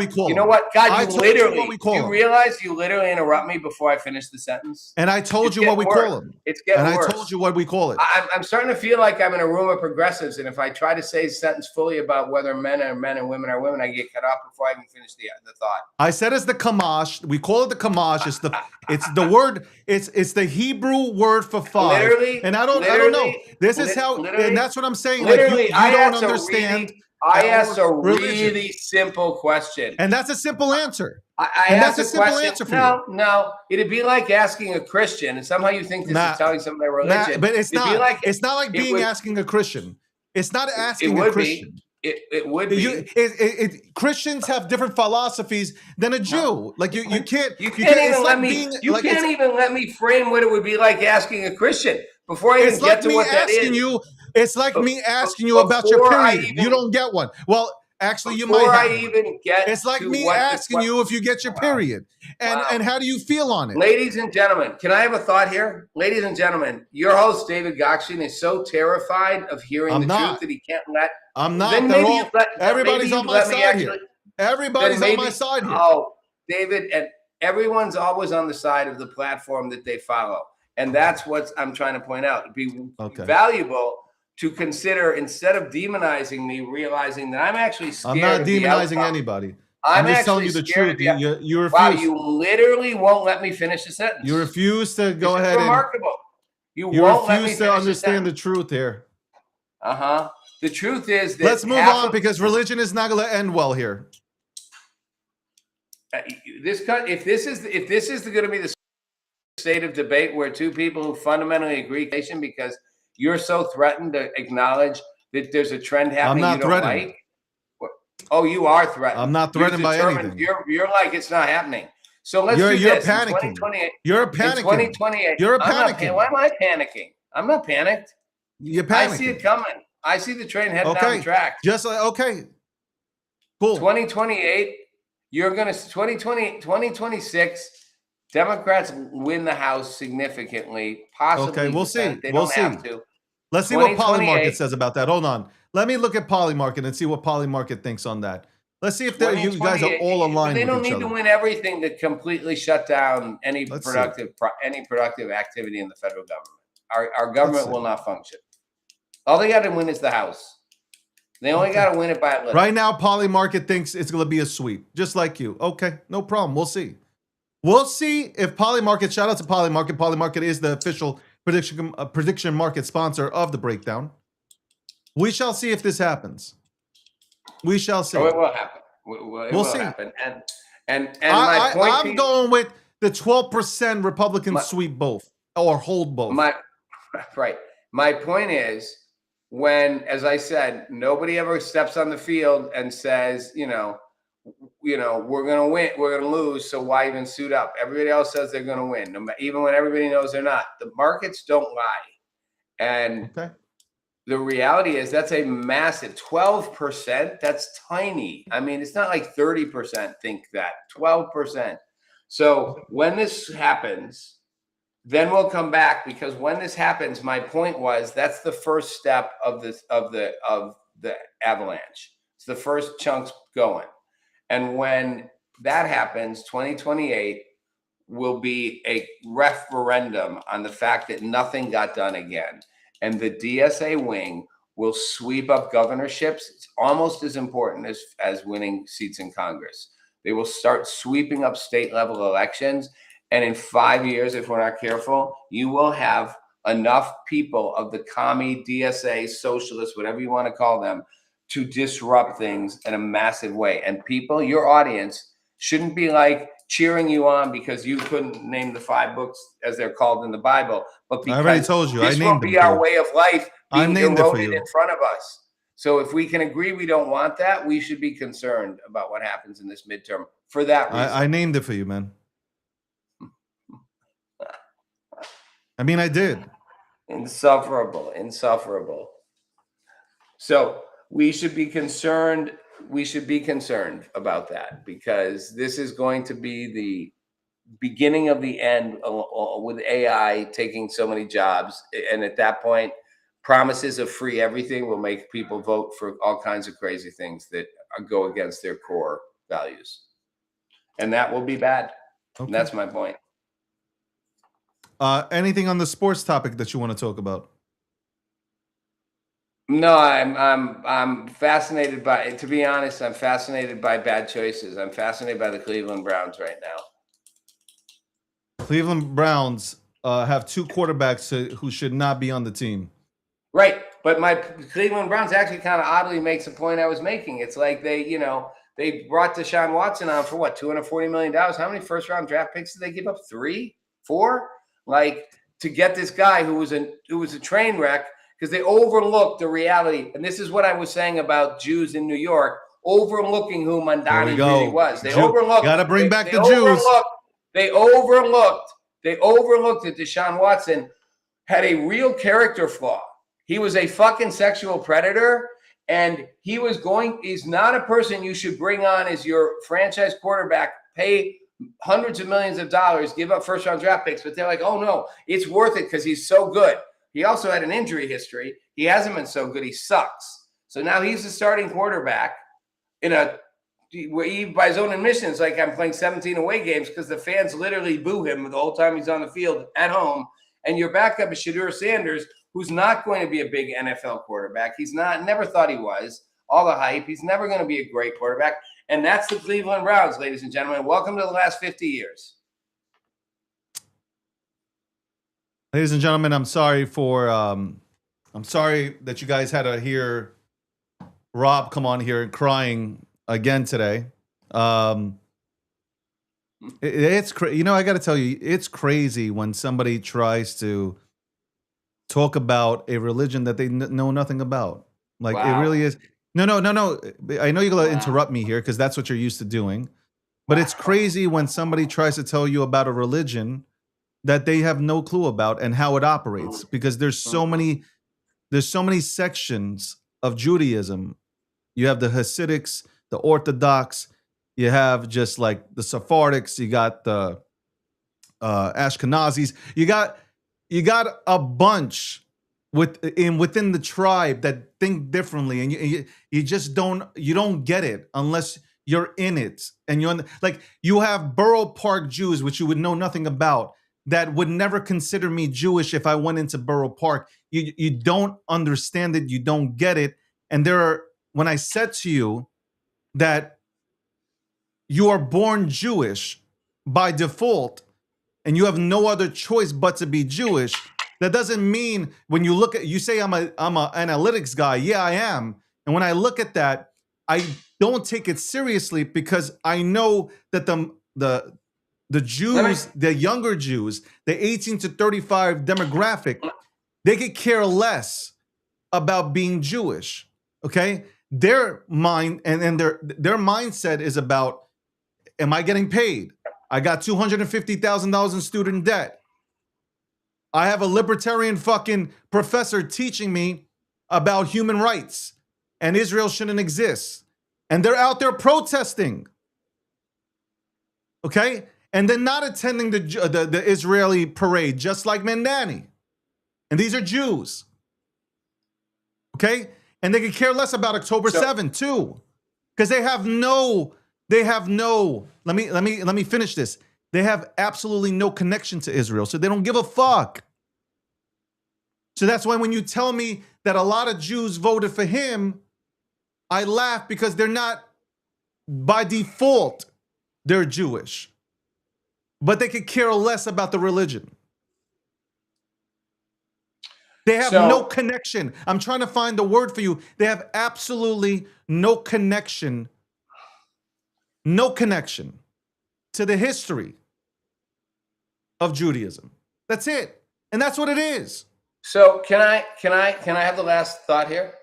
call You know what, God? I You told literally. you what we call you them. realize you literally interrupt me before I finish the sentence. And I told you what we call them. It's getting and worse. I told you what we call it. I'm starting to feel like I'm in a room of progressives, and if I try to say a sentence fully about whether men are men and women are women, I get cut off before I even finish the thought. I said it's the kamash. We call it the kamash. It's the word. It's the Hebrew word for 5. Literally, and I don't know. This is how, and that's what I'm saying. Like you don't understand. I asked a religion. really simple question, and that's a simple answer. I and asked that's a a simple question. answer for you. No, it'd be like asking a Christian, and somehow you think this is telling them their religion. But it's It'd be not. like, it's not like being asking a Christian. It's not asking it would a Christian. Be. It would be. Christians have different philosophies than a Jew. Like you can't. You can't even let me. being, You like, can't even let me frame what it would be like asking a Christian before I even It's get like to me what that is. asking you. It's like me asking you about your period. You don't get one. Well, actually, you might. Before Have I even get. It's like to me what asking you if you get your period, and how do you feel on it? Ladies and gentlemen, can I have a thought here? Ladies and gentlemen, your host David Gokshin is so terrified of hearing truth that he can't let. I'm not. Then They're maybe all, you let, everybody's maybe on you my let me side actually, here. Everybody's then on my side here. Oh, David, and everyone's always on the side of the platform that they follow, and that's what I'm trying to point out. It'd be valuable to consider, instead of demonizing me, realizing that I'm actually scared. I'm not of the demonizing outcome. anybody. I'm just actually telling you the scared truth. of You refuse. Wow, you literally won't let me finish the sentence. You refuse to go This is ahead remarkable. You won't let me refuse to finish understand the truth here. The truth is that Let's move on because religion is not going to end well here. If this is going to be the state of debate where two people who fundamentally agree, because you're so threatened to acknowledge that there's a trend happening I'm not you don't threatened. like. Oh, you are threatened. I'm not threatened by anything. You're like it's not happening. So let's do you're this. panicking. In 2028, You're panicking. In 2028, You're I'm not panicking. why am I panicking? I'm not panicked. You're panicking. I see it coming. I see the train heading down the track. Just like, okay. Cool. 2028, you're going to 2026, Democrats win the House significantly, possibly. Okay, we'll see. They We'll don't see. have to. Let's see what 2028 Polymarket says about that. Hold on. Let me look at Polymarket and see what Polymarket thinks on that. Let's see if you guys are all aligned They with don't each need other. to win everything to completely shut down any productive activity in the federal government. Our government will not function. All they got to win is the House. They only got to win it by a little. Right now, Polymarket thinks it's going to be a sweep, just like you. Okay, no problem. We'll see. We'll see if Polymarket, shout out to Polymarket. Polymarket is the official prediction market sponsor of the breakdown. We shall see if this happens. We shall see. Oh, it will happen. It will see. happen. And my point I'm going with the 12% Republican sweep both or hold both. My point is, when, as I said, nobody ever steps on the field and says, we're going to win, we're going to lose, so why even suit up? Everybody else says they're going to win, even when everybody knows they're not. The markets don't lie. And the reality is that's a massive 12%. That's tiny. I mean, it's not like 30% think that, 12%. So when this happens, then we'll come back, because when this happens, my point was that's the first step of the avalanche. It's the first chunks going. And when that happens, 2028 will be a referendum on the fact that nothing got done again. And the DSA wing will sweep up governorships. It's almost as important as winning seats in Congress. They will start sweeping up state level elections. And in 5 years, if we're not careful, you will have enough people of the commie, DSA, socialists, whatever you want to call them, to disrupt things in a massive way. And people, your audience, shouldn't be like cheering you on because you couldn't name the 5 books as they're called in the Bible, but because I already told you. this I will named be them our for way of life I being named it for eroded you. in front of us. So if we can agree we don't want that, we should be concerned about what happens in this midterm for that reason. I named it for you, man. I mean, I did. Insufferable. So we should be concerned. We should be concerned about that, because this is going to be the beginning of the end with AI taking so many jobs. And at that point, promises of free everything will make people vote for all kinds of crazy things that go against their core values. And that will be bad. Okay. And that's my point. Anything on the sports topic that you want to talk about? No, I'm fascinated by, to be honest, I'm fascinated by bad choices. I'm fascinated by the Cleveland Browns right now. Cleveland Browns have 2 quarterbacks who should not be on the team. Right. But my Cleveland Browns actually kind of oddly makes the point I was making. It's like they brought Deshaun Watson on for what, $240 million? How many first-round draft picks did they give up? 3, 4? Like, to get this guy who was a train wreck, because they overlooked the reality. And this is what I was saying about Jews in New York, overlooking who Mandani really was. They overlooked. Got to bring back the Jews. They overlooked that Deshaun Watson had a real character flaw. He was a fucking sexual predator, and he's not a person you should bring on as your franchise quarterback, pay hundreds of millions of dollars, give up first-round draft picks, but they're like, oh no, it's worth it because he's so good. He also had an injury history. He hasn't been so good. He sucks. So now he's the starting quarterback where he, by his own admission, is like, I'm playing 17 away games because the fans literally boo him the whole time he's on the field at home. And your backup is Shedeur Sanders, who's not going to be a big NFL quarterback. He's not, never thought he was. All the hype. He's never going to be a great quarterback. And that's the Cleveland Browns, ladies and gentlemen. Welcome to the last 50 years. Ladies and gentlemen, I'm sorry that you guys had to hear Rob come on here and crying again today. It's crazy. I got to tell you, it's crazy when somebody tries to talk about a religion that they know nothing about. Like, wow. It really is. No. I know you're going to interrupt me here because that's what you're used to doing. But it's crazy when somebody tries to tell you about a religion that they have no clue about and how it operates, because there's so many sections of Judaism. You have the Hasidics, the Orthodox, you have just like the Sephardics, you got the Ashkenazis, you got a bunch within the tribe that think differently, and you just don't get it unless you're in it. And you have Borough Park Jews, which you would know nothing about, that would never consider me Jewish if I went into Borough Park. You don't understand it. You don't get it. And when I said to you that you are born Jewish by default and you have no other choice but to be Jewish, that doesn't mean when you look at, you say I'm a analytics guy. Yeah, I am. And when I look at that, I don't take it seriously because I know that the Jews, the younger Jews, the 18 to 35 demographic, they could care less about being Jewish. Okay, their mind and their mindset is about, am I getting paid? I got $250,000 in student debt. I have a libertarian fucking professor teaching me about human rights and Israel shouldn't exist, and they're out there protesting. Okay. And then not attending the Israeli parade, just like Mandani. And these are Jews. Okay? And they could care less about October 7th too. Because they have no, let me finish this. They have absolutely no connection to Israel. So they don't give a fuck. So that's why when you tell me that a lot of Jews voted for him, I laugh, because they're not, by default, they're Jewish. But they could care less about the religion. They have no connection. I'm trying to find the word for you. They have absolutely no connection to the history of Judaism. That's it. And that's what it is. So can I have the last thought here?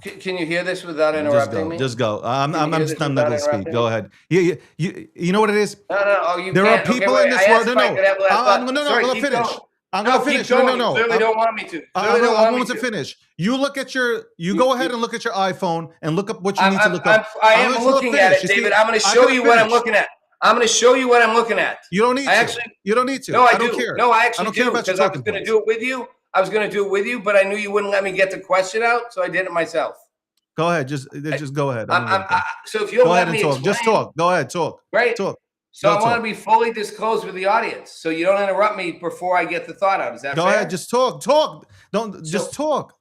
Can you hear this without interrupting me? Just go. I'm Can you hear not this going without to speak. interrupting Go me? ahead. You know what it is? No. Oh, you There are can't. Okay, people wait, in this I world. asked No, if I no. could have last thought. I'm Sorry, going to keep finish. going. I'm going to finish. Keep going. No. You clearly don't want me to. I Clearly don't want want me to finish. You look at your. You go ahead and look at your iPhone and look up what you need to look up. I I'm am gonna looking finish. at it, You see, David. I'm going to I show gotta you what I'm finish. looking at. I'm going to show you what I'm looking at. You don't need to. Actually, you don't need to. No, I don't do. care. No, I actually don't care do about your because I was talking going to points. do it with you. I was going to do it with you, but I knew you wouldn't let me get the question out, so I did it myself. Go ahead. Just go ahead. So if you'll go let ahead and me talk. explain, Just talk. Go ahead. Talk. Right. Talk. So Go I want to talk. be fully disclosed with the audience, so you don't interrupt me before I get the thought out. Is that Go fair? ahead. Just talk. Talk. Don't just talk.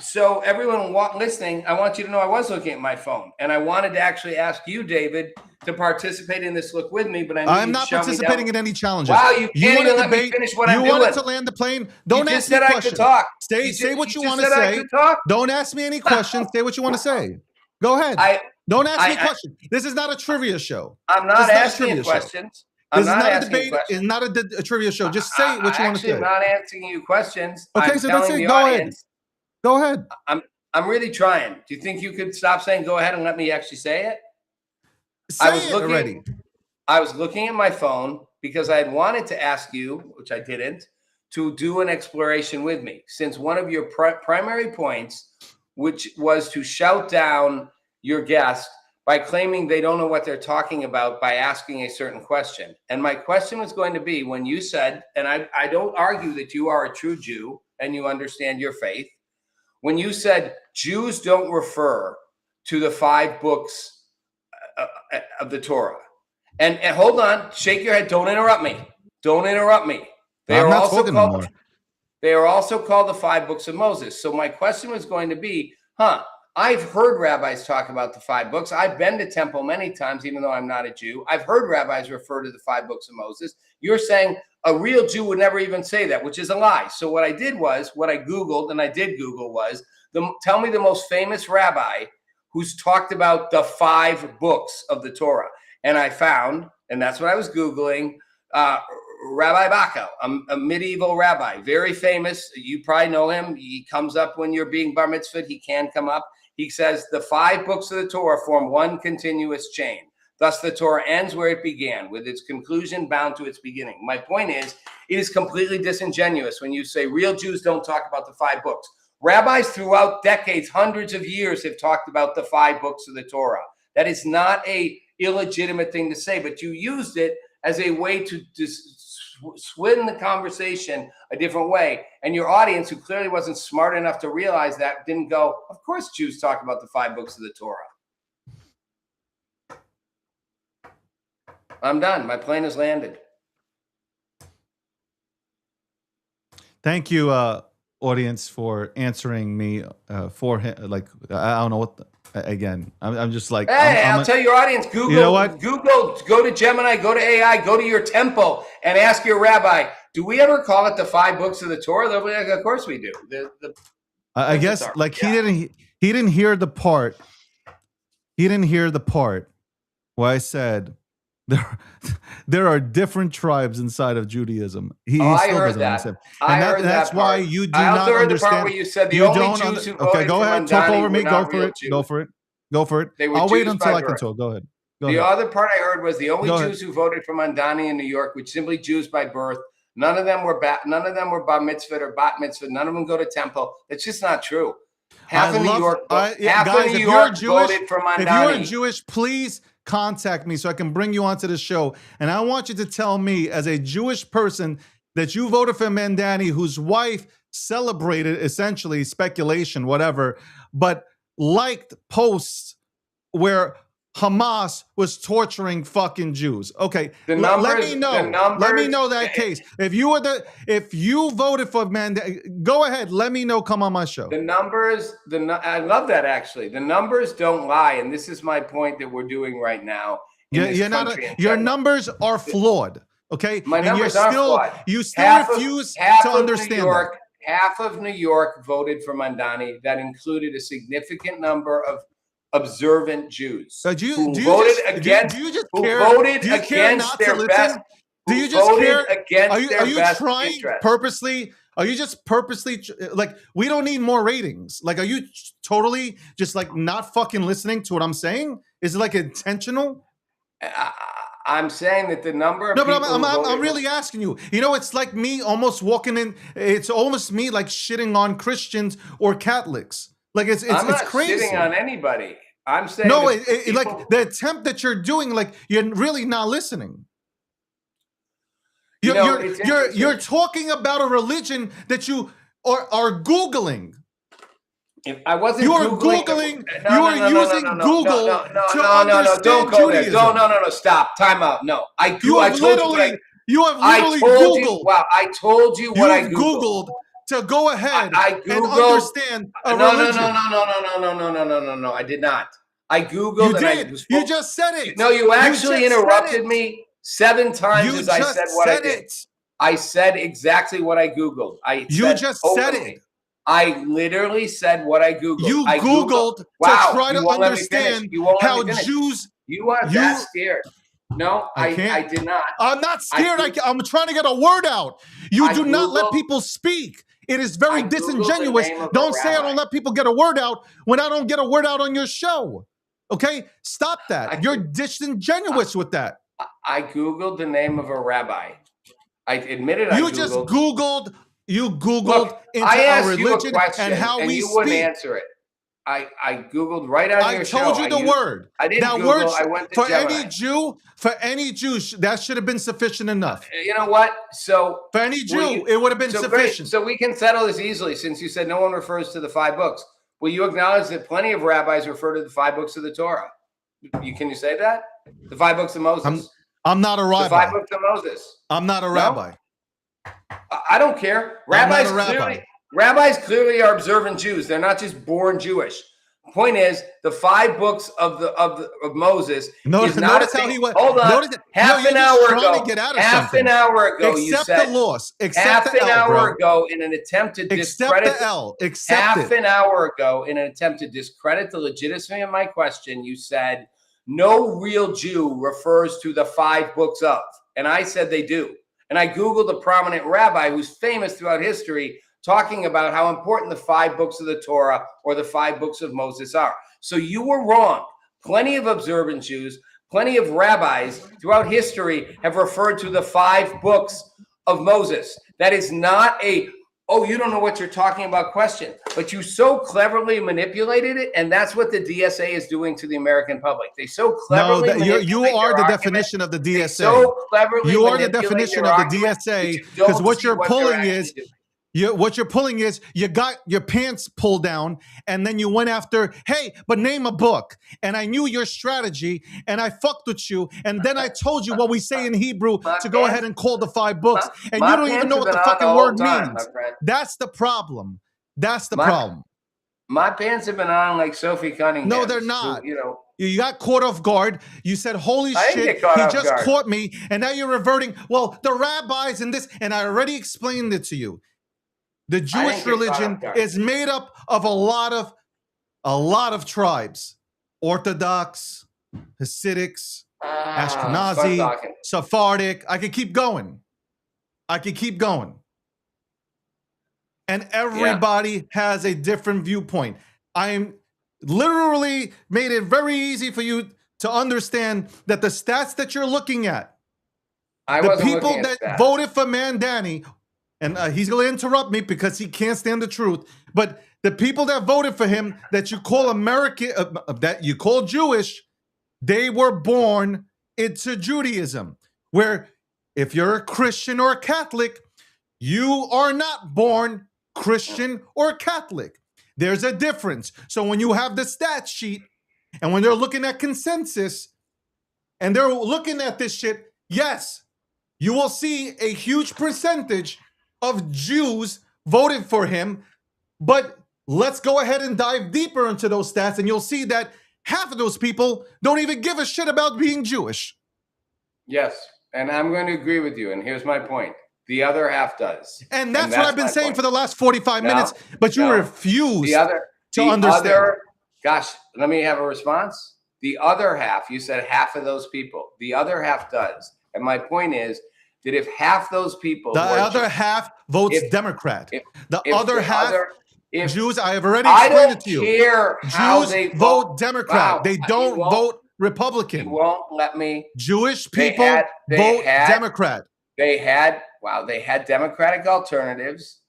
So everyone listening, I want you to know I was looking at my phone, and I wanted to actually ask you, David, to participate in this look with me. But I knew I'm you'd not shut me participating down. in any challenges. Wow, you can't wanna even let me debate- finish what I'm You doing. wanted to land the plane. Don't You ask just me said I questions. could talk. Say what you just want to said I say. could talk. Don't ask me any questions. Say what you want to say. Go ahead. Don't ask me questions. This is not a trivia show. I'm This not is not a asking trivia you show. questions. I'm This is not not a asking you debate. questions. It's not a trivia show. Just say what you want to Actually, say. I'm not asking you questions. Okay, I'm so that's telling it. the Go ahead. audience. Go ahead. I'm really trying. Do you think you could stop saying "go ahead" and let me actually say it? Say it already. I was looking at my phone because I had wanted to ask you, which I didn't, to do an exploration with me. Since one of your primary points, which was to shout down your guest by claiming they don't know what they're talking about by asking a certain question. And my question was going to be when you said, and I don't argue that you are a true Jew and you understand your faith, when you said Jews don't refer to the 5 books of the Torah. And hold on, shake your head. Don't interrupt me. Don't interrupt me. I'm not talking anymore. They are also called the 5 books of Moses. So my question was going to be, I've heard rabbis talk about the 5 books. I've been to temple many times, even though I'm not a Jew. I've heard rabbis refer to the 5 books of Moses. You're saying a real Jew would never even say that, which is a lie. So what I did was, what I Googled, and I did Google was, tell me the most famous rabbi who's talked about the 5 books of the Torah. And I found, and that's what I was Googling, Rabbi Bacco, a medieval rabbi, very famous. You probably know him. He comes up when you're being bar mitzvahed. He can come up. He says the 5 books of the Torah form one continuous chain. Thus, the Torah ends where it began, with its conclusion bound to its beginning. My point is, it is completely disingenuous when you say real Jews don't talk about the 5 books. Rabbis throughout decades, hundreds of years, have talked about the 5 books of the Torah. That is not a illegitimate thing to say, but you used it as a way to swing the conversation a different way. And your audience, who clearly wasn't smart enough to realize that, didn't go, of course Jews talk about the 5 books of the Torah. I'm done. My plane has landed. Thank you, audience, for answering me for him. Like, I don't know what. Again, I'm just like. Hey, I'll tell your audience. Google. You know what? Google. Go to Gemini. Go to AI. Go to your temple and ask your rabbi. Do we ever call it the 5 books of the Torah? They'll be like, of course we do. I guess like he didn't hear the part. He didn't hear the part where I said there are different tribes inside of Judaism. He I still heard doesn't that. understand. I And heard that's that why part. you do I not also heard the understand. part where you said the You only don't Jews who okay, voted go for ahead. Talk Mamdani over me. were Go not for real it. Jews. Go for it. Go for it. They were I'll wait Jews until by I can birth. talk. Go ahead. Go The ahead. other part I heard was the only Go ahead. Jews who voted for Mamdani in New York, which simply Jews by birth. None of them were bar mitzvah or bat mitzvah. None of them go to temple. It's just not true. Half of New York voted for Mamdani. If you're Jewish, please contact me so I can bring you onto the show. And I want you to tell me, as a Jewish person, that you voted for Mamdani, whose wife celebrated, essentially, speculation, whatever, but liked posts where Hamas was torturing fucking Jews. Okay, let me know. Let me know that case. If you voted for Mamdani, go ahead. Let me know. Come on my show. The numbers, I love that actually. The numbers don't lie, and this is my point that we're doing right now. Your numbers are flawed. Okay, My and numbers are flawed. You still refuse to understand that. Half of New York voted for Mamdani. That included a significant number of observant Jews who voted against Are you trying purposely Are you just purposely like, we don't need more ratings? Like, are you totally just like not fucking listening to what I'm saying? Is it like intentional? I'm saying that the number of No, but people I'm really asking you. You know, it's like me almost walking in. It's almost me like shitting on Christians or Catholics. Like it's I'm not crazy. shitting on anybody. I'm saying No, people, like the attempt that you're doing, like you're really not listening. You're talking about a religion that you are Googling. If I wasn't, you are Googling. You are using Google to understand don't go there. Judaism. No, stop. Time out. No, I told You have literally Googled. Wow, I told you what I Googled to go ahead and Googled, understand a religion. No. I did not. I Googled. You and did. You just said it. No, you actually interrupted me 7 times as I said what I did. I said exactly what I Googled. You just said it. I literally said what I Googled. You I Googled to try to understand how Jews. You are that scared. No, I did not. I'm not scared. I'm trying to get a word out. You do not let people speak. It is very disingenuous. Don't say I don't let people get a word out when I don't get a word out on your show. Okay? Stop that. You're disingenuous with that. I Googled the name of a rabbi. I admitted I Googled. You just Googled. You Googled Look, into I asked our religion you a question, and how we you speak. wouldn't answer it. I Googled right on your show. I told you the word. I didn't that Google. word I went to for Gemini. any Jew, that should have been sufficient enough. You know what? So for any Jew, it would have been sufficient. Great. So we can settle this easily, since you said no one refers to the 5 books. Will you acknowledge that plenty of rabbis refer to the 5 books of the Torah? Can you say that? The 5 books of Moses. I'm not a rabbi. The 5 books of Moses. I'm not a rabbi. I don't care. Rabbis clearly are observant Jews. They're not just born Jewish. Point is, the 5 books of Moses. Notice how he went. Hold on. Half an hour ago. An hour ago, you said the loss. Half an hour ago, in an attempt to discredit half an hour ago, in an attempt to discredit the legitimacy of my question, you said no real Jew refers to the 5 books of, and I said they do. And I Googled a prominent rabbi who's famous throughout history, talking about how important the 5 books of the Torah or the 5 books of Moses are. So you were wrong. Plenty of observant Jews, plenty of rabbis throughout history have referred to the 5 books of Moses. That is not a, oh, you don't know what you're talking about question. But you so cleverly manipulated it, and that's what the DSA is doing to the American public. They so cleverly you are the definition of the DSA. They so cleverly you are the definition of the DSA, because what you're pulling is you got your pants pulled down, and then you went after, hey, but name a book. And I knew your strategy, and I fucked with you, and then I told you what we say in Hebrew to go ahead and call the 5 books, and you don't even know what the fucking word means. That's the problem. That's the problem. My pants have been on like Sophie Cunningham. No, they're not. So, you got caught off guard. You said, holy shit, he just caught me. And now you're reverting. Well, the rabbis and this, and I already explained it to you. The Jewish religion is made up of a lot of tribes. Orthodox, Hasidics, Ashkenazi, Sephardic. I could keep going. And everybody has a different viewpoint. I'm literally made it very easy for you to understand that the stats that you're looking at, the people that voted for Mandani, and he's going to interrupt me because he can't stand the truth, but the people that voted for him that you call American, that you call Jewish, they were born into Judaism, where if you're a Christian or a Catholic, you are not born Christian or Catholic. There's a difference. So when you have the stat sheet and when they're looking at consensus and they're looking at this shit, yes, you will see a huge percentage of Jews voted for him. But let's go ahead and dive deeper into those stats, and you'll see that half of those people don't even give a shit about being Jewish. Yes, and I'm going to agree with you. And here's my point. The other half does. And that's what I've been saying for the last 45 minutes, but you refuse to understand. Gosh, let me have a response. The other half, you said half of those people. The other half does. And my point is, that if half those people, The who are other Jew- half votes if- Democrat. The if other half, if Jews, I have already I explained don't it to you. care how Jews they vote Democrat. Wow, They you don't won't- vote Republican. You won't let me. Jewish They people had- they vote had- Democrat. They had Democratic alternatives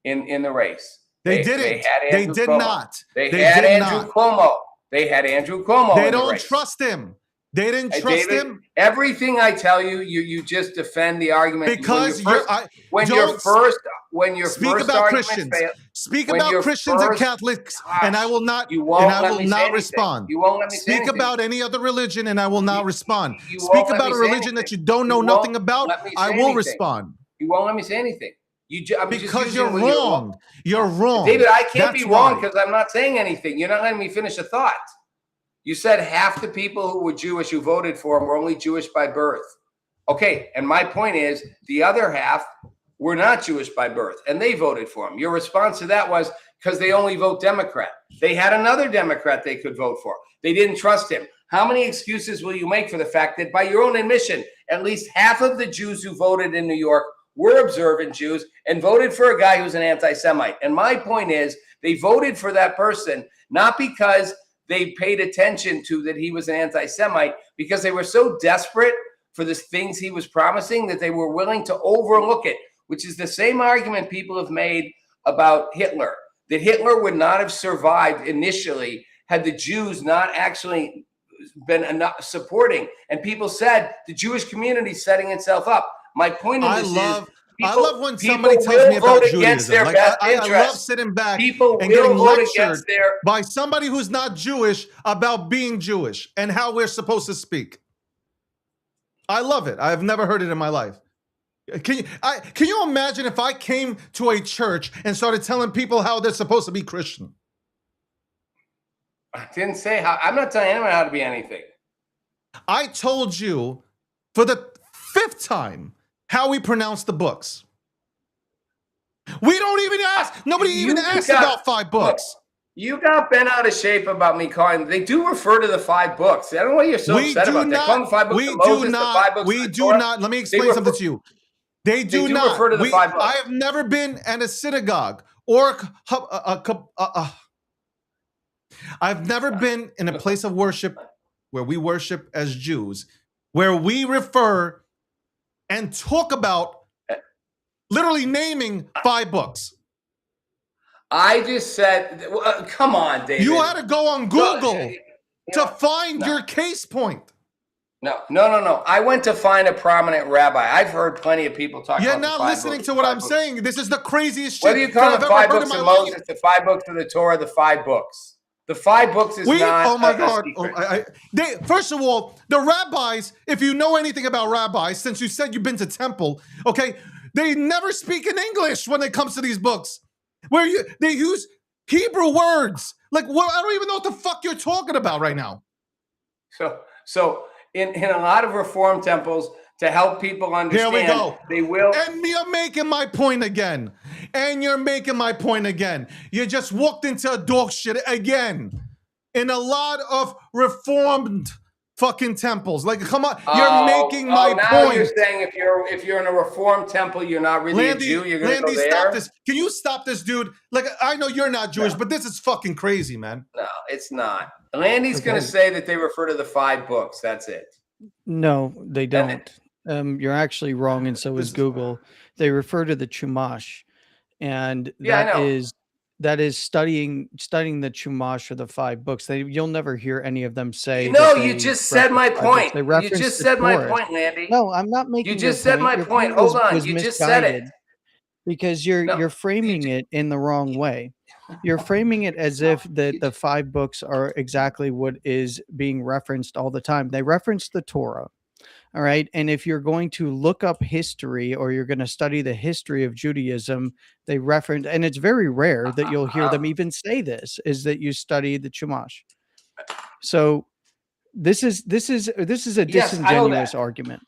in the race. They didn't. had They Andrew did Cuomo. not. They They had did Andrew not. Cuomo. They had Andrew Cuomo. They in the don't race. trust him. They didn't Hey, trust David, him everything I tell you, you just defend the argument because when your don't speak first about argument Christians. failed- Speak when about your Christians and first- Catholics, and I will not. You won't and I let will me say not anything. respond. You won't let me say Speak anything. about any other religion, and I will not respond. You Speak won't let about me a say religion that you anything. don't know You nothing won't about. let me I say will anything. respond You won't let me say anything. I'm just because using you're what wrong. You're wrong, David, I can't That's be wrong why. because I'm not saying anything. You're not letting me finish a thought. You said half the people who were Jewish who voted for him were only Jewish by birth. Okay, and my point is the other half were not Jewish by birth, and they voted for him. Your response to that was because they only vote Democrat. They had another Democrat they could vote for. They didn't trust him. How many excuses will you make for the fact that by your own admission, at least half of the Jews who voted in New York were observant Jews and voted for a guy who's an anti-Semite? And my point is they voted for that person not because they paid attention to that he was an anti-Semite, because they were so desperate for the things he was promising that they were willing to overlook it, which is the same argument people have made about Hitler, that Hitler would not have survived initially had the Jews not actually been enough supporting. And people said the Jewish community setting itself up. My point of this is I love when people somebody tells will me about vote against Judaism. their Like, best I love interests. sitting back People and will getting vote lectured against their by somebody who's not Jewish about being Jewish and how we're supposed to speak. I love it. I've never heard it in my life. Can you imagine if I came to a church and started telling people how they're supposed to be Christian? I didn't say how. I'm not telling anyone how to be anything. I told you for the 5th time how we pronounce the books. We don't even ask. Nobody even asks about 5 books. Look, you got bent out of shape about me calling. They do refer to the 5 books. I don't know what you're so upset about. They call them 5 books of Moses, the 5 books of the Torah. Let me explain something to you. They do not refer to the 5 books. I have never been at a synagogue or I've never been in a place of worship where we worship as Jews, where we refer and talk about literally naming 5 books. I just said, come on, David. You had to go on Google to find your case point. No. I went to find a prominent rabbi. I've heard plenty of people talk You're about the not 5 listening books, to the what 5 I'm books. saying. This is the craziest shit Whether you call that it I've 5 ever heard in books my of life. Moses, the 5 books of the Torah, the 5 books. The 5 books is not. Oh my a God! secret. First of all, the rabbis, if you know anything about rabbis, since you said you've been to temple, okay, they never speak in English when it comes to these books. They use Hebrew words. Like, what? I don't even know what the fuck you're talking about right now. So in a lot of Reform temples, to help people understand, Here we go. They will. And you're making my point again. You just walked into a dog shit again. In a lot of Reformed fucking temples. Like, come on. You're making my now point. You're saying if you're in a Reform temple, you're not really a Jew. You're going to go there. Stop this. Can you stop this, dude? Like, I know you're not Jewish, but this is fucking crazy, man. No, it's not. Landy's going to say that they refer to the 5 books. That's it. No, they don't. You're actually wrong, and so is Google. They refer to the Chumash, and that is studying the Chumash or the 5 books. You'll never hear any of them say. No, you just said my point. You just said my point, Landy. No, I'm not making. You just said my point. Hold on, you just said it. Because you're framing it in the wrong way. You're framing it as if the 5 books are exactly what is being referenced all the time. They reference the Torah. All right. And if you're going to look up history or you're going to study the history of Judaism, they reference, and it's very rare that you'll hear them even say this, is that you study the Chumash. So this is a disingenuous argument.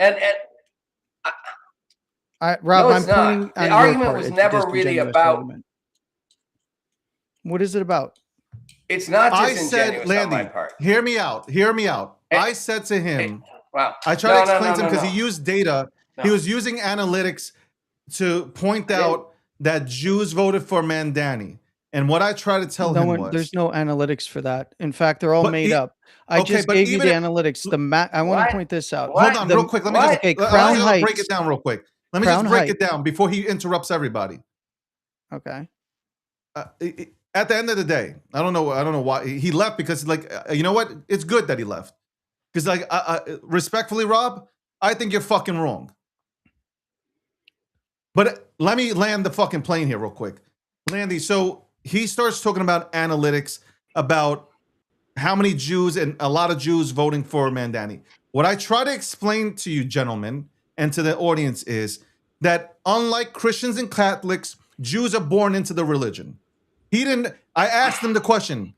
Rob, no, I'm pointing the argument was never really about. Argument. What is it about? It's not I disingenuous said, Landy, on my part. Hear me out. I said to him, Wow. I tried to explain to him because he used data He was using analytics to point out that Jews voted for Mandani. And what I try to tell him was, there's no analytics for that. In fact, they're all But made e- up. I okay, just but gave you even the if- analytics. I want to point this out. hold on, real quick. Let me just okay. let Crown me just break Heights. it down real quick. Let me Crown just break Heights. it down before he interrupts everybody. Okay. At the end of the day, I don't know why he left, because like you know what? It's good that he left, because like respectfully, Rob, I think you're fucking wrong. But let me land the fucking plane here real quick, Landy. So he starts talking about analytics about how many Jews and a lot of Jews voting for Mandani. What I try to explain to you, gentlemen, and to the audience is that unlike Christians and Catholics, Jews are born into the religion. I asked him the question,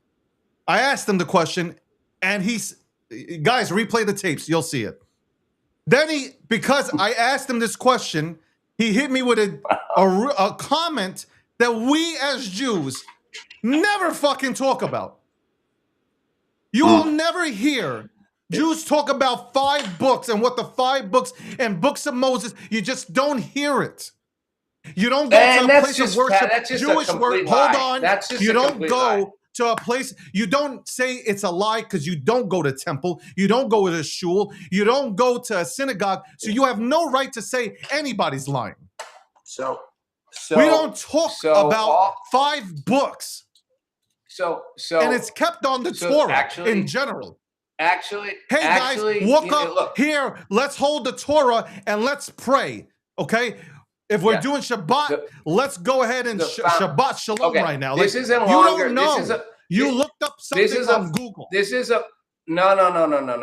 and guys, replay the tapes, you'll see it. Then because I asked him this question, he hit me with a comment that we as Jews never fucking talk about. You will never hear Jews talk about 5 books and what the 5 books and books of Moses. You just don't hear it. You don't go to a place of worship. That's just Jewish a complete Hold lie. on. That's just You a don't complete go lie. to a place. You don't say it's a lie because you don't go to temple. You don't go to a shul. You don't go to a synagogue. So you have no right to say anybody's lying. So we don't talk about all- 5 books. So and it's kept on the Torah in general. Actually, Hey guys, walk up look. here. Let's hold the Torah and let's pray. Okay. If we're doing Shabbat, let's go ahead and Shabbat Shalom right now. This Like, isn't you longer. don't know. This is You looked up this something is on Google. This is a no.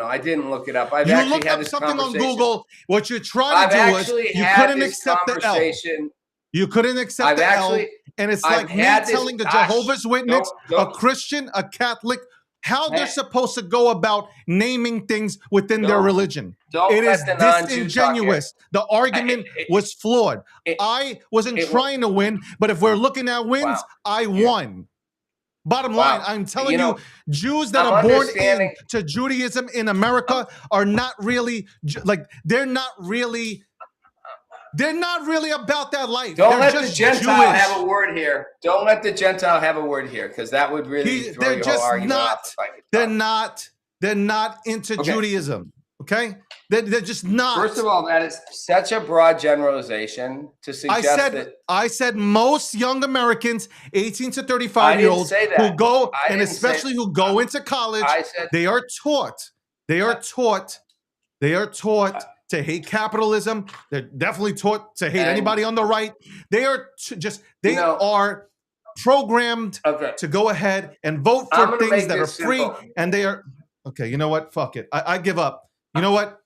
I didn't look it up. I've You actually looked had up this something on conversation. Google. What you're trying I've to do is actually you had couldn't this accept the L. conversation. You couldn't accept I've the actually- L. And it's I've like me had this- telling a Gosh, Jehovah's Witness, don't- a Christian, a Catholic, how they're Hey. supposed to go about naming things within their Don't- religion. don't It let is the non-Jew talk here. disingenuous. The argument was flawed. I wasn't trying to win, but if we're looking at wins, I won. Bottom line, I'm telling you, Jews that I'm are born understanding- into Judaism in America are not really they're not really about that life. Don't They're let the just Gentile Jewish. have a word here. Don't let the Gentile have a word here, because that would really throw They're your whole just argument off not. the fight. They're not into Okay. Judaism. Okay, they're just not. First of all, that is such a broad generalization to suggest that. I said most young Americans, 18 to I 35-year-olds, didn't say that. who go I and didn't say- especially who go into college, I said- they are taught to hate capitalism. They're definitely taught to hate And- anybody on the right. They are are programmed to go ahead and vote I'm for gonna things make that are this free, simple. and they are okay. You know what? Fuck it. I give up. You know what?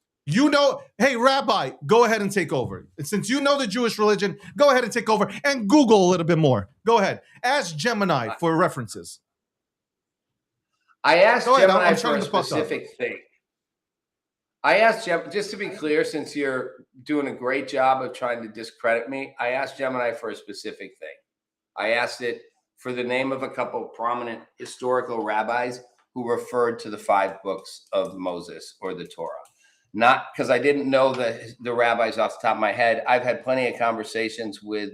Hey, Rabbi, go ahead and take over. Since you know the Jewish religion, go ahead and take over and Google a little bit more. Go ahead. Ask Gemini for references. I asked Go ahead, Gemini I'm for trying a to fuck up. specific thing. I asked Gemini, just to be clear, since you're doing a great job of trying to discredit me, I asked Gemini for a specific thing. I asked it for the name of a couple prominent historical rabbis who referred to the 5 books of Moses or the Torah. Not because I didn't know the rabbis off the top of my head. I've had plenty of conversations with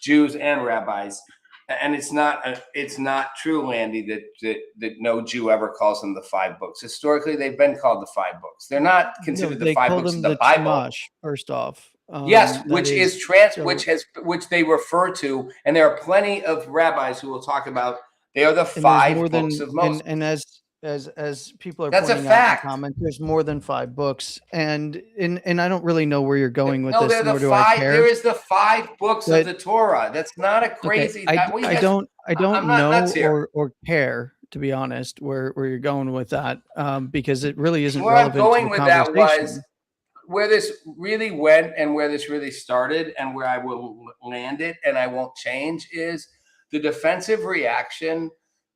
Jews and rabbis, and it's not true, Landy, that no Jew ever calls them the 5 books. Historically, they've been called the 5 books. They're not considered the they 5 call books them of the Bible. Chumash, first off. Yes, That which which they refer to, and there are plenty of rabbis who will talk about. They are the and there's 5 more books than, of Moses. and as people are That's a pointing out in fact. the comments, there's more than 5 books, and I don't really know where you're going with No, this, they're nor the do I 5. care. There is the 5 books But- of the Torah. That's not a crazy. Okay, we I have- don't I'm not nuts know here. or care, to be honest, where you're going with that, because it really isn't Where I'm relevant going to with the that conversation. was where this really went and where this really started and where I will land it and I won't change is the defensive reaction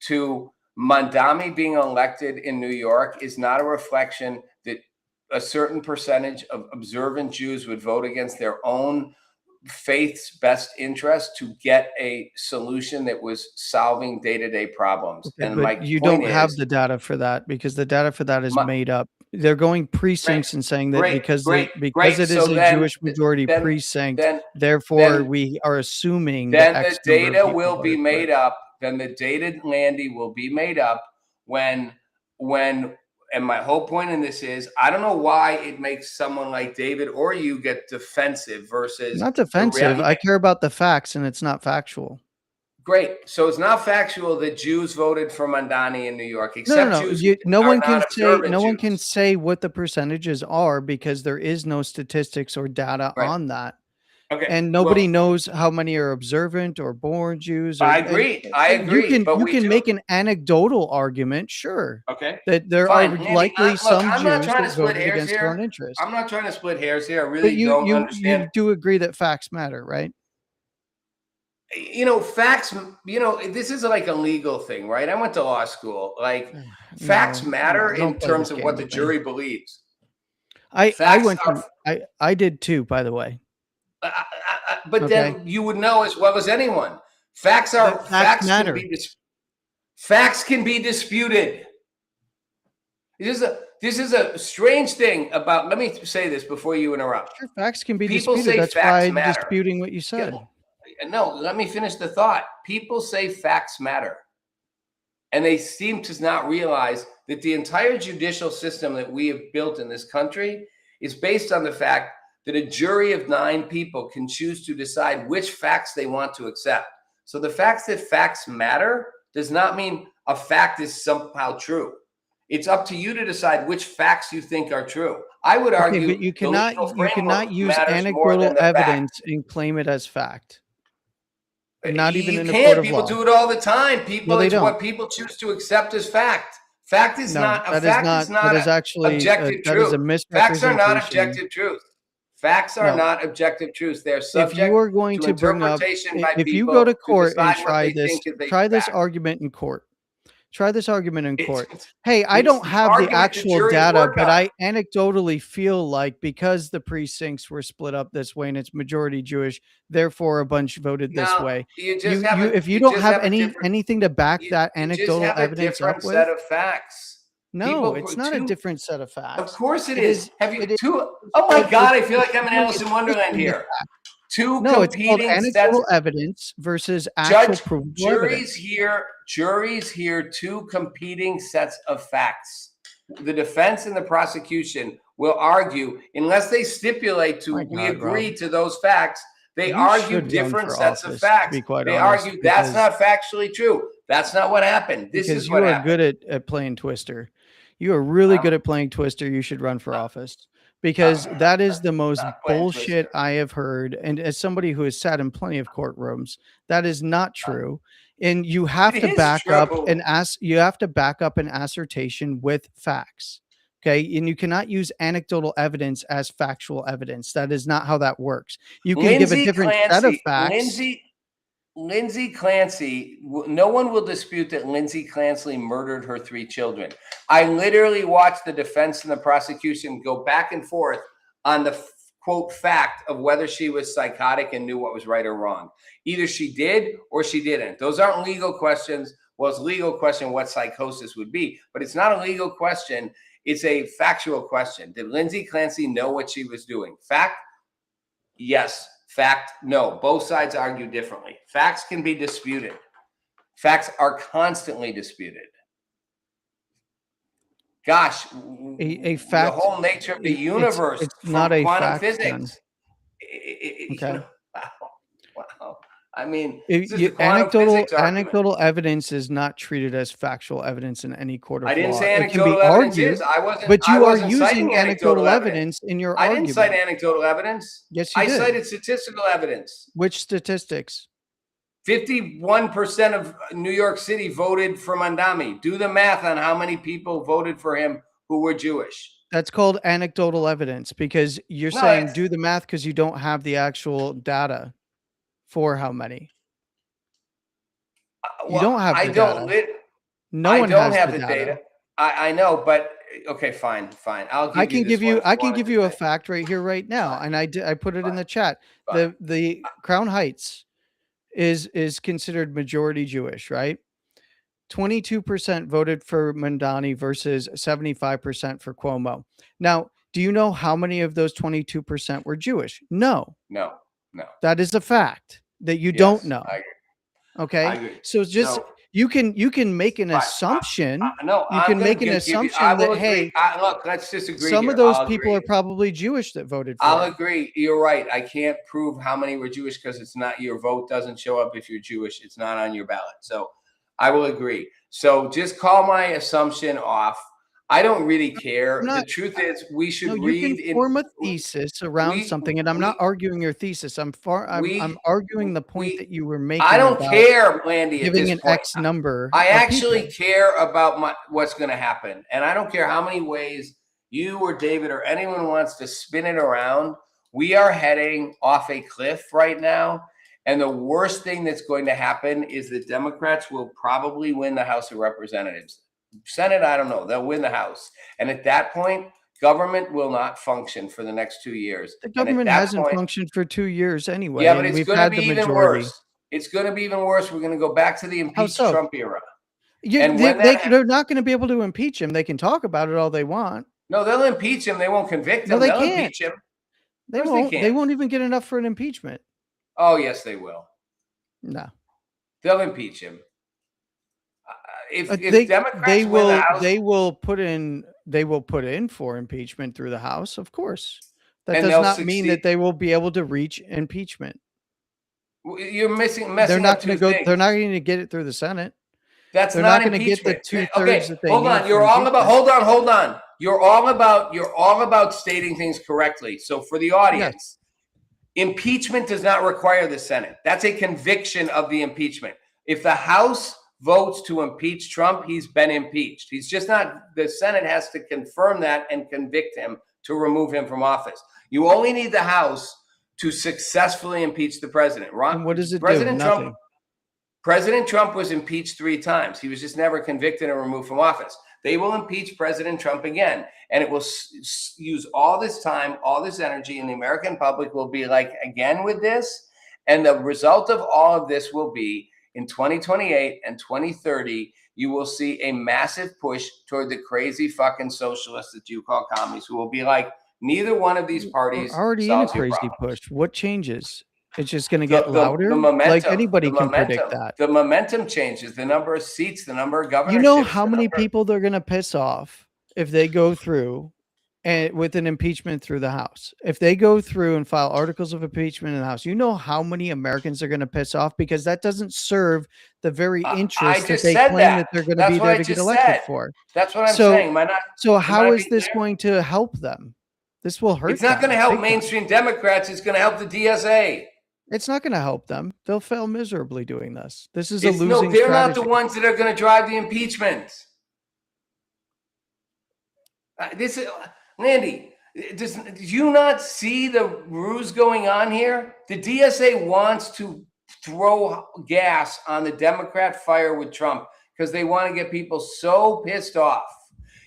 to Mandami being elected in New York is not a reflection that a certain percentage of observant Jews would vote against their own faith's best interest to get a solution that was solving day-to-day problems. Okay, And but my you point don't have is- the data for that, because the data for that is made up. They're going precincts and saying that because great. because it is So a Jewish majority then- precinct, then- therefore then- we are assuming then that the X number of data people will be voted for made it. up. Then the data, Landy, will be made up when, and my whole point in this is, I don't know why it makes someone like David or you get defensive versus Not the defensive. reality. I care about the facts, and it's not factual. Great. So it's not factual that Jews voted for Mandani in New York, No, except no, no. Jews No are one can not say observant no one Jews. can say what the percentages are because there is no statistics or data Right. on that. Okay. And nobody knows how many are observant or born Jews. I and- agree. and I agree. But You we can do- make an anecdotal argument, sure, Okay. that there Fine, are Landy, likely look, some I'm not Jews trying to that split voted hairs against here. foreign interest. I'm not trying to split hairs here. I But really don't understand. you do agree that facts matter, right? Facts, this is like a legal thing, right? I went to law school. Like, facts matter don't in play terms this of what game the with me. jury believes. I Facts went are- to I did too, by the way. But then you would know as well as anyone. Facts matter. Facts can be disputed. This is a strange thing about. Let me say this before you interrupt. Sure, facts can be People disputed. say That's why facts I'm matter. disputing what you said. No, let me finish the thought. People say facts matter. And they seem to not realize that the entire judicial system that we have built in this country is based on the fact that a jury of 9 people can choose to decide which facts they want to accept. So the fact that facts matter does not mean a fact is somehow true. It's up to you to decide which facts you think are true. I would argue, but you the legal cannot framework use matters more anecdotal than the fact. evidence and claim it as fact. Not even You in a can't. court of People law. do it all the time. People, No, they it's what don't. people choose to accept as fact. Fact is No, not a that is fact. not- Is not that is a actually, objective that truth. is a Facts are not misrepresentation. objective truth. Facts are No. not objective truths. They're If subject you are going to bring up, interpretation by if you people go to court and decide what try they this, think is a try this fact. argument in court. Try this argument in court. It's- Hey, I it's don't the have the argument the actual juries data, work but on. I anecdotally feel like because the precincts were split up this way and it's majority Jewish, therefore a bunch voted this No, way. you just have a- If you you don't just have have a any different- anything to back that You just anecdotal have a evidence different up with, set of facts. no, People it's put not a two- different set of facts. Of course it It is. is- Have you it is- two? Oh my it- God! I it's- feel like I'm in it's- Alice in Wonderland here. Two No, it's called competing anecdotal sets. evidence versus actual provable evidence. Juries hear two competing sets of facts. The defense and the prosecution will argue, unless they stipulate to My we God, agree Rob. to those facts, they You argue should run different for sets of office, to facts. be quite They honest, argue that's because- not factually true. That's not what happened. This Because is you what are happened. good at playing Twister. You are really good at playing Twister. You should run for office because that is the most playing bullshit I have heard. And as somebody who has sat in plenty of courtrooms, that is not true. And you have It to is back up true. and you have to back up an assertion with facts. Okay. And you cannot use anecdotal evidence as factual evidence. That is not how that works. You can give a Lindsey different set of Clancy- facts. Lindsay Clancy, no one will dispute that Lindsay Clancy murdered her 3 children. I literally watched the defense and the prosecution go back and forth on the quote fact of whether she was psychotic and knew what was right or wrong. Either she did or she didn't. Those aren't legal questions. Well, it's a legal question what psychosis would be, but it's not a legal question. It's a factual question. Did Lindsay Clancy know what she was doing? Fact? Yes. Fact? No. Both sides argue differently. Facts can be disputed. Facts are constantly disputed. Gosh, A fact, the whole nature of the universe it's from not a quantum fact, physics. then. You Okay. know, wow. I mean, If this is you- the quantum physics argument. anecdotal evidence is not treated as factual evidence in any court of law. I didn't say It can be anecdotal evidence argued, is. I wasn't. but I you are wasn't citing using anecdotal evidence in your I argument. didn't cite anecdotal evidence. Yes, you I did. cited statistical evidence. Which statistics? 51% of New York City voted for Mandami. Do the math on how many people voted for him who were Jewish. That's called anecdotal evidence because you're No, saying it's- do the math because you don't have the actual data for how many. You Well, don't have I the don't. data. No I one don't has have the the data. data. I know, but okay, fine. I'll give I can you give this you one if I can wanted give to you a say. fact right here right now, and I put it in the chat. The Crown Heights is considered majority Jewish, right? 22% voted for Mandani versus 75% for Cuomo. Now, do you know how many of those 22% were Jewish? No. No. That is a fact that you Yes, don't know. I agree. Okay. I agree. So just So- you can make an assumption. No, you I'm can gonna make an give you- assumption I will that agree. hey, Look, let's disagree. some here. of those I'll people agree. are probably Jewish that voted for I'll it. agree. You're right. I can't prove how many were Jewish because it's not your vote doesn't show up if you're Jewish. It's not on your ballot. So I will agree. So just call my assumption off. I don't really care. The truth is, we should No, you read. can form a thesis around something, and I'm not arguing your thesis. I'm arguing the point that you were making. I don't about care, Landy. At giving this an point. X number. I of actually people. care about what's going to happen, and I don't care how many ways you or David or anyone wants to spin it around. We are heading off a cliff right now, and the worst thing that's going to happen is the Democrats will probably win the House of Representatives. Senate, I don't know. They'll win the House, and at that point, government will not function for the next 2 years. The And at government that hasn't point- functioned for 2 years anyway. Yeah, but and it's we've going to had be the even majority. worse. It's going to be even worse. We're going to go back to the impeached so? Trump era. Yeah, And when they're not going to be able to impeach him. They can talk about it all they want. No, they'll impeach him. They won't convict him. No, they They'll can't. impeach him. They Of course won't. they They can't. won't even get enough for an impeachment. Oh, yes, they will. No. They'll impeach him. If They Democrats they win will the House, they will put in for impeachment through the House, of course. That And does they'll not mean succeed. that they will be able to reach impeachment. you're messing They're not up going to two go. things. They're not going to get it through the Senate. That's they're not not going to get the impeachment. 2/3 Okay, that they hold need on. for You're all about. impeachment. Hold on. You're all about stating things correctly. So for the audience, impeachment does not require the Senate. That's a conviction of the impeachment. If the House votes to impeach Trump, he's been impeached. He's just not. The Senate has to confirm that and convict him to remove him from office. You only need the House to successfully impeach the president. And what does it President do? Trump. Nothing. President Trump was impeached 3 times. He was just never convicted and removed from office. They will impeach President Trump again. And it will use all this time, all this energy, and the American public will be like, again with this. And the result of all of this will be in 2028 and 2030, you will see a massive push toward the crazy fucking socialists that you call commies, who will be like, neither one of these parties We're already in a solves your crazy problems. push. What changes? It's just going to get louder. The momentum, Like anybody the can momentum, predict that. The momentum changes, the number of seats, the number of governorships. You know how many people they're going to piss off if they go through and with an impeachment through the House. If they go through and file articles of impeachment in the House, you know how many Americans are going to piss off because that doesn't serve the very interest that just they said claim that. that they're going to That's be what there I to get just elected said. for. That's what I'm So- saying. Am I not? So am how I is being this clear? going to help them? This will hurt. It's not going to them help big time. mainstream Democrats. It's going to help the DSA. It's not going to help them. They'll fail miserably doing this. This is It's, a losing they're strategy. not the ones that are going to drive the impeachment. This is Landy. Do you not see the ruse going on here? The DSA wants to throw gas on the Democrat fire with Trump because they want to get people so pissed off.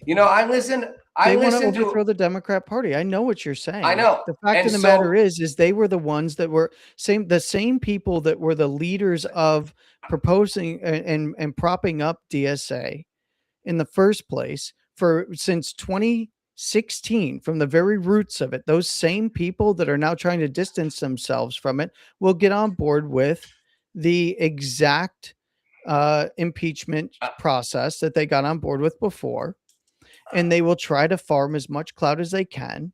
You know, I listened. They want to listened to. overthrow the Democrat Party. I know what you're saying. I know. The fact And of the so- matter is they were the ones that were the same people that were the leaders of proposing and propping up DSA in the first place since 2016, from the very roots of it. Those same people that are now trying to distance themselves from it will get on board with the exact impeachment process that they got on board with before. And they will try to farm as much clout as they can.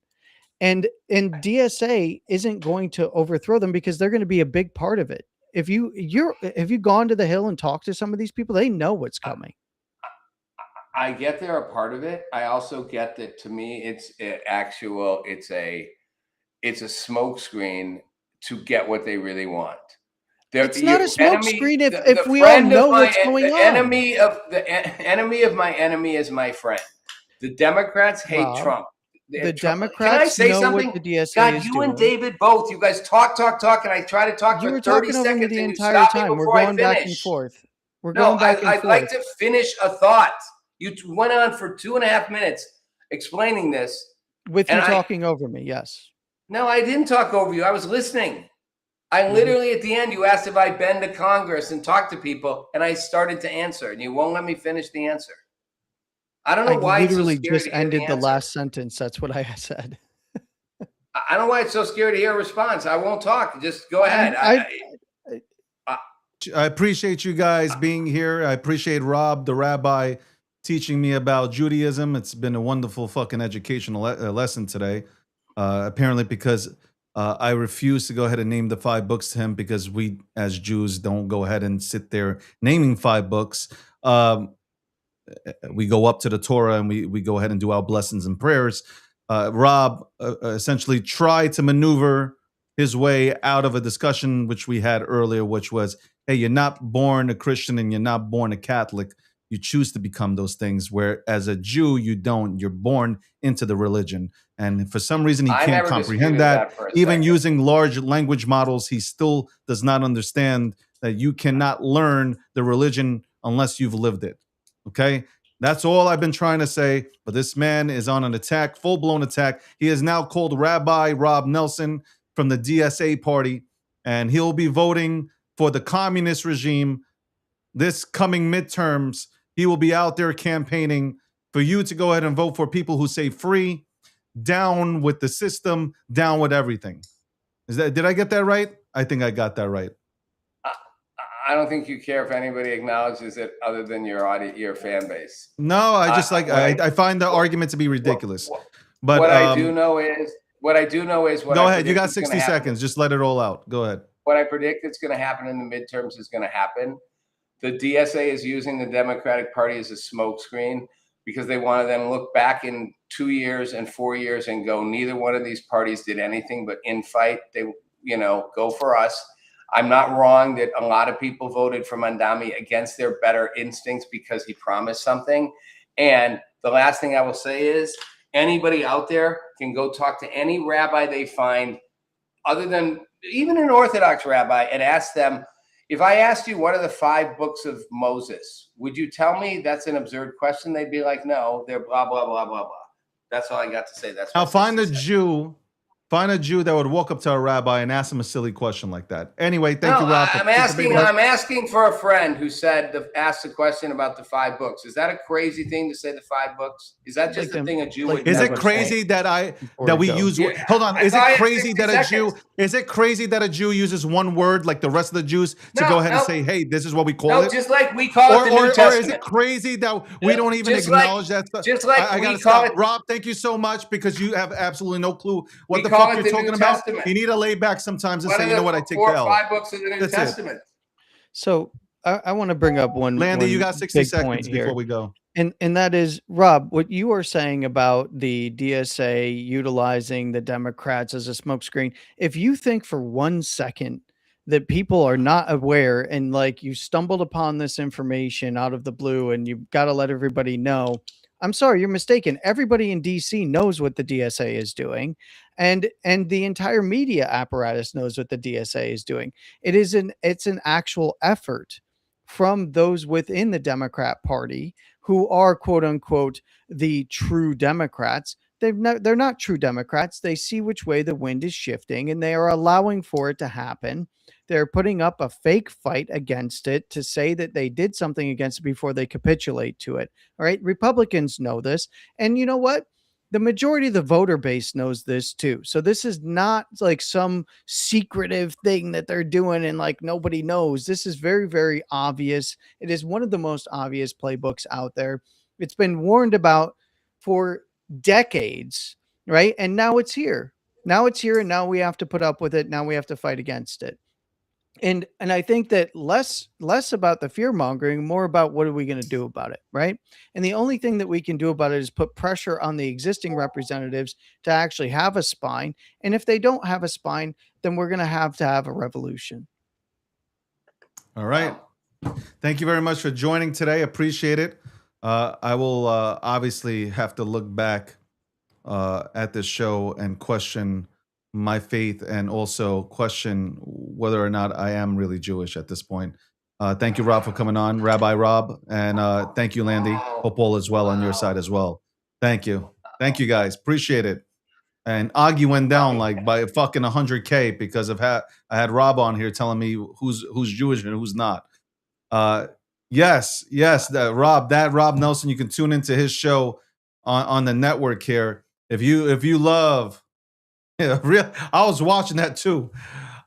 And DSA isn't going to overthrow them because they're going to be a big part of it. Have you gone to the Hill and talked to some of these people? They know what's coming. I get they're a part of it. I also get that to me, it's a smokescreen to get what they really want. It's not a smokescreen if we all friend of know my what's going the on. enemy of my enemy is my friend. The Democrats hate Rob, Trump. the Can I Democrats say know something? what the DSA God, is you doing. and David both. You guys talk, and I try to talk You for were 30 talking over me seconds, the and you entire stop me time. We're before I going back and finish. forth. We're No, going back and I'd forth. like to finish a thought. You went on for 2.5 minutes explaining this. With you and talking over me, yes. No, I didn't talk over you. I was listening. I literally, at the end, you asked if I'd been to Congress and talked to people, and I started to answer, and you won't let me finish the answer. I don't know why I it's so literally scary just to hear ended the answer. last sentence. That's what I said. I don't know why it's so scary to hear a response. I won't talk. Just go ahead. I appreciate you guys being here. I appreciate Rob, the rabbi, teaching me about Judaism. It's been a wonderful fucking educational lesson today. Apparently, because I refuse to go ahead and name the 5 books to him, because we, as Jews, don't go ahead and sit there naming 5 books. We go up to the Torah and we go ahead and do our blessings and prayers. Rob essentially tried to maneuver his way out of a discussion which we had earlier, which was, hey, you're not born a Christian and you're not born a Catholic. You choose to become those things, where as a Jew, you don't. You're born into the religion. And for some reason, he I can't never comprehend disputed that. for a Even second. using large language models, he still does not understand that you cannot learn the religion unless you've lived it. Okay? That's all I've been trying to say. But this man is on an attack, full-blown attack. He is now called Rabbi Rob Nelson from the DSA party, and he'll be voting for the communist regime this coming midterms. He will be out there campaigning for you to go ahead and vote for people who say free, down with the system, down with everything. Did I get that right? I think I got that right. I don't think you care if anybody acknowledges it other than your fan base. No, I just I find the argument to be ridiculous. But what I do know is what go I ahead. You got predict is 60 gonna happen. seconds. Just let it all out. Go ahead. What I predict is going to happen in the midterms is going to happen. The DSA is using the Democratic Party as a smokescreen because they want to then look back in 2 years and 4 years and go, neither one of these parties did anything but infight. They, go for us. I'm not wrong that a lot of people voted for Mandami against their better instincts because he promised something. And the last thing I will say is anybody out there can go talk to any rabbi they find, other than even an Orthodox rabbi, and ask them, if I asked you what are the 5 books of Moses, would you tell me that's an absurd question? They'd be like, no, they're blah, blah, blah, blah, blah. That's all I got to say. That's Now find a Jew that would walk up to a rabbi and ask him a silly question like that. Anyway, thank you, Rob. I'm asking for a friend who said asked a question about the 5 books. Is that a crazy thing to say the 5 books? Is that just a thing a Jew would Is it never crazy say? that we use? Yeah. Hold on. I Is saw it you crazy 60 that a Jew? seconds. Is it crazy that a Jew uses one word like the rest of the Jews to No, go ahead and no. say, "Hey, this is what we call No, it"? just like we call it the New Or is Testament. it crazy that we don't even Just like- acknowledge that stuff? just like I we gotta call stop. it- Rob, thank you so much, because you have absolutely no clue what We the call fuck it you're the New talking about. Testament. You need to lay back sometimes and What say, are you know the what, I take 4 the or L. 5 books of the New That's it. Testament? So I want to bring up one. Landy, you one got 60 big seconds point before here. we go. And that is, Rob, what you are saying about the DSA utilizing the Democrats as a smokescreen. If you think for 1 second that people are not aware, and like you stumbled upon this information out of the blue and you've got to let everybody know, I'm sorry, you're mistaken. Everybody in DC knows what the DSA is doing, and the entire media apparatus knows what the DSA is doing. It's an actual effort from those within the Democrat Party who are quote unquote the true Democrats. They're not true Democrats. They see which way the wind is shifting and they are allowing for it to happen. They're putting up a fake fight against it to say that they did something against it before they capitulate to it. All right. Republicans know this. And you know what? The majority of the voter base knows this too. So this is not like some secretive thing that they're doing and like nobody knows. This is very, very obvious. It is one of the most obvious playbooks out there. It's been warned about for decades, right? And now it's here. Now it's here, and now we have to put up with it. Now we have to fight against it. And I think that less about the fear mongering, more about what are we going to do about it, right? And the only thing that we can do about it is put pressure on the existing representatives to actually have a spine. And if they don't have a spine, then we're going to have a revolution. All right. Thank you very much for joining today. Appreciate it. I will obviously have to look back at this show and question my faith, and also question whether or not I am really Jewish at this point. Thank you, Rob, for coming on, Rabbi Rob, and thank you, Landy. Hope all is well on your side as well. Thank you. Thank you, guys. Appreciate it. And Augie went down like by fucking 100K because of I had Rob on here telling me who's Jewish and who's not. Yes, that Rob Nelson. You can tune into his show on the network here. If you love, I was watching that too.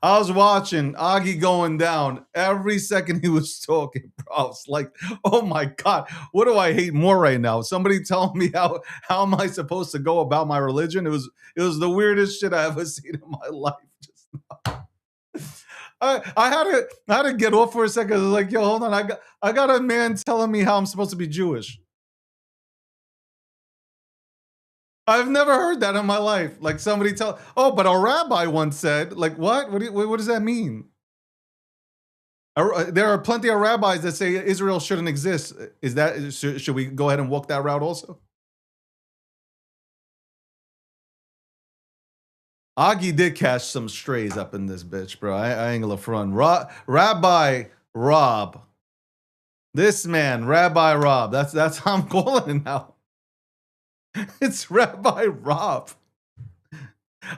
I was watching Augie going down every second he was talking, bro. I was like, oh my God, what do I hate more right now? Somebody telling me how am I supposed to go about my religion? It was the weirdest shit I ever seen in my life just now. I had to get off for a second. I was like, yo, hold on. I got a man telling me how I'm supposed to be Jewish. I've never heard that in my life. Like somebody but a rabbi once said, like, what? What does that mean? There are plenty of rabbis that say Israel shouldn't exist. Should we go ahead and walk that route also? Augie did catch some strays up in this bitch, bro. I ain't gonna front. Rabbi Rob. This man, Rabbi Rob. That's how I'm calling it now. It's Rabbi Rob.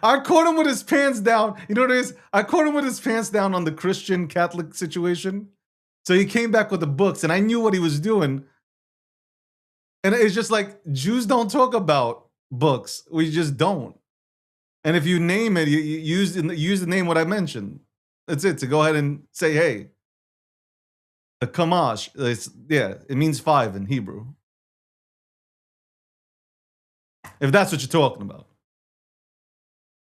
I caught him with his pants down. You know what it is? I caught him with his pants down on the Christian Catholic situation. So he came back with the books, and I knew what he was doing. And it's just like, Jews don't talk about books. We just don't. And if you name it, you use the name what I mentioned. That's it. To go ahead and say, hey, the Kamash. It means 5 in Hebrew. If that's what you're talking about.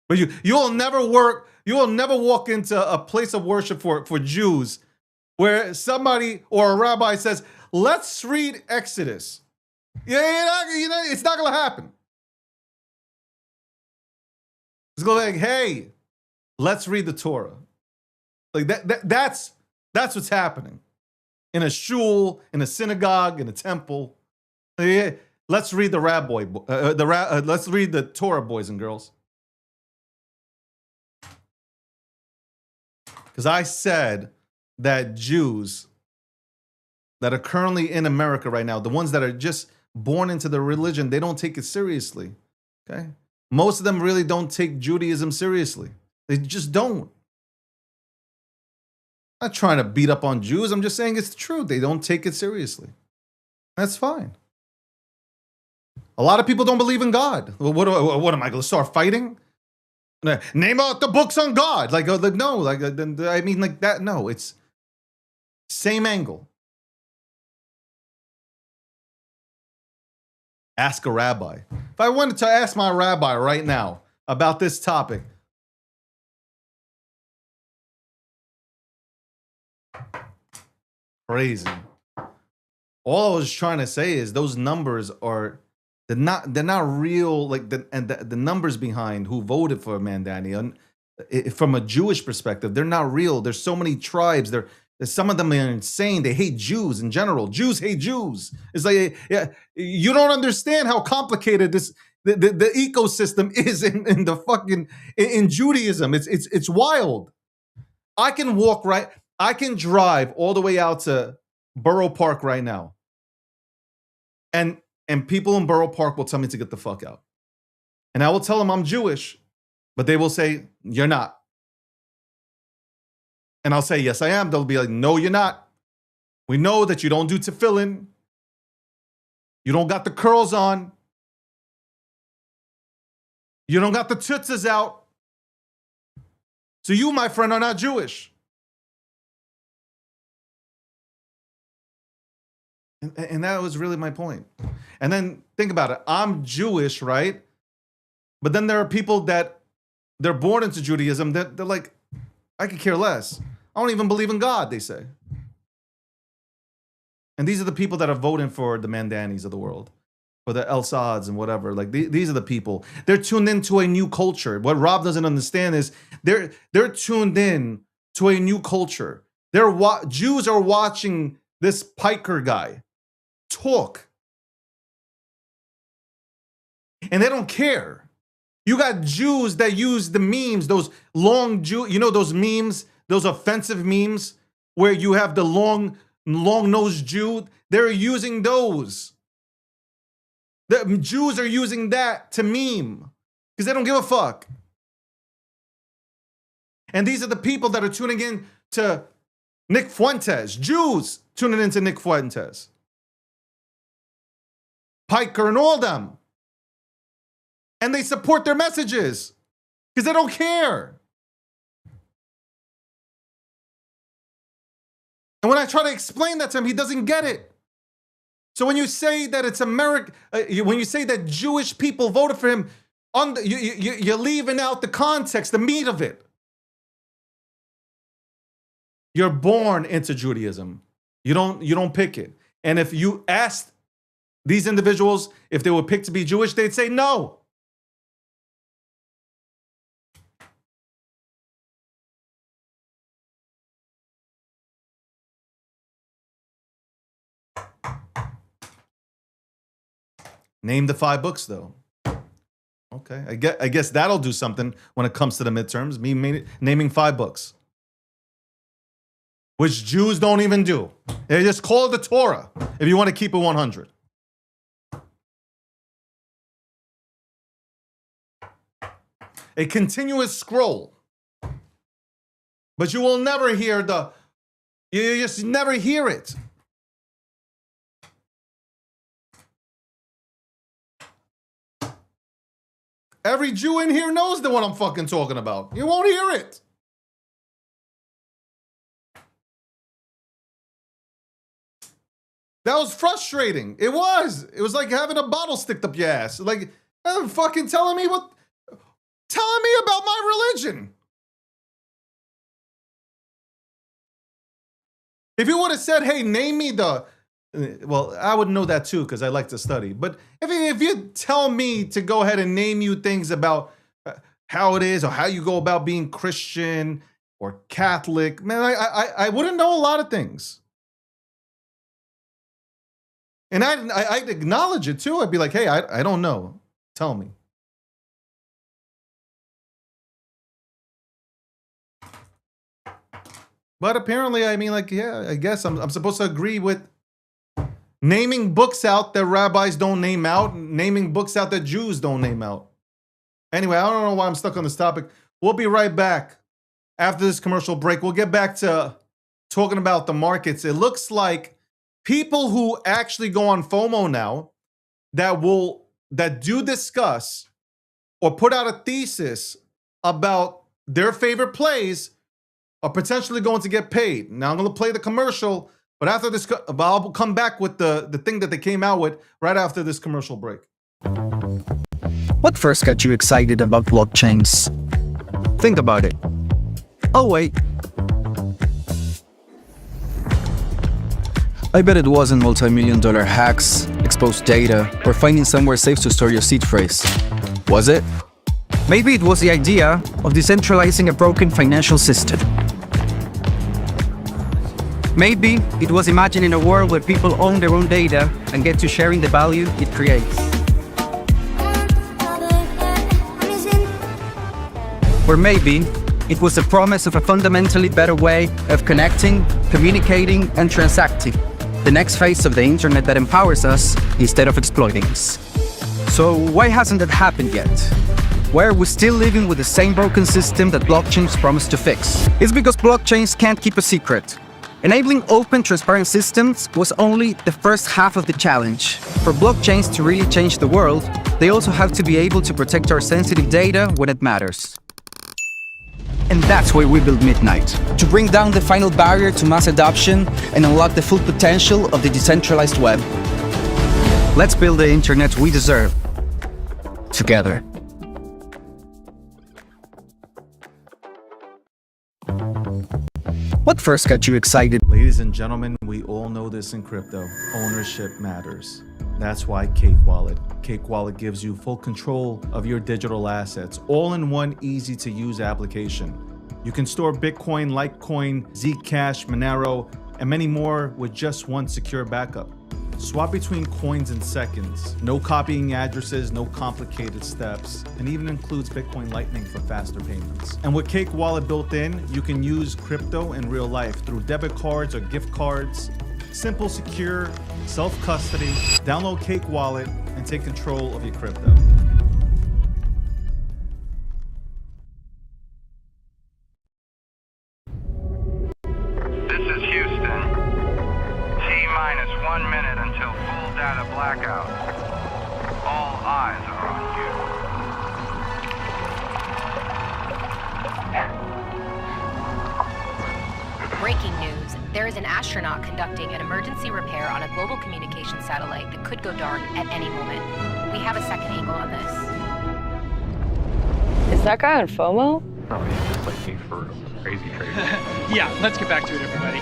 But you will never walk into a place of worship for Jews where somebody or a rabbi says, let's read Exodus. It's not gonna happen. It's gonna be like, hey, let's read the Torah. Like that's what's happening. In a shul, in a synagogue, in a temple. Let's read the let's read the Torah, boys and girls. Because I said that Jews that are currently in America right now, the ones that are just born into the religion, they don't take it seriously. Okay? Most of them really don't take Judaism seriously. They just don't. I'm not trying to beat up on Jews. I'm just saying it's the truth. They don't take it seriously. That's fine. A lot of people don't believe in God. Well, what am I going to start fighting? Name out the books on God. No, I mean, like that. No, it's same angle. Ask a rabbi. If I wanted to ask my rabbi right now about this topic, crazy. All I was trying to say is those numbers are they're not real. Like the numbers behind who voted for Mandani, from a Jewish perspective, they're not real. There's so many tribes. Some of them are insane. They hate Jews in general. Jews hate Jews. It's like, yeah, you don't understand how complicated the ecosystem is in the fucking in Judaism. It's wild. I can drive all the way out to Borough Park right now, and people in Borough Park will tell me to get the fuck out, and I will tell them I'm Jewish, but they will say you're not. And I'll say, yes, I am. They'll be like, no, you're not. We know that you don't do tefillin. You don't got the curls on. You don't got the tzitzis out. So you, my friend, are not Jewish. And that was really my point. And then think about it. I'm Jewish, right? But then there are people that they're born into Judaism that they're like, I could care less. I don't even believe in God, they say. And these are the people that are voting for the Mandanis of the world, or the El Saads and whatever. Like these are the people. They're tuned into a new culture. What Rob doesn't understand is they're tuned in to a new culture. Jews are watching this Piker guy talk, and they don't care. You got Jews that use the memes, those long those memes, those offensive memes where you have the long-nosed Jew. They're using those. The Jews are using that to meme. because they don't give a fuck. And these are the people that are tuning in to Nick Fuentes, Jews tuning into Nick Fuentes, Piker and all them. And they support their messages because they don't care. And when I try to explain that to him, he doesn't get it. So when you say that it's America, when you say that Jewish people voted for him, you're leaving out the context, the meat of it. You're born into Judaism. You don't pick it. And if you asked these individuals if they were picked to be Jewish, they'd say no. Name the 5 books, though. Okay, I guess that'll do something when it comes to the midterms. Me naming 5 books, which Jews don't even do. They just call it the Torah if you want to keep it 100. A continuous scroll, but you will never hear you just never hear it. Every Jew in here knows the one I'm fucking talking about. You won't hear it. That was frustrating. It was. It was like having a bottle sticked up your ass. Like, fucking telling me about my religion. If you would have said, hey, name me well, I would know that too because I like to study. But if you tell me to go ahead and name you things about how it is or how you go about being Christian or Catholic, man, I wouldn't know a lot of things. And I'd acknowledge it too. I'd be like, hey, I don't know. Tell me. But apparently, I mean, like, yeah, I guess I'm supposed to agree with naming books out that rabbis don't name out, naming books out that Jews don't name out. Anyway, I don't know why I'm stuck on this topic. We'll be right back after this commercial break. We'll get back to talking about the markets. It looks like people who actually go on FOMO now that do discuss or put out a thesis about their favorite plays are potentially going to get paid. Now I'm going to play the commercial. But after this, I'll come back with the thing that they came out with right after this commercial break. What first got you excited about blockchains? Think about it. Oh, wait. I bet it wasn't multi-million-dollar hacks, exposed data, or finding somewhere safe to store your seed phrase. Was it? Maybe it was the idea of decentralizing a broken financial system. Maybe it was imagining a world where people own their own data and get to sharing the value it creates. Or maybe it was the promise of a fundamentally better way of connecting, communicating, and transacting. The next phase of the internet that empowers us instead of exploiting us. So why hasn't that happened yet? Why are we still living with the same broken system that blockchains promise to fix? It's because blockchains can't keep a secret. Enabling open, transparent systems was only the first half of the challenge. For blockchains to really change the world, they also have to be able to protect our sensitive data when it matters. And that's why we built Midnight, to bring down the final barrier to mass adoption and unlock the full potential of the decentralized web. Let's build the internet we deserve, together. What first got you excited? Ladies and gentlemen, we all know this in crypto. Ownership matters. That's why Cake Wallet. Cake Wallet gives you full control of your digital assets, all in one easy-to-use application. You can store Bitcoin, Litecoin, Zcash, Monero, and many more with just one secure backup. Swap between coins in seconds. No copying addresses, no complicated steps, and even includes Bitcoin Lightning for faster payments. And with Cake Wallet built in, you can use crypto in real life through debit cards or gift cards. Simple, secure, self-custody. Download Cake Wallet and take control of your crypto. an astronaut conducting an emergency repair on a global communication satellite that could go dark at any moment. We have a second angle on this. Is that guy on FOMO? Oh, he's like me for a crazy trader. Yeah, let's get back to it, everybody.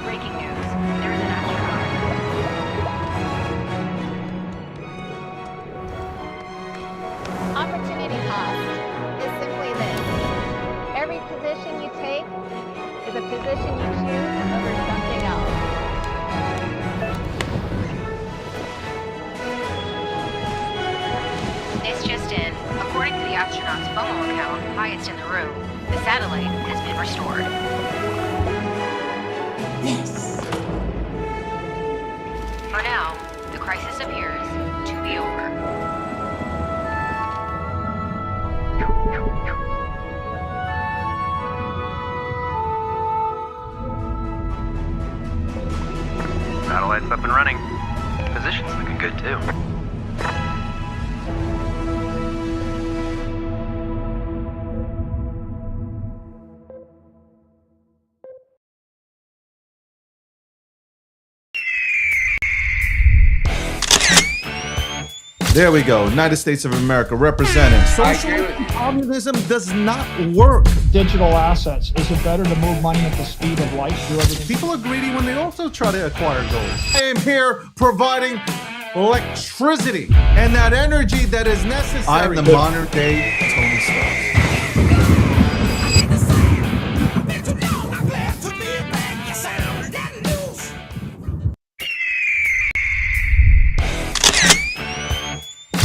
Breaking news. There is an astronaut. Opportunity cost is simply this. Every position you take is a position you choose over something else. This just in. According to the astronaut's FOMO account, highest in the room, the satellite has been restored. Yes. For now, the crisis appears to be over. Satellite's up and running. Position's looking good too. There we go. United States of America representing. Socialism, communism does not work. Digital assets. Is it better to move money at the speed of light? Do everything. People are greedy when they also try to acquire gold. I am here providing electricity and that energy that is necessary. I'm the modern day Tony Stark.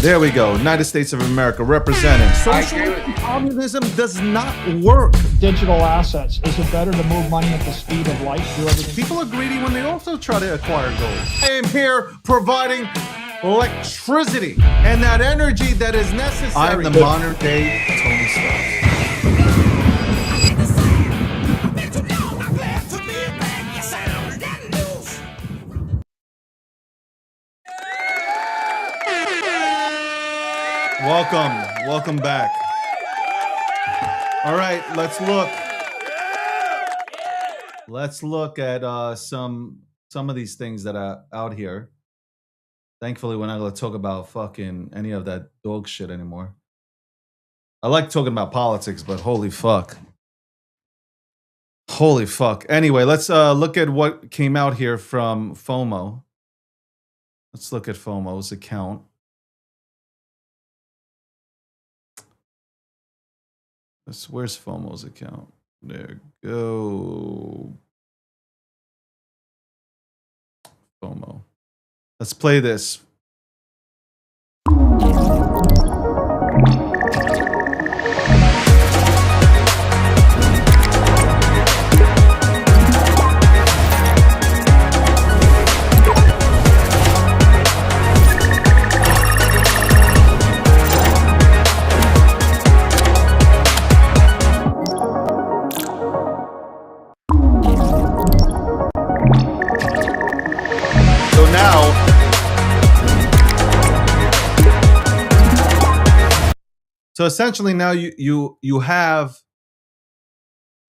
There we go. United States of America representing. Socialism, communism does not work. Digital assets. Is it better to move money at the speed of light? Do everything. People are greedy when they also try to acquire gold. I am here providing electricity and that energy that is necessary. I'm the modern day Tony Stark. Welcome back. All right, let's look at some of these things that are out here. Thankfully, we're not going to talk about fucking any of that dog shit anymore. I like talking about politics, but holy fuck. Anyway, let's look at what came out here from FOMO. Let's look at FOMO's account. Where's FOMO's account? There we go. FOMO. Let's play this. So essentially now you have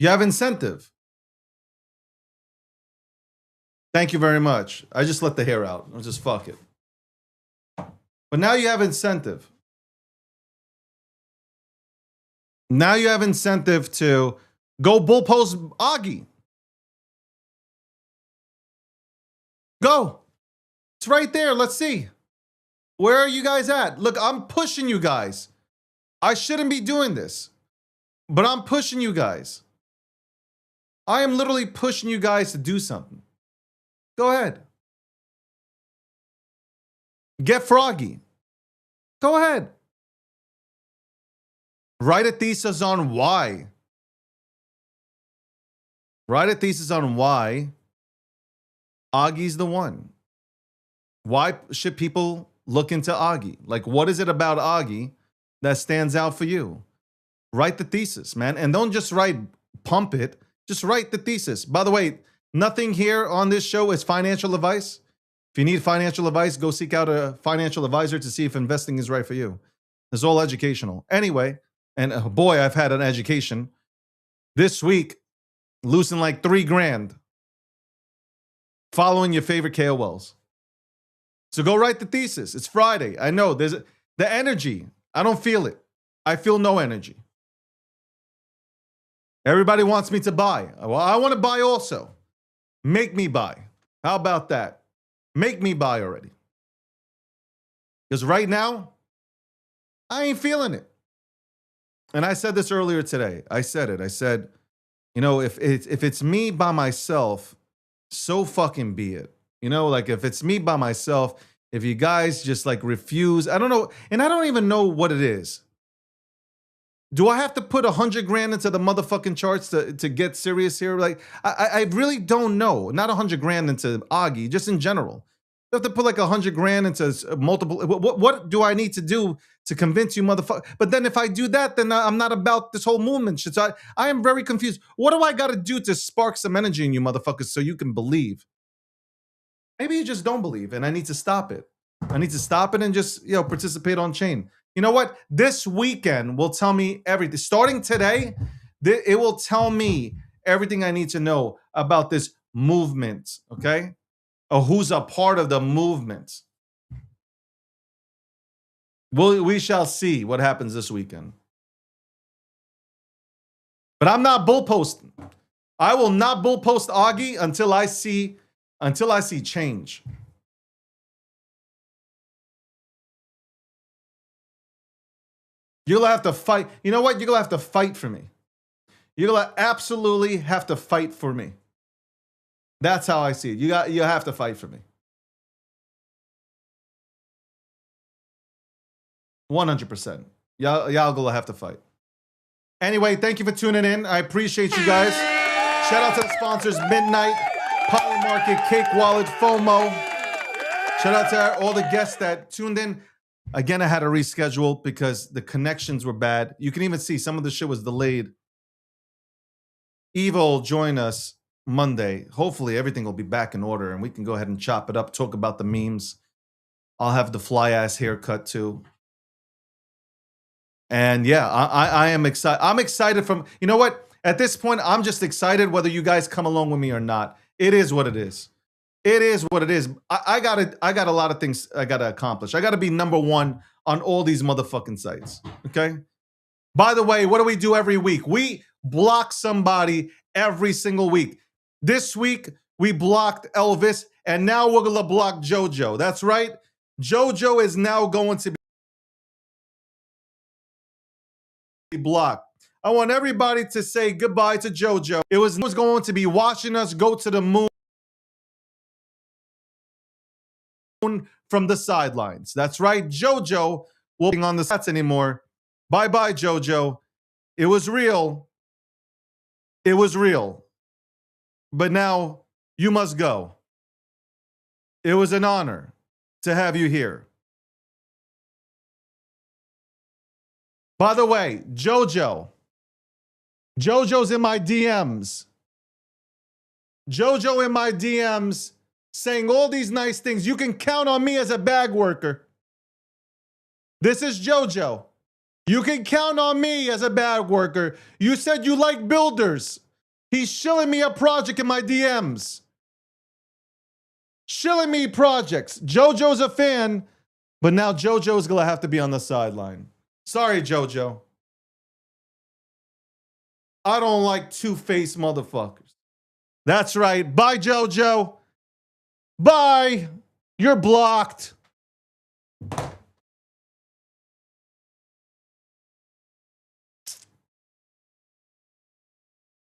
incentive. Thank you very much. I just let the hair out. I'll just fuck it. But now you have incentive. Now you have incentive to go bullpost Augie. Go. It's right there. Let's see. Where are you guys at? Look, I'm pushing you guys. I shouldn't be doing this, but I'm pushing you guys. I am literally pushing you guys to do something. Go ahead. Get froggy. Go ahead. Write a thesis on why. Write a thesis on why Augie's the one. Why should people look into Augie? Like, what is it about Augie that stands out for you? Write the thesis, man. And don't just pump it. Just write the thesis. By the way, Nothing here on this show is financial advice. If you need financial advice, go seek out a financial advisor to see if investing is right for you. It's all educational. Anyway, and boy, I've had an education. This week, losing like $3,000 following your favorite KOLs. So go write the thesis. It's Friday. I know there's the energy. I don't feel it. I feel no energy. Everybody wants me to buy. Well, I want to buy also. Make me buy. How about that? Make me buy already. Because right now, I ain't feeling it. And I said this earlier today. I said it. I said, you know, if it's me by myself, so fucking be it. You know, like if it's me by myself, if you guys just like refuse, I don't know. And I don't even know what it is. Do I have to put $100,000 into the motherfucking charts to get serious here? Like, I really don't know. Not $100,000 into Augie, just in general. You have to put like $100,000 into multiple. What do I need to do to convince you, motherfucker? But then if I do that, then I'm not about this whole movement shit. So I am very confused. What do I got to do to spark some energy in you, motherfuckers, so you can believe? Maybe you just don't believe, and I need to stop it. I need to stop it and just, you know, participate on chain. You know what? This weekend will tell me everything. Starting today, it will tell me everything I need to know about this movement, okay? Or who's a part of the movement. We shall see what happens this weekend. But I'm not bull posting. I will not bull post Augie until I see change. You'll have to fight. You know what? You're going to have to fight for me. You're going to absolutely have to fight for me. That's how I see it. You have to fight for me. 100%. Y'all going to have to fight. Anyway, thank you for tuning in. I appreciate you guys. Shout out to the sponsors, Midnight, Polymarket, Cake Wallet, FOMO. Shout out to all the guests that tuned in. Again, I had to reschedule because the connections were bad. You can even see some of the shit was delayed. Eva will join us Monday. Hopefully everything will be back in order and we can go ahead and chop it up, talk about the memes. I'll have the fly ass haircut too. And yeah, I am excited. I'm excited from, you know what? At this point, I'm just excited whether you guys come along with me or not. It is what it is. It is what it is. I got a lot of things I got to accomplish. I got to be number one on all these motherfucking sites. Okay? By the way, what do we do every week? We block somebody every single week. This week, we blocked Elvis, and now we're going to block JoJo. That's right. JoJo is now going to be blocked. I want everybody to say goodbye to JoJo. It was going to be watching us go to the moon from the sidelines. That's right. JoJo won't be on the sets anymore. Bye-bye, JoJo. It was real. It was real. But now you must go. It was an honor to have you here. By the way, JoJo's in my DMs. JoJo in my DMs saying all these nice things. You can count on me as a bag worker. This is JoJo. You can count on me as a bag worker. You said you like builders. He's shilling me a project in my DMs. Shilling me projects. JoJo's a fan, but now JoJo's going to have to be on the sideline. Sorry, JoJo. I don't like two-faced motherfuckers. That's right. Bye, JoJo. Bye. You're blocked.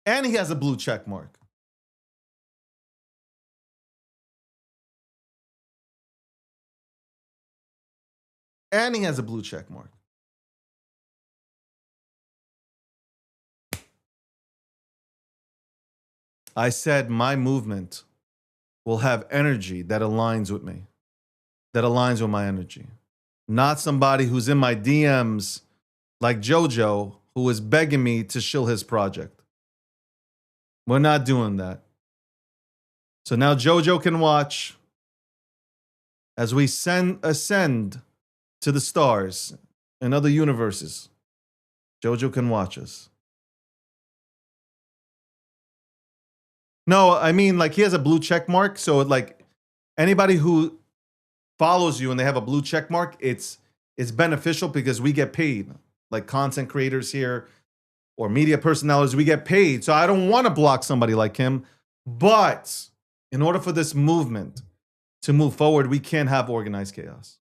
And he has a blue check mark. And he has a blue check mark. I said my movement will have energy that aligns with me, that aligns with my energy. Not somebody who's in my DMs like JoJo, who is begging me to shill his project. We're not doing that. So now JoJo can watch as we ascend to the stars and other universes. JoJo can watch us. No, I mean, like, he has a blue check mark. So, like, anybody who follows you and they have a blue check mark, it's beneficial because we get paid. Like, content creators here or media personalities, we get paid. So I don't want to block somebody like him. But in order for this movement to move forward, we can't have organized chaos.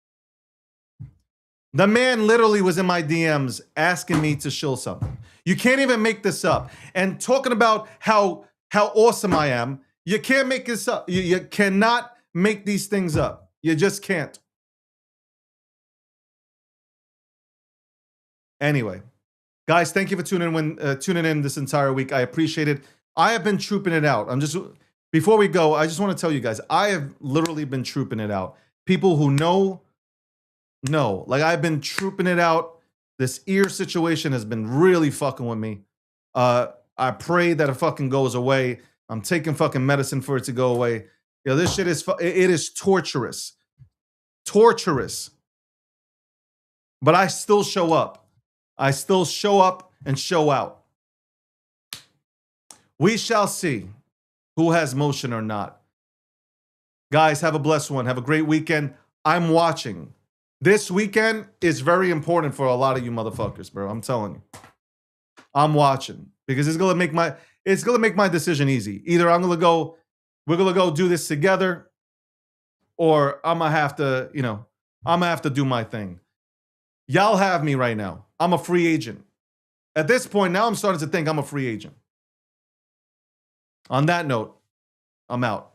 The man literally was in my DMs asking me to shill something. You can't even make this up. And talking about how awesome I am, you can't make this up. You cannot make these things up. You just can't. Anyway, guys, thank you for tuning in this entire week. I appreciate it. I have been trooping it out. Before we go, I just want to tell you guys, I have literally been trooping it out. People who know, like, I've been trooping it out. This ear situation has been really fucking with me. I pray that it fucking goes away. I'm taking fucking medicine for it to go away. Yo, this shit is, it is torturous. Torturous. But I still show up. I still show up and show out. We shall see who has motion or not. Guys, have a blessed one. Have a great weekend. I'm watching. This weekend is very important for a lot of you motherfuckers, bro. I'm telling you. I'm watching because it's gonna make my decision easy. Either we're gonna go do this together, or I'm gonna have to do my thing. Y'all have me right now. I'm a free agent. At this point, now I'm starting to think I'm a free agent. On that note, I'm out.